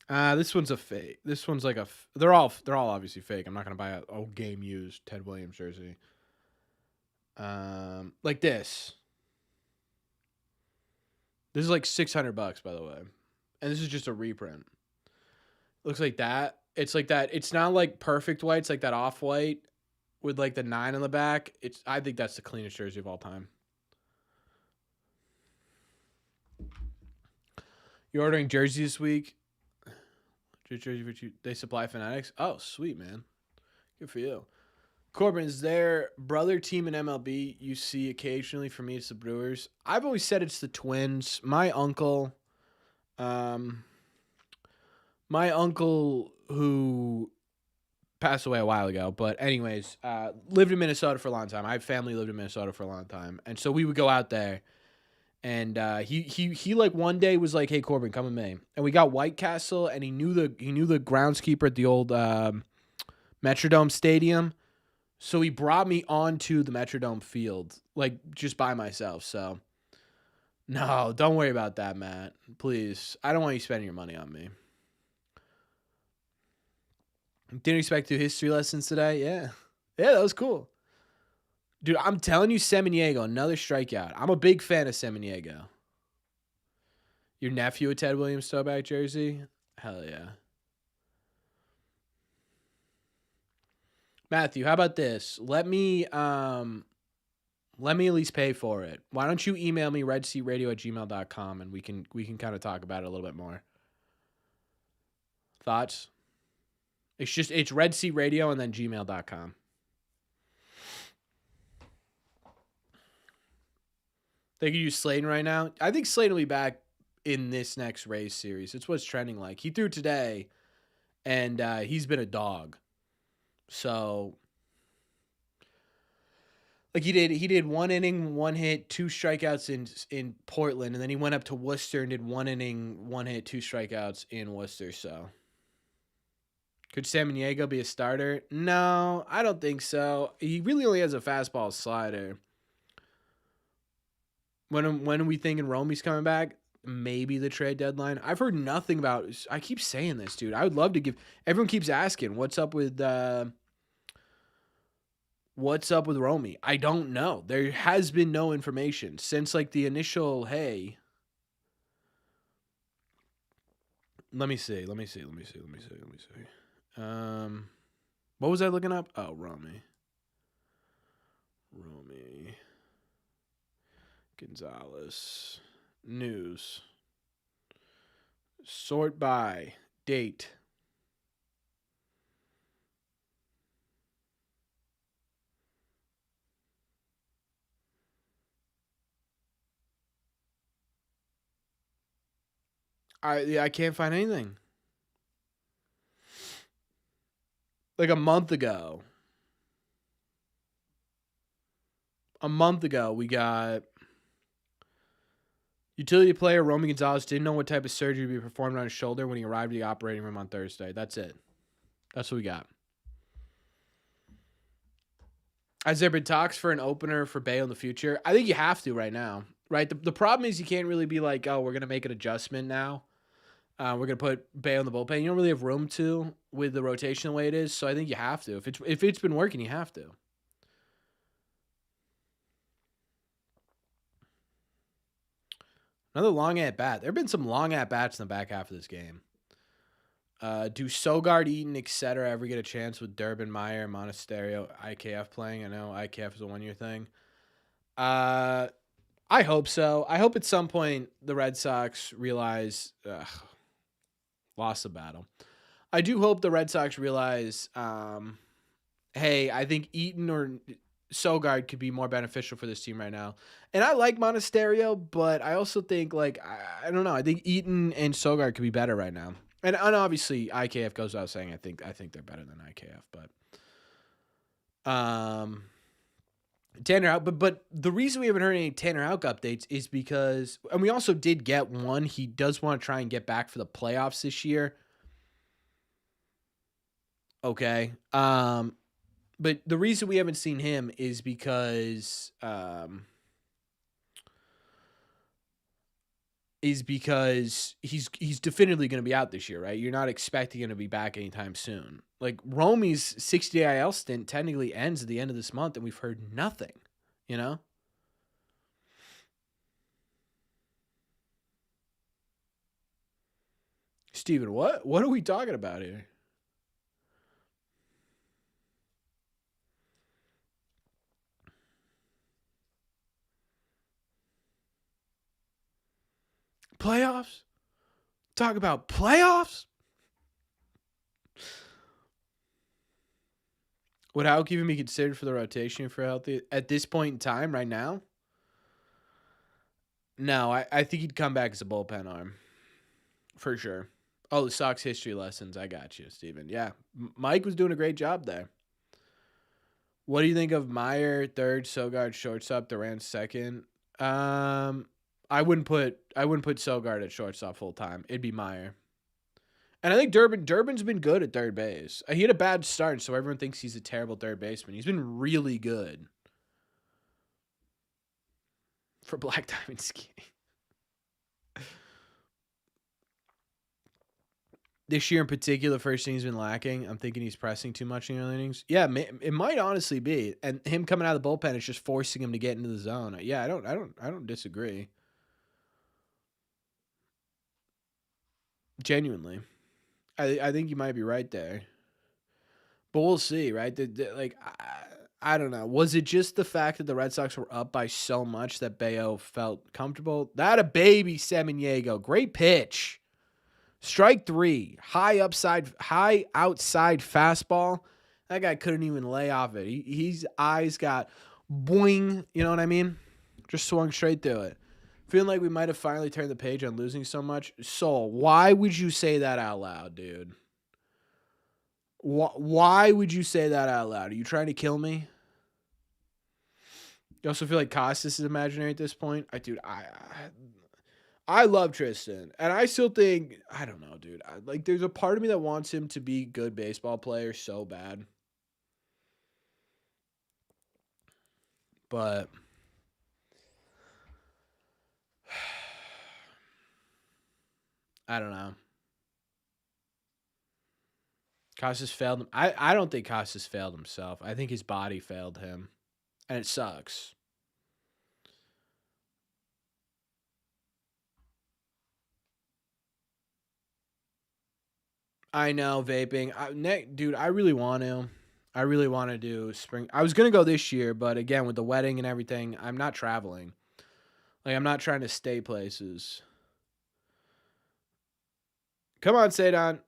This one's a fake. This one's like they're all obviously fake. I'm not gonna buy a old game used Ted Williams jersey. Like this. This is like $600, by the way, and this is just a reprint. Looks like that. It's like that. It's not like perfect white. It's like that off white with like the 9 on the back. I think that's the cleanest jersey of all time. You're ordering jerseys this week? Jersey they supply Fanatics? Oh, sweet, man. Good for you. Corbin, is their brother team in MLB you see occasionally? For me, it's the Brewers. I've always said it's the Twins. Um, my uncle who passed away a while ago, but anyways, lived in Minnesota for a long time. I have family lived in Minnesota for a long time, and so we would go out there. And he like one day was like, "Hey Corbin, come with me." And we got White Castle, and he knew the groundskeeper at the old Metrodome Stadium. So he brought me onto the Metrodome field, like just by myself. So no, don't worry about that, Matt. Please, I don't want you spending your money on me. Didn't expect to do history lessons today. Yeah, that was cool, dude. I'm telling you, Semeniego, another strikeout. I'm a big fan of Semeniego. Your nephew a Ted Williams throwback jersey? Hell yeah. Matthew, how about this? Let me at least pay for it. Why don't you email me redseatradio@gmail.com and we can kind of talk about it a little bit more. Thoughts? It's Red Sea Radio and then gmail.com. They could use Slayton right now. I think Slayton will be back in this next Rays series. It's what's trending like. He threw today, and he's been a dog. So, like he did 1 inning, 1 hit, 2 strikeouts in Portland, and then he went up to Worcester and did 1 inning, 1 hit, 2 strikeouts in Worcester. So, could Samaniego be a starter? No, I don't think so. He really only has a fastball slider. When are we thinking Romy's coming back? Maybe the trade deadline. I've heard nothing about. I keep saying this, dude. I would love to give. Everyone keeps asking, what's up with Romy? I don't know. There has been no information since like the initial. Hey, let me see. What was I looking up? Oh, Romy Gonzalez. News. Sort by date. I can't find anything. Like a month ago, we got utility player Romy Gonzalez didn't know what type of surgery would be performed on his shoulder when he arrived at the operating room on Thursday. That's it. That's what we got. Has there been talks for an opener for Bale in the future? I think you have to right now, right? The problem is you can't really be like, oh, we're going to make an adjustment now. We're going to put Bale in the bullpen. You don't really have room to with the rotation the way it is, so I think you have to. If it's been working, you have to. Another long at-bat. There have been some long at-bats in the back half of this game. Do Sogard, Eaton, etc. ever get a chance with Durbin, Meyer, Monasterio, IKF playing? I know IKF is a one-year thing. I hope so. I hope at some point the Red Sox realize lost the battle. I do hope the Red Sox realize, hey, I think Eaton or Sogard could be more beneficial for this team right now. And I like Monasterio, but I also think, like, I don't know. I think Eaton and Sogard could be better right now. And obviously, IKF goes without saying. I think they're better than IKF, but Tanner Houck. But the reason we haven't heard any Tanner Houck updates is because, and we also did get one. He does want to try and get back for the playoffs this year. Okay. But the reason we haven't seen him is because he's definitively going to be out this year, right? You're not expecting him to be back anytime soon. Like Romy's 60-day IL stint technically ends at the end of this month, and we've heard nothing, you know? Steven, what are we talking about here? Playoffs? talk about playoffs. Would Houck even be considered for the rotation for healthy at this point in time right now? No, I think he'd come back as a bullpen arm. For sure. Oh, the Sox history lessons. I got you, Steven. Yeah. Mike was doing a great job there. What do you think of Meyer, third, Sogard, shortstop, Durant, second? I wouldn't put Sogard at shortstop full time. It'd be Meyer. And I think Durbin's been good at third base. He had a bad start, so everyone thinks he's a terrible third baseman. He's been really good for Black Diamond skiing. This year in particular, first thing he's been lacking. I'm thinking he's pressing too much in the early innings. Yeah, it might honestly be, and him coming out of the bullpen is just forcing him to get into the zone. Yeah, I don't disagree. Genuinely, I think you might be right there, but we'll see, right? I don't know. Was it just the fact that the Red Sox were up by so much that Bayo felt comfortable? That a baby Semeniego, great pitch. Strike 3, high outside fastball. That guy couldn't even lay off it. He's eyes got boing, you know what I mean? Just swung straight through it. Feeling like we might have finally turned the page on losing so much. Soul, why would you say that out loud, dude? Why would you say that out loud? Are you trying to kill me? You also feel like Costas is imaginary at this point? I love Tristan, and I still think, I don't know, dude. There's a part of me that wants him to be a good baseball player so bad. But I don't know. Costas failed him. I don't think Costas failed himself. I think his body failed him, and it sucks. I know, vaping. Dude, I really want to. I really want to do spring. I was going to go this year, but again, with the wedding and everything, I'm not traveling. I'm not trying to stay places. Come on, Sadon.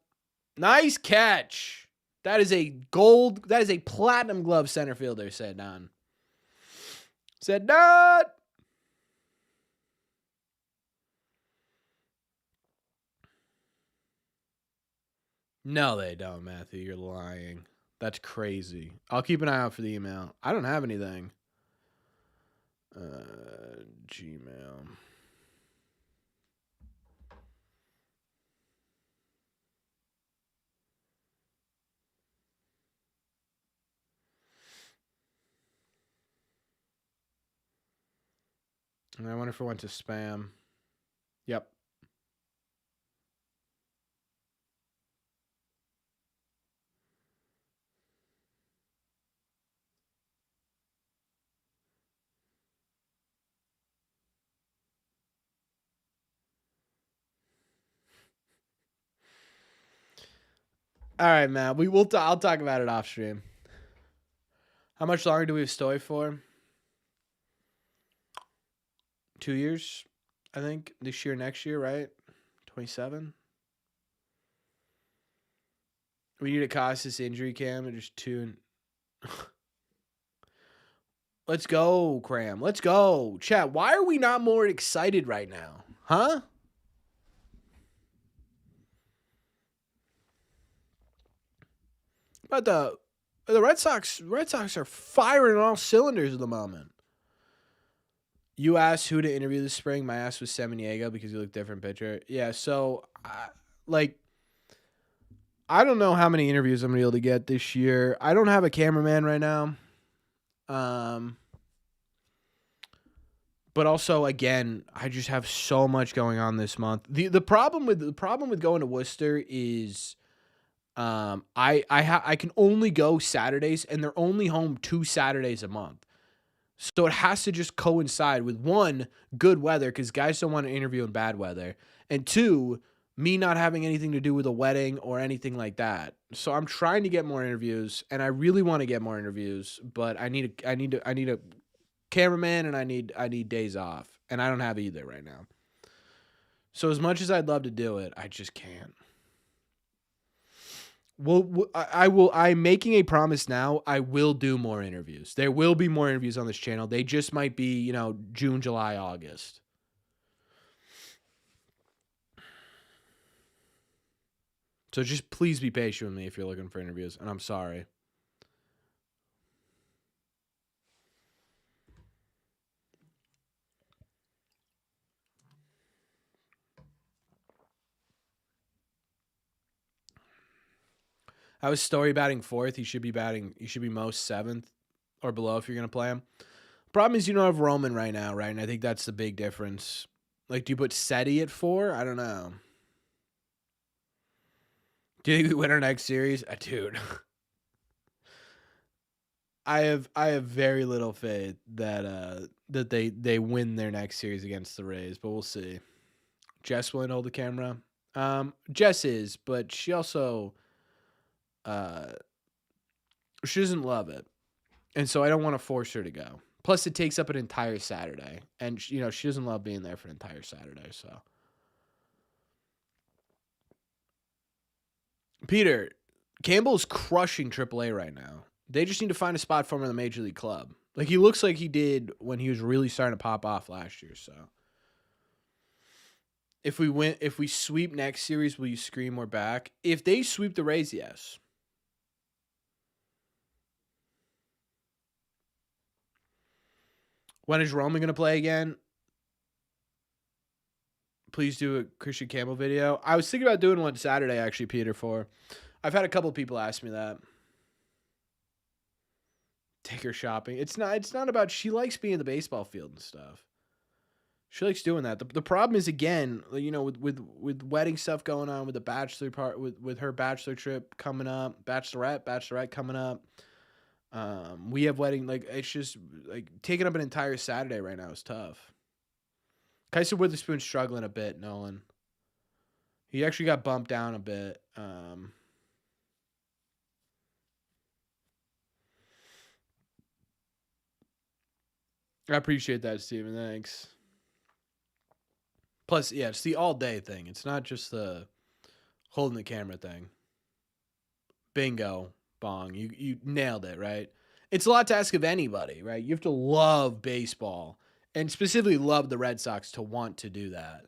Nice catch. That is a platinum glove center fielder, Sadon. Sadon! No, they don't, Matthew. You're lying. That's crazy. I'll keep an eye out for the email. I don't have anything. Gmail. And I wonder if it went to spam. Yep. All right, man. I'll talk about it off stream. How much longer do we have Stoy for? 2 years, I think. This year, next year, right? 27. We need to cost this injury cam and just tune. Let's go, Cram. Let's go. Chat, why are we not more excited right now? Huh? But the Red Sox are firing on all cylinders at the moment. You asked who to interview this spring. My ass was Semeniego because he looked different pitcher. Yeah, so I don't know how many interviews I'm gonna be able to get this year. I don't have a cameraman right now. But also, again, I just have so much going on this month. The problem with going to Worcester is I can only go Saturdays, and they're only home 2 Saturdays a month. So it has to just coincide with, 1, good weather, because guys don't want to interview in bad weather, and 2, me not having anything to do with a wedding or anything like that. So I'm trying to get more interviews, and I really want to get more interviews, but I need a cameraman, and I need days off, and I don't have either right now. So as much as I'd love to do it, I just can't. Well, I will. I'm making a promise now. I will do more interviews. There will be more interviews on this channel. They just might be, June, July, August. So just please be patient with me if you're looking for interviews. And I'm sorry. I was Story batting fourth. He should be most seventh or below if you're going to play him. Problem is you don't have Roman right now, right? And I think that's the big difference. Like, do you put Seti at 4? I don't know. Do you think we win our next series? Dude. I have very little faith that they win their next series against the Rays, but we'll see. Jess will hold the camera. Jess is, but she also she doesn't love it. And so I don't want to force her to go. Plus, it takes up an entire Saturday. And, she doesn't love being there for an entire Saturday, so. Peter, Campbell's crushing AAA right now. They just need to find a spot for him in the Major League club. Like, he looks like he did when he was really starting to pop off last year, so. If we sweep next series, will you scream we're back? If they sweep the Rays, yes. When is Roman going to play again? Please do a Christian Campbell video. I was thinking about doing one Saturday, actually, Peter, for. I've had a couple of people ask me that. Take her shopping. It's not about, she likes being in the baseball field and stuff. She likes doing that. The problem is, again, with wedding stuff going on, with the bachelor part, with her bachelor trip coming up, bachelorette coming up. We have wedding, it's just taking up an entire Saturday right now is tough. Kaiser Witherspoon's struggling a bit, Nolan. He actually got bumped down a bit. I appreciate that, Steven. Thanks. Plus, yeah, it's the all-day thing. It's not just the holding the camera thing. Bingo. Bong. You nailed it, right? It's a lot to ask of anybody, right? You have to love baseball and specifically love the Red Sox to want to do that.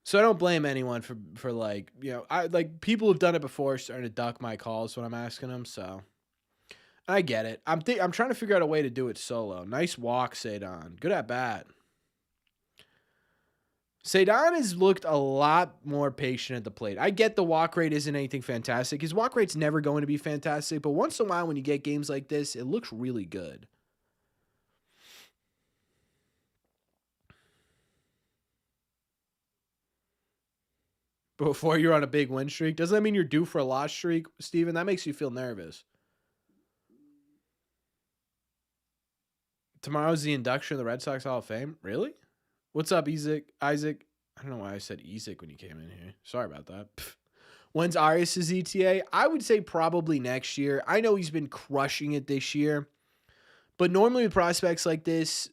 So I don't blame anyone for people who've done it before starting to duck my calls when I'm asking them, so I get it. I'm trying to figure out a way to do it solo. Nice walk, Sadon. Good at bat. Sadon has looked a lot more patient at the plate. I get the walk rate isn't anything fantastic. His walk rate's never going to be fantastic, but once in a while when you get games like this, it looks really good. Before you're on a big win streak? Doesn't that mean you're due for a loss streak, Steven? That makes you feel nervous. Tomorrow's the induction of the Red Sox Hall of Fame? Really? What's up, Isaac? I don't know why I said Isaac when you came in here. Sorry about that. When's Arias' ETA? I would say probably next year. I know he's been crushing it this year. But normally with prospects like this,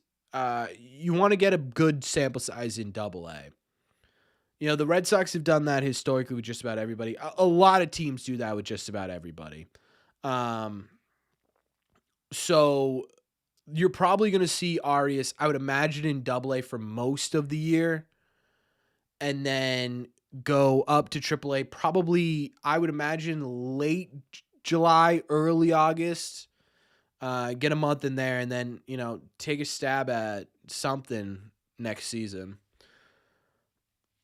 you want to get a good sample size in AA. The Red Sox have done that historically with just about everybody. A lot of teams do that with just about everybody. So you're probably going to see Arias, I would imagine, in AA for most of the year. And then go up to AAA probably, I would imagine, late July, early August. Get a month in there and then, take a stab at something next season.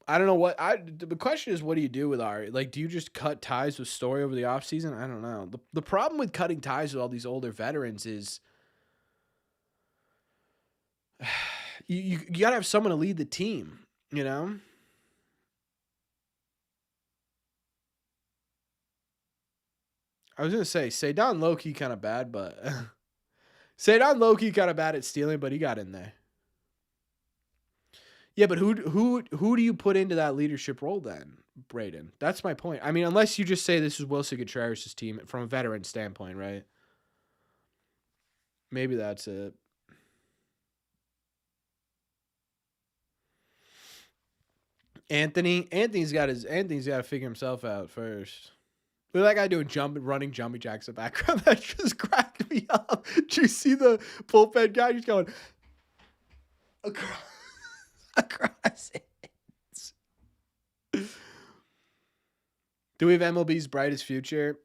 I don't know the question is, what do you do with Ari? Do you just cut ties with Story over the offseason? I don't know. The problem with cutting ties with all these older veterans is you got to have someone to lead the team, I was going to say, Sadon low-key kind of bad, but Sadon low-key kind of bad at stealing, but he got in there. Yeah, but who do you put into that leadership role then, Braden? That's my point. I mean, unless you just say this is Wilson Contreras' team from a veteran standpoint, right? Maybe that's it. Anthony's got to figure himself out first. Look at that guy doing running jumping jacks in the background. That just cracked me up. Did you see the bullpen guy just going across it? Do we have MLB's brightest future?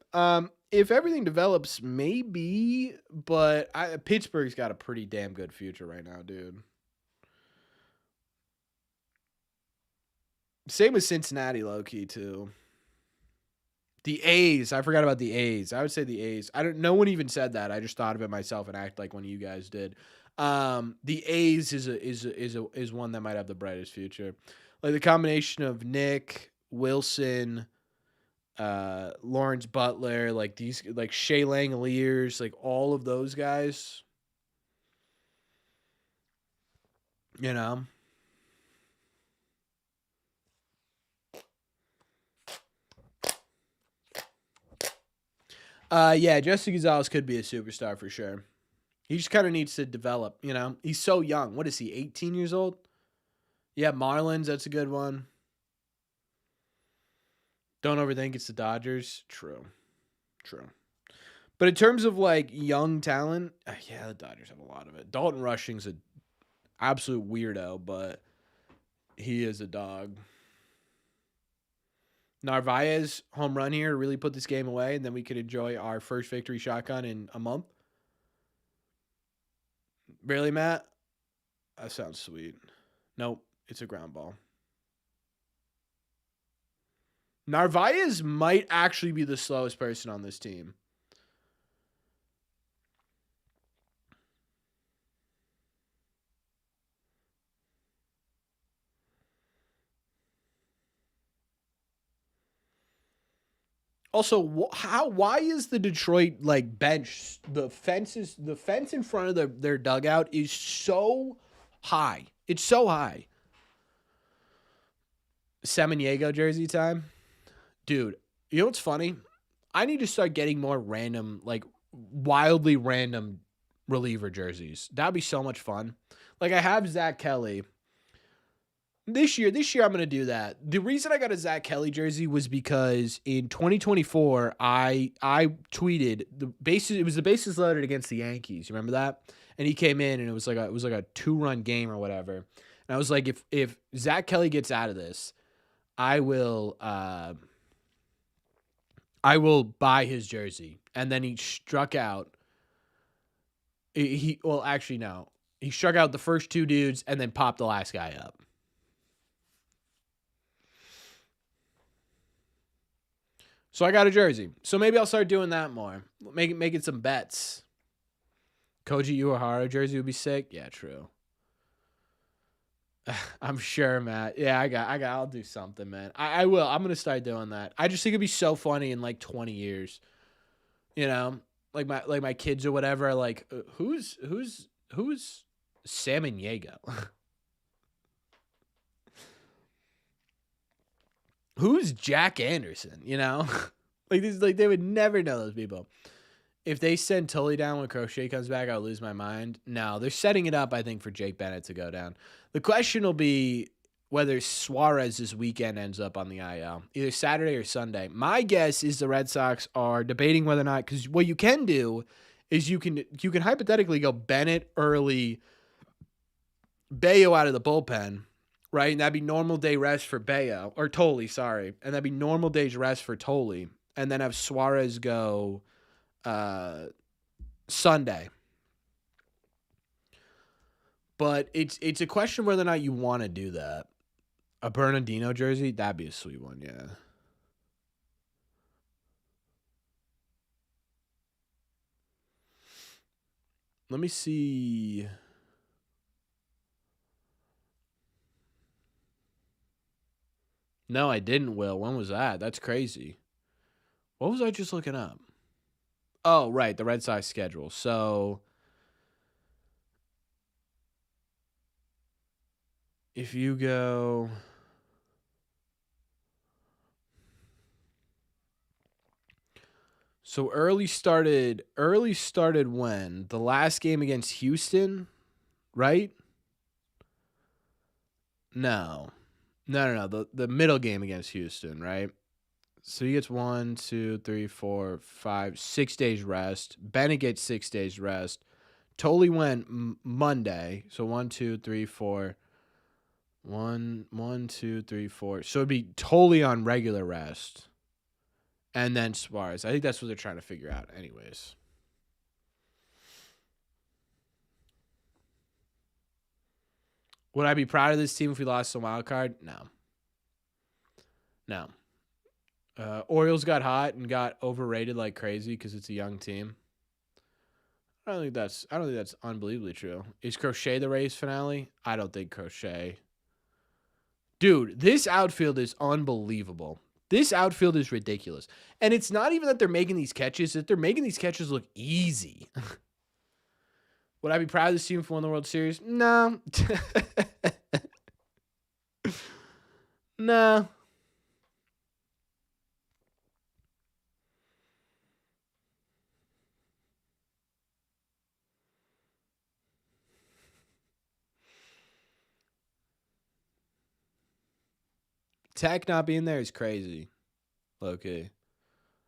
If everything develops, maybe, but Pittsburgh's got a pretty damn good future right now, dude. Same with Cincinnati, low-key, too. The A's. I forgot about the A's. I would say the A's. No one even said that. I just thought of it myself and act like one of you guys did. The A's is one that might have the brightest future. Like the combination of Nick, Wilson, Lawrence Butler, like these, like Shea Langoliers, like all of those guys. You know. Yeah, Jesse Gonzalez could be a superstar for sure. He just kind of needs to develop, you know? He's so young. What is he, 18 years old? Yeah, Marlins, that's a good one. Don't overthink it's the Dodgers. True. But in terms of, like, young talent, yeah, the Dodgers have a lot of it. Dalton Rushing's an absolute weirdo, but he is a dog. Narvaez, home run here, really put this game away, and then we could enjoy our first victory shotgun in a month. Really, Matt? That sounds sweet. Nope, it's a ground ball. Narvaez might actually be the slowest person on this team. Also, why is the Detroit like bench, the fence in front of their dugout is so high. It's so high. Samaniego jersey time. Dude, you know what's funny? I need to start getting more random, like wildly random reliever jerseys. That'd be so much fun. Like I have Zach Kelly. This year I'm going to do that. The reason I got a Zach Kelly jersey was because in 2024, I tweeted it was the bases loaded against the Yankees. You remember that? And he came in and it was like a 2-run game or whatever. And I was like, if Zach Kelly gets out of this, I will buy his jersey. And then he struck out. He struck out the first two dudes and then popped the last guy up. So I got a jersey. So maybe I'll start doing that more. Making some bets. Koji Uehara jersey would be sick. Yeah, true. I'm sure, Matt. Yeah, I'll do something, man. I will. I'm gonna start doing that. I just think it'd be so funny in like 20 years. You know, like my kids or whatever are like, who's Samaniego? Who's Jack Anderson? You know, like they would never know those people. If they send Tully down when Crochet comes back, I'll lose my mind. No, they're setting it up, I think, for Jake Bennett to go down. The question will be whether Suarez this weekend ends up on the IL, either Saturday or Sunday. My guess is the Red Sox are debating whether or not, because what you can do is you can hypothetically go Bennett early, Bayo out of the bullpen, right? And that'd be normal day rest for Bayo, or Tolley, sorry. And that'd be normal day's rest for Tolley. And then have Suarez go Sunday. But it's a question whether or not you want to do that. A Bernardino jersey, that'd be a sweet one, yeah. Let me see. No, I didn't, Will. When was that? That's crazy. What was I just looking up? Oh, right, the Red Sox schedule. So if you go So early started when? The last game against Houston, right? No. No. The middle game against Houston, right? So he gets 1, 2, 3, 4, 5, 6 days rest. Bennett gets 6 days rest. Totally went Monday. So 1, 2, 3, 4. 1, 2, 3, 4. So it'd be totally on regular rest. And then Suarez. I think that's what they're trying to figure out, anyways. Would I be proud of this team if we lost the wild card? No. Orioles got hot and got overrated like crazy because it's a young team. I don't think that's unbelievably true. Is Crochet the Rays finale? I don't think Crochet. Dude, this outfield is unbelievable. This outfield is ridiculous. And it's not even that they're making these catches, that they're making these catches look easy. Would I be proud of this team if we won the World Series? No. No. Tech not being there is crazy. Low key.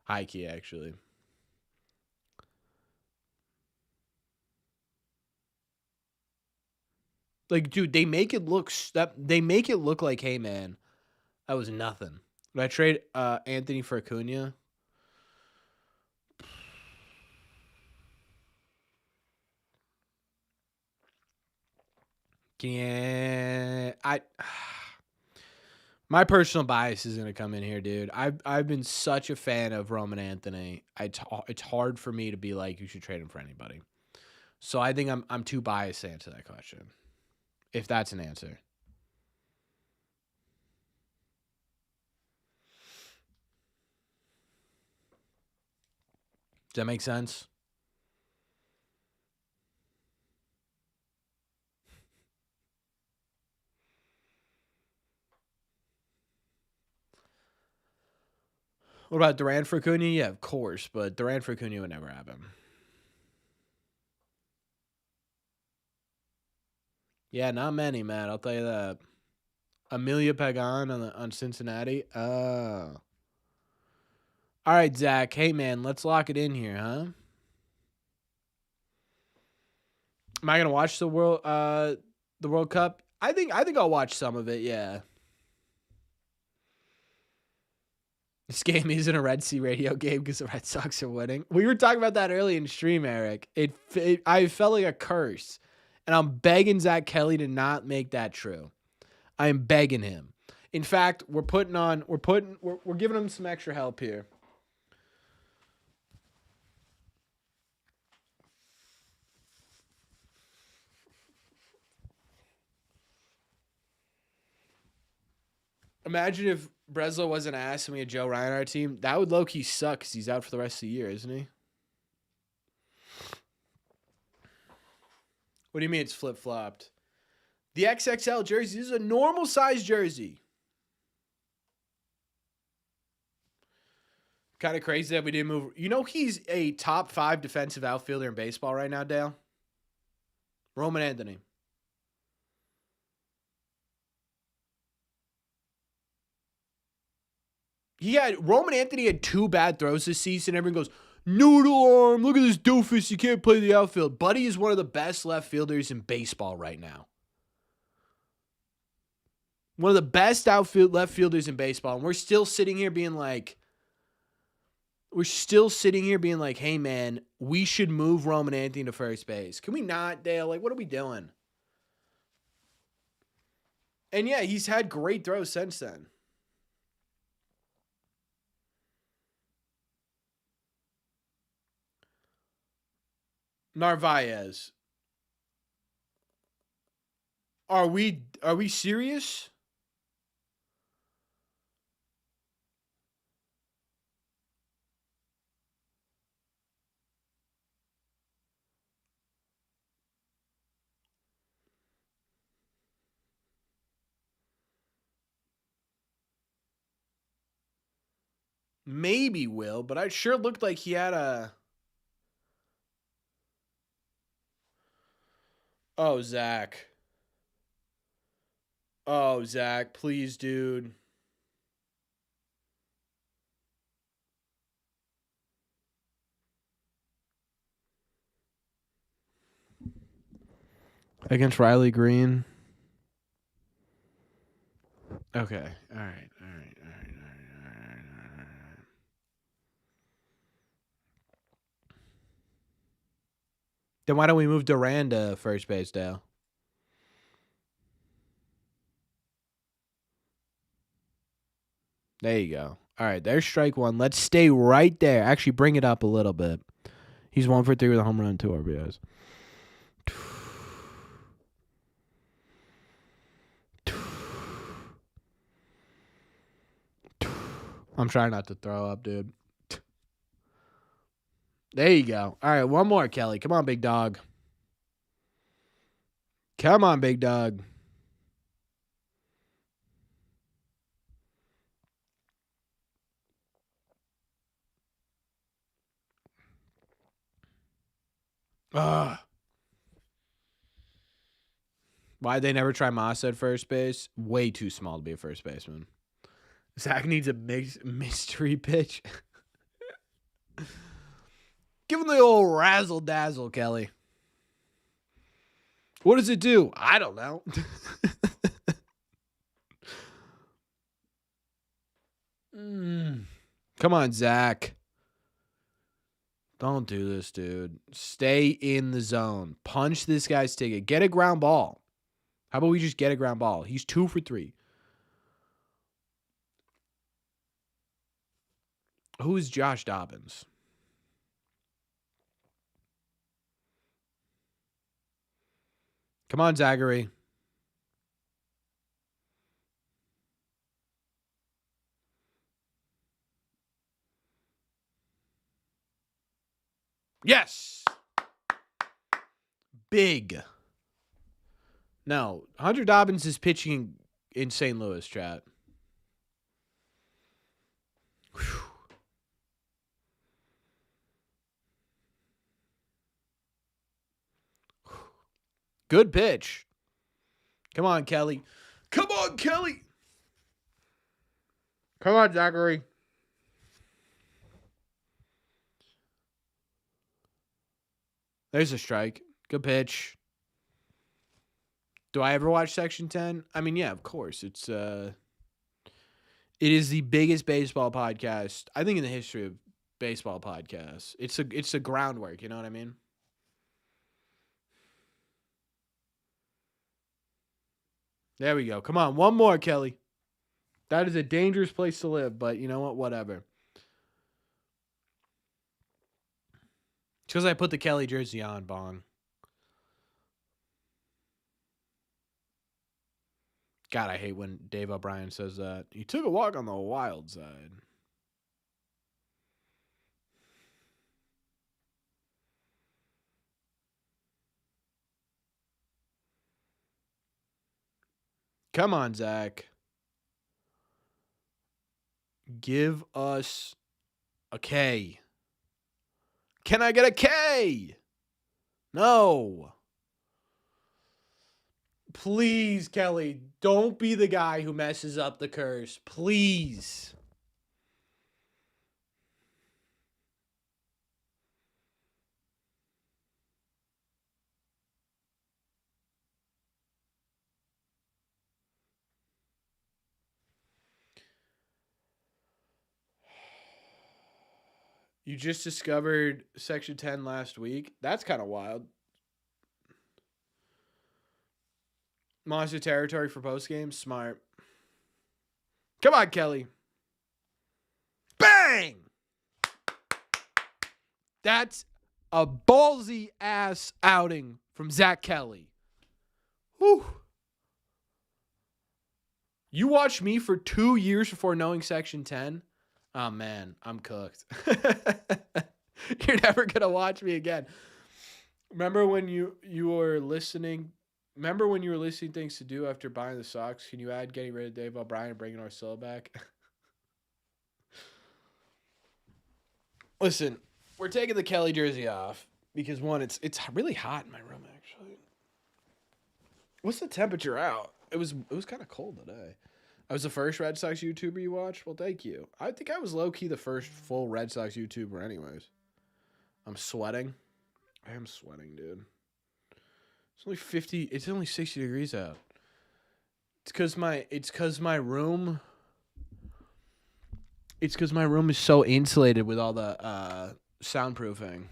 High key, actually. Like, dude, they make it look like, hey man, that was nothing. Would I trade Anthony for Acuna? My personal bias is gonna come in here, dude. I've been such a fan of Roman Anthony. It's hard for me to be like you should trade him for anybody. So I think I'm too biased to answer that question. If that's an answer. Does that make sense? What about Durant for Acuna? Yeah, of course, but Durant for Acuna would never happen. Yeah, not many, Matt. I'll tell you that. Amelia Pagan on Cincinnati. Oh. All right, Zach. Hey, man, let's lock it in here, huh? Am I gonna watch the World Cup? I think I'll watch some of it. Yeah. This game isn't a Red Sea radio game because the Red Sox are winning. We were talking about that early in stream, Eric. I felt like a curse, and I'm begging Zach Kelly to not make that true. I am begging him. In fact, we're giving him some extra help here. Imagine if Breslow wasn't ass and we had Joe Ryan on our team. That would low-key suck because he's out for the rest of the year, isn't he? What do you mean it's flip-flopped? The XXL jersey is a normal size jersey. Kind of crazy that we didn't move. You know he's a top 5 defensive outfielder in baseball right now, Dale? Roman Anthony. Roman Anthony had 2 bad throws this season. Everyone goes, noodle arm, look at this doofus. You can't play the outfield. Buddy is one of the best left fielders in baseball right now. One of the best left fielders in baseball. And we're still sitting here being like, hey, man, we should move Roman Anthony to first base. Can we not, Dale? Like, what are we doing? And yeah, he's had great throws since then. Narvaez. Are we serious? Maybe Will, but it sure looked like he had a... Oh, Zach. Oh, Zach, please, dude. Against Riley Green. Okay. All right. Then why don't we move Duran to first base, Dale? There you go. All right, there's strike one. Let's stay right there. Actually, bring it up a little bit. He's 1 for 3 with a home run and 2 RBIs. I'm trying not to throw up, dude. There you go. All right, one more, Kelly. Come on, big dog. Come on, big dog. Ugh. Why'd they never try Massa at first base? Way too small to be a first baseman. Zach needs a mystery pitch. Give him the old razzle dazzle, Kelly. What does it do? I don't know. Come on, Zach. Don't do this, dude. Stay in the zone. Punch this guy's ticket. Get a ground ball. How about we just get a ground ball? He's 2 for 3. Who is Josh Dobbins? Come on, Zachary. Yes. Big. No, Hunter Dobbins is pitching in St. Louis, chat. Whew. Good pitch. Come on, Kelly. Come on, Kelly. Come on, Zachary. There's a strike. Good pitch. Do I ever watch Section 10? I mean, yeah, of course. It is the biggest baseball podcast, I think, in the history of baseball podcasts. It's a groundwork, you know what I mean? There we go. Come on, one more, Kelly. That is a dangerous place to live, but you know what? Whatever. It's because I put the Kelly jersey on, Bong. God, I hate when Dave O'Brien says that. He took a walk on the wild side. Come on, Zach. Give us a K. Can I get a K? No. Please, Kelly, don't be the guy who messes up the curse. Please. You just discovered Section 10 last week? That's kind of wild. Monster territory for postgame? Smart. Come on, Kelly. Bang! That's a ballsy ass outing from Zach Kelly. Whew. You watched me for 2 years before knowing Section 10? Oh, man, I'm cooked. You're never going to watch me again. Remember when you were listening? Remember when you were listening things to do after buying the Sox? Can you add getting rid of Dave O'Brien and bringing Orsillo back? Listen, we're taking the Kelly jersey off because, one, it's really hot in my room, actually. What's the temperature out? It was kind of cold today. I was the first Red Sox YouTuber you watched? Well, thank you. I think I was low-key the first full Red Sox YouTuber anyways. I'm sweating. I am sweating, dude. It's only 60 degrees out. It's cause my room is so insulated with all the soundproofing.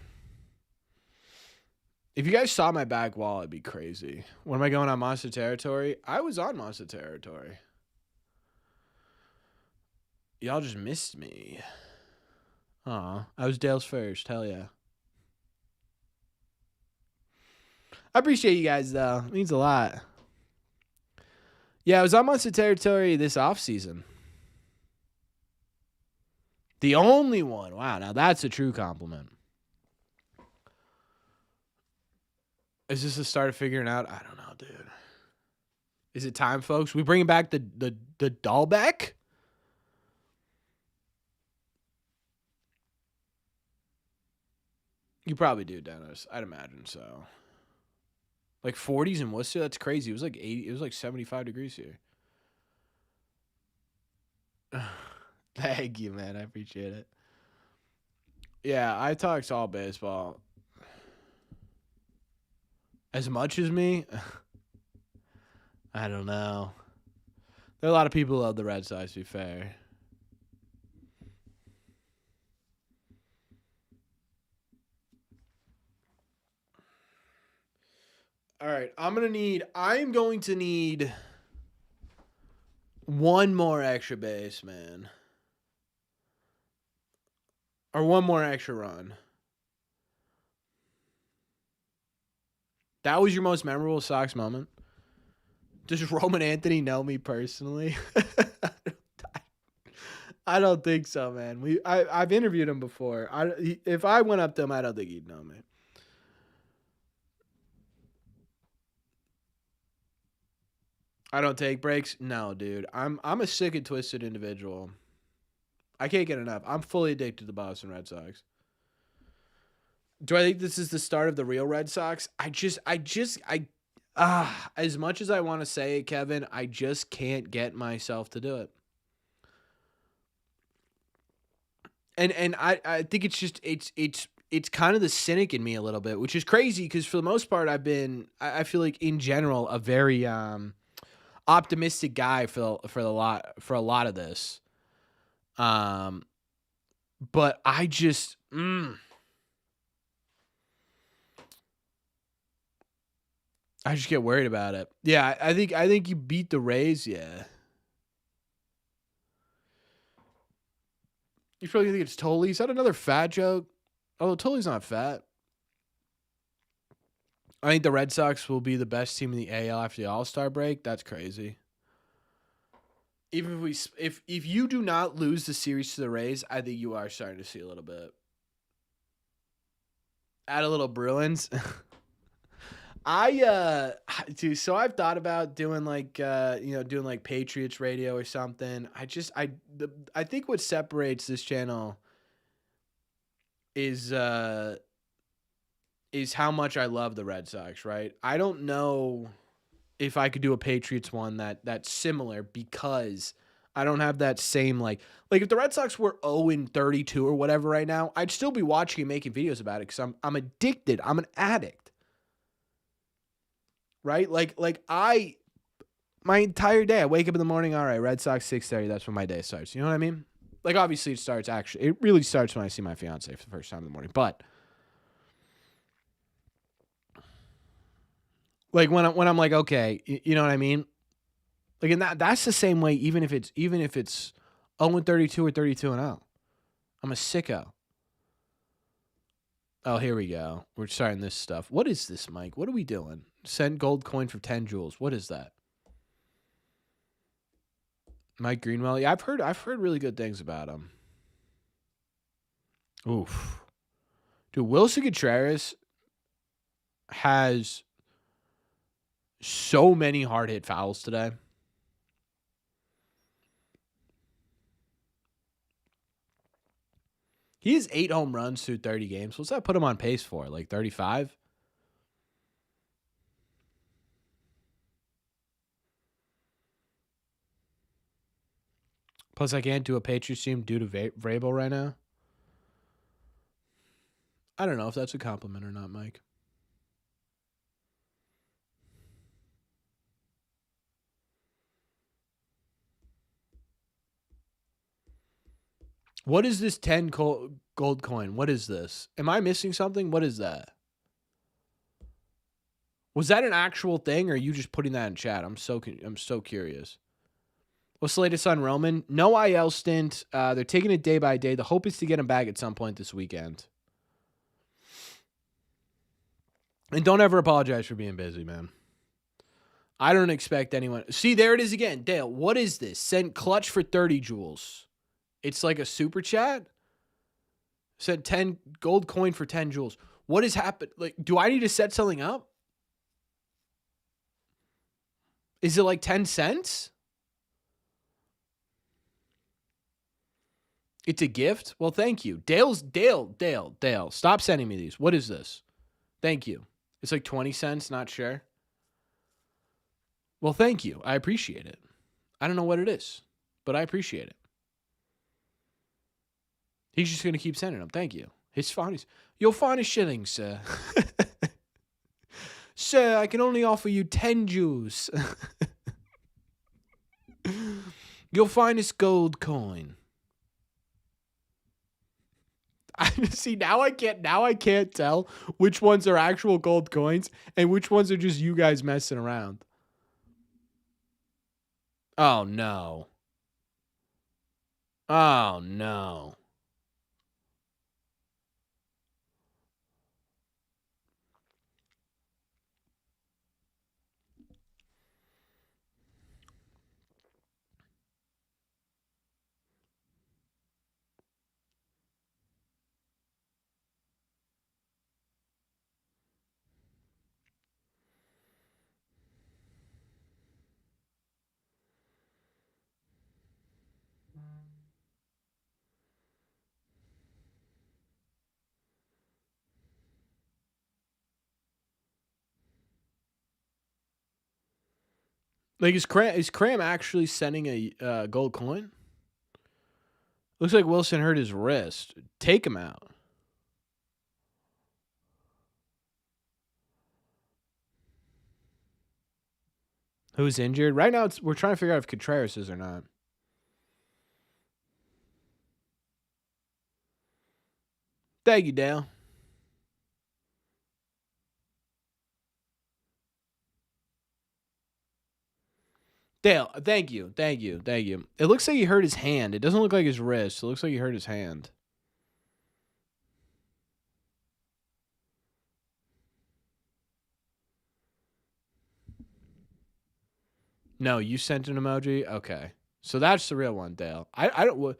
If you guys saw my back wall, it'd be crazy. When am I going on Monster Territory? I was on Monster Territory. Y'all just missed me. Aw, I was Dale's first. Hell yeah. I appreciate you guys, though. It means a lot. Yeah, I was on Monster Territory this offseason. The only one. Wow, now that's a true compliment. Is this the start of figuring out? I don't know, dude. Is it time, folks? We bringing back the Dahlbeck? You probably do, Dennis. I'd imagine so. Like 40s in Worcester? That's crazy. It was like 80. It was like 75 degrees here. Thank you, man. I appreciate it. Yeah, I talked all baseball. As much as me? I don't know. There are a lot of people who love the Red Sox, to be fair. All right, I'm going to need one more extra base, man. Or one more extra run. That was your most memorable Sox moment? Does Roman Anthony know me personally? I don't think so, man. I've interviewed him before. If I went up to him, I don't think he'd know me. I don't take breaks? No, dude. I'm a sick and twisted individual. I can't get enough. I'm fully addicted to the Boston Red Sox. Do I think this is the start of the real Red Sox? As much as I want to say it, Kevin, I just can't get myself to do it. And I think it's just it's kind of the cynic in me a little bit, which is crazy because for the most part I feel like in general a very optimistic guy for a lot of this. But I just I just get worried about it. Yeah, I think you beat the Rays, yeah. You probably think it's Tolley? Is that another fat joke? Although Tolley's not fat. I think the Red Sox will be the best team in the AL after the All-Star break. That's crazy. Even if you do not lose the series to the Rays, I think you are starting to see a little bit. Add a little Bruins. Dude, so I've thought about doing doing like Patriots radio or something. I think what separates this channel is how much I love the Red Sox, right? I don't know if I could do a Patriots one that's similar because I don't have that same like if the Red Sox were 0-32 or whatever right now, I'd still be watching and making videos about it because I'm addicted. I'm an addict. Right? My entire day, I wake up in the morning, all right, Red Sox 6:30, that's when my day starts. You know what I mean? Like, obviously it really starts when I see my fiance for the first time in the morning. But, like, when I'm like, okay, you know what I mean? Like, and that's the same way, even if it's 0-32 or 32-0. I'm a sicko. Oh, here we go. We're starting this stuff. What is this, Mike? What are we doing? Send gold coin for 10 joules. What is that? Mike Greenwell. Yeah, I've heard really good things about him. Oof. Dude, Wilson Contreras has so many hard hit fouls today. He has 8 home runs through 30 games. What's that put him on pace for? Like 35? Plus, I can't do a Patriots team due to Vrabel right now. I don't know if that's a compliment or not, Mike. What is this 10 gold coin? What is this? Am I missing something? What is that? Was that an actual thing, or are you just putting that in chat? I'm so curious. What's the latest on Roman? No IL stint. They're taking it day by day. The hope is to get him back at some point this weekend. And don't ever apologize for being busy, man. I don't expect anyone. See, there it is again. Dale, what is this? Sent clutch for 30 joules. It's like a super chat. Sent 10 gold coin for 10 joules. What has happened? Like, do I need to set something up? Is it like 10 cents? It's a gift? Well, thank you. Dale. Stop sending me these. What is this? Thank you. It's like 20 cents, not sure. Well, thank you. I appreciate it. I don't know what it is, but I appreciate it. He's just going to keep sending them. Thank you. His finest. Your finest shilling, sir. Sir, I can only offer you 10 joules. Your finest gold coin. See, now I can't tell which ones are actual gold coins and which ones are just you guys messing around. Oh, no. Oh, no. Like, is Cram actually sending a gold coin? Looks like Wilson hurt his wrist. Take him out. Who's injured? Right now, we're trying to figure out if Contreras is or not. Thank you, Dale. Dale, thank you. It looks like he hurt his hand. It doesn't look like his wrist. It looks like he hurt his hand. No, you sent an emoji? Okay. So that's the real one, Dale. I don't...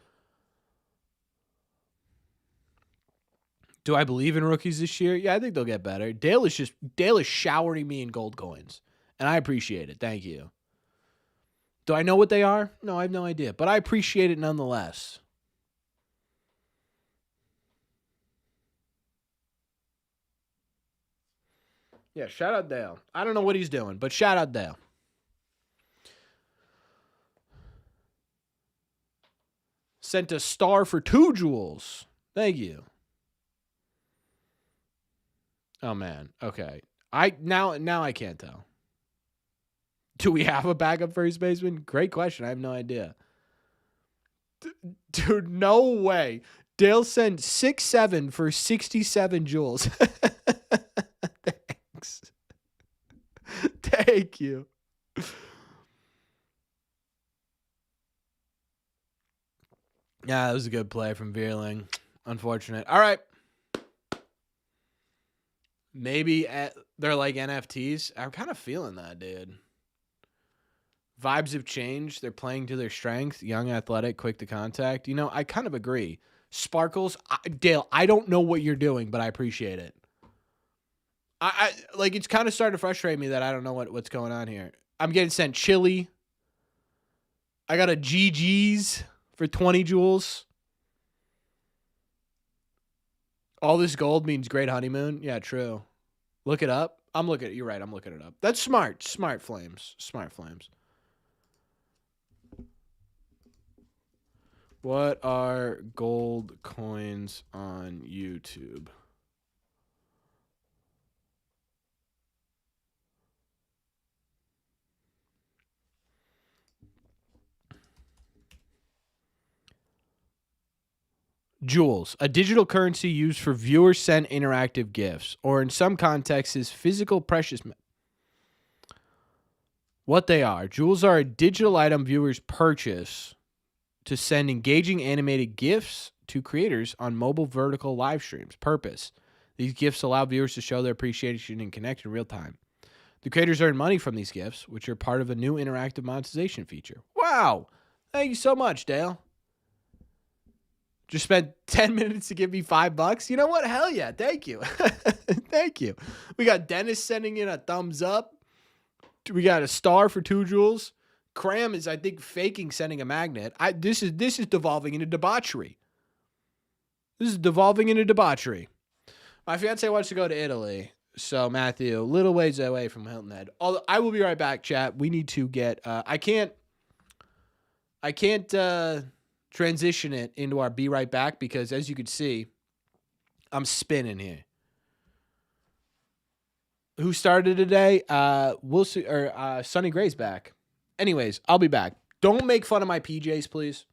Do I believe in rookies this year? Yeah, I think they'll get better. Dale is showering me in gold coins, and I appreciate it. Thank you. Do I know what they are? No, I have no idea, but I appreciate it nonetheless. Yeah, shout out Dale. I don't know what he's doing, but shout out Dale. Sent a star for 2 joules. Thank you. Oh man. Okay. Now I can't tell. Do we have a backup first baseman? Great question. I have no idea. Dude, no way. Dale sent 6-7 for 67 joules. Thanks. Thank you. Yeah, that was a good play from Veerling. Unfortunate. All right. Maybe they're like NFTs. I'm kind of feeling that, dude. Vibes have changed. They're playing to their strength. Young, athletic, quick to contact. You know, I kind of agree. Sparkles, Dale, I don't know what you're doing, but I appreciate it. I like, it's kind of starting to frustrate me that I don't know what's going on here. I'm getting sent chili. I got a GG's for 20 joules. All this gold means great honeymoon. Yeah, true. Look it up. You're right. I'm looking it up. That's smart. Smart Flames. What are gold coins on YouTube? Jewels, a digital currency used for viewers sent interactive gifts, or in some contexts, is physical precious. What they are. Jewels are a digital item viewers purchase to send engaging animated GIFs to creators on mobile vertical live streams. Purpose. These GIFs allow viewers to show their appreciation and connect in real time. The creators earn money from these GIFs, which are part of a new interactive monetization feature. Wow. Thank you so much, Dale. Just spent 10 minutes to give me $5. You know what? Hell yeah. Thank you. Thank you. We got Dennis sending in a thumbs up. We got a star for 2 jewels. Cram is, I think, faking sending a magnet. This is devolving into debauchery. This is devolving into debauchery. My fiance wants to go to Italy. So, Matthew, a little ways away from Hilton Head. Although I will be right back, chat. We need to get... I can't transition it into our be right back because, as you can see, I'm spinning here. Who started today? We'll see. Or Sonny Gray's back. Anyways, I'll be back. Don't make fun of my PJs, please.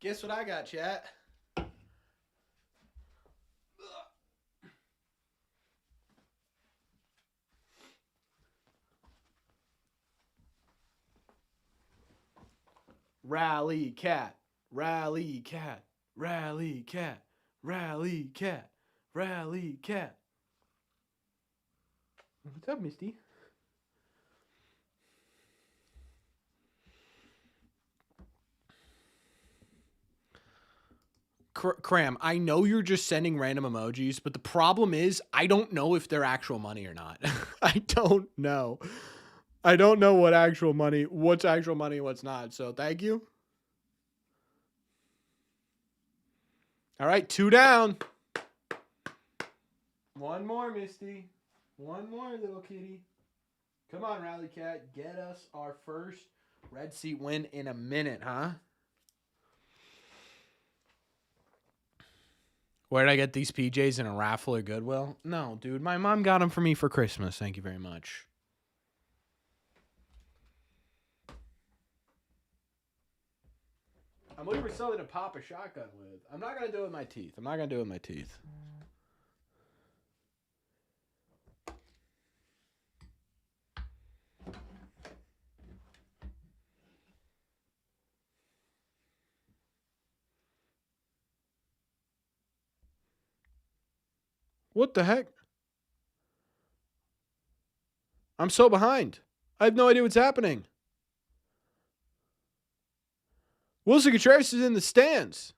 Guess what I got, chat? Rally cat, rally cat, rally cat, rally cat, rally cat. What's up, Misty? Cram, I know you're just sending random emojis, but the problem is I don't know if they're actual money or not. I don't know. I don't know what's actual money and what's not. So thank you. All right, 2 down. One more, Misty. One more, little kitty. Come on, Rally Cat. Get us our first red seat win in a minute, huh? Where did I get these PJs, in a raffle or Goodwill? No, dude. My mom got them for me for Christmas. Thank you very much. I'm looking for something to pop a shotgun with. I'm not going to do it with my teeth. What the heck? I'm so behind. I have no idea what's happening. Wilson Contreras is in the stands.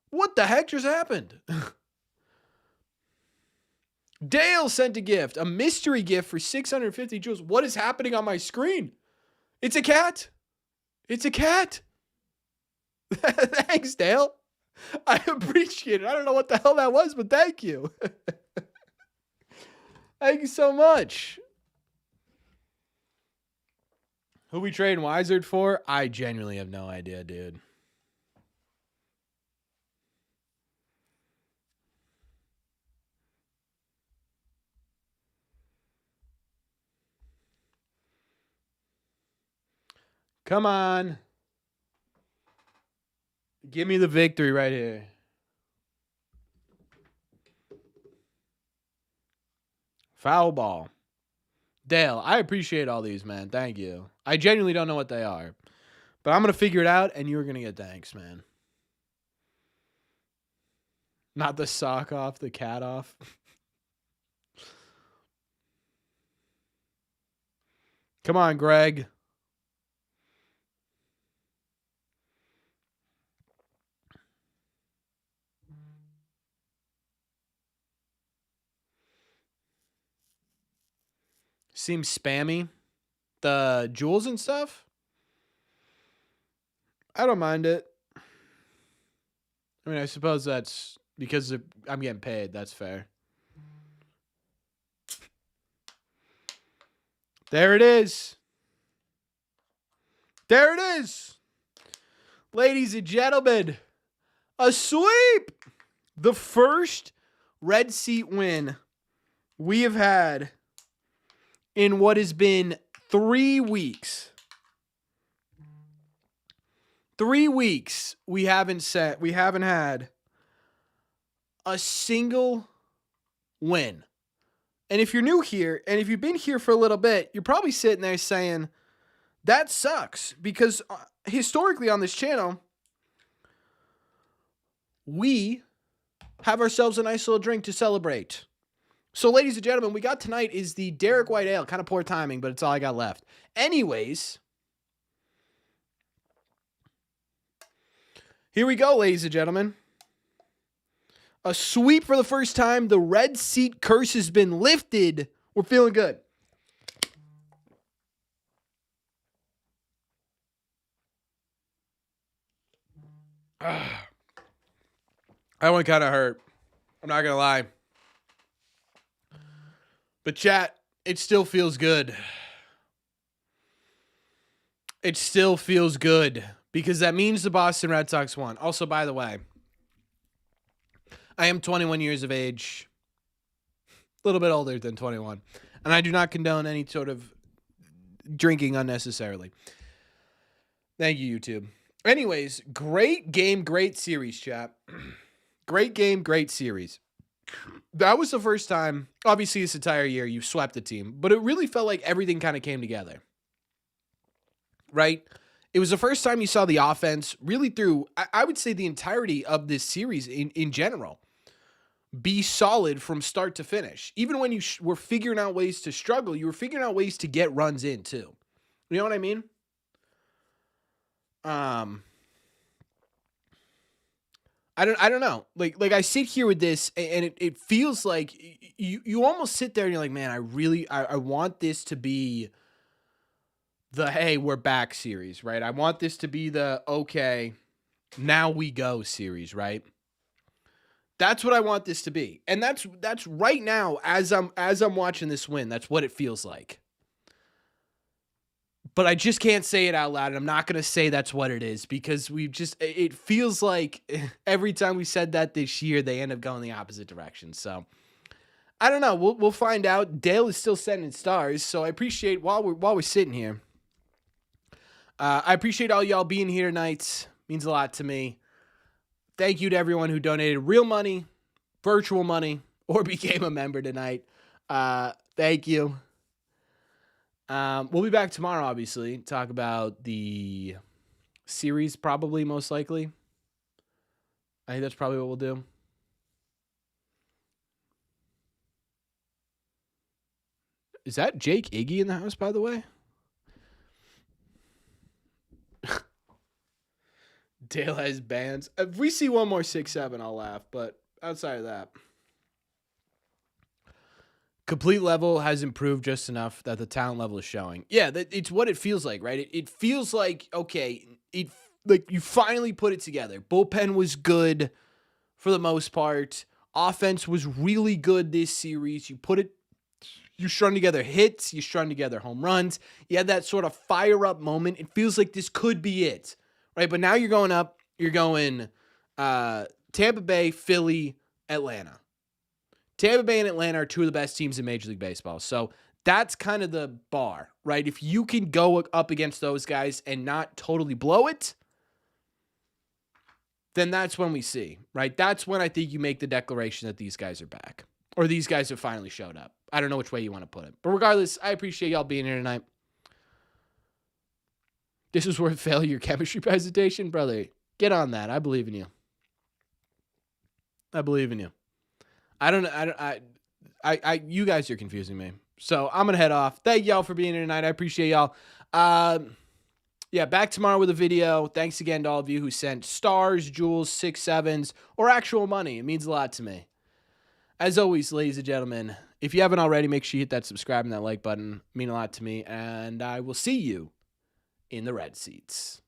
What the heck just happened? Dale sent a gift, a mystery gift for 650 jewels. What is happening on my screen? It's a cat. It's a cat. Thanks, Dale. I appreciate it. I don't know what the hell that was, but thank you. Thank you so much. Who we trading Wizard for? I genuinely have no idea, dude. Come on. Give me the victory right here. Foul ball. Dale, I appreciate all these, man. Thank you. I genuinely don't know what they are. But I'm going to figure it out, and you're going to get thanks, man. Not the sock off, the cat off. Come on, Greg. Seems spammy. The jewels and stuff? I don't mind it. I mean, I suppose that's because I'm getting paid. That's fair. There it is. There it is. Ladies and gentlemen, a sweep. The first red seat win we have had in what has been 3 weeks. 3 weeks we haven't had a single win. And if you're new here, and if you've been here for a little bit, you're probably sitting there saying, that sucks. Because historically on this channel, we have ourselves a nice little drink to celebrate. So, ladies and gentlemen, we got tonight is the Derek White Ale. Kind of poor timing, but it's all I got left. Anyways, here we go, ladies and gentlemen. A sweep for the first time. The red seat curse has been lifted. We're feeling good. That one kind of hurt. I'm not going to lie. But chat, it still feels good. It still feels good because that means the Boston Red Sox won. Also, by the way, I am 21 years of age, a little bit older than 21, and I do not condone any sort of drinking unnecessarily. Thank you, YouTube. Anyways, great game, great series, chat. Great game, great series. That was the first time, obviously this entire year, you swept the team, but it really felt like everything kind of came together, right? It was the first time you saw the offense really through, I would say, the entirety of this series in general be solid from start to finish. Even when you were figuring out ways to struggle, you were figuring out ways to get runs in too. You know what I mean? I don't know. Like I sit here with this and it feels like you almost sit there and you're like, man, I want this to be the, hey, we're back series, right? I want this to be the, okay, now we go series, right? That's what I want this to be. And that's right now as I'm watching this win, that's what it feels like. But I just can't say it out loud, and I'm not going to say that's what it is because it feels like every time we said that this year, they end up going the opposite direction. So I don't know. We'll find out. Dale is still sending stars, so I appreciate while we're sitting here. I appreciate all y'all being here tonight. Means a lot to me. Thank you to everyone who donated real money, virtual money, or became a member tonight. Thank you. We'll be back tomorrow, obviously, talk about the series, probably, most likely. I think that's probably what we'll do. Is that Jake Iggy in the house, by the way? Dale has bands. If we see one more 6-7, I'll laugh. But outside of that, complete level has improved just enough that the talent level is showing. Yeah, it's what it feels like, right? It feels like, okay, like you finally put it together. Bullpen was good for the most part. Offense was really good this series. You strung together hits. You strung together home runs. You had that sort of fire up moment. It feels like this could be it, right? But now you're going up. You're going Tampa Bay, Philly, Atlanta. Tampa Bay and Atlanta are two of the best teams in Major League Baseball. So that's kind of the bar, right? If you can go up against those guys and not totally blow it, then that's when we see, right? That's when I think you make the declaration that these guys are back or these guys have finally showed up. I don't know which way you want to put it. But regardless, I appreciate y'all being here tonight. This was worth failure chemistry presentation, brother. Get on that. I believe in you. I believe in you. You guys are confusing me. So I'm going to head off. Thank y'all for being here tonight. I appreciate y'all. Yeah, back tomorrow with a video. Thanks again to all of you who sent stars, jewels, 6 sevens, or actual money. It means a lot to me. As always, ladies and gentlemen, if you haven't already, make sure you hit that subscribe and that like button. It means a lot to me. And I will see you in the red seats.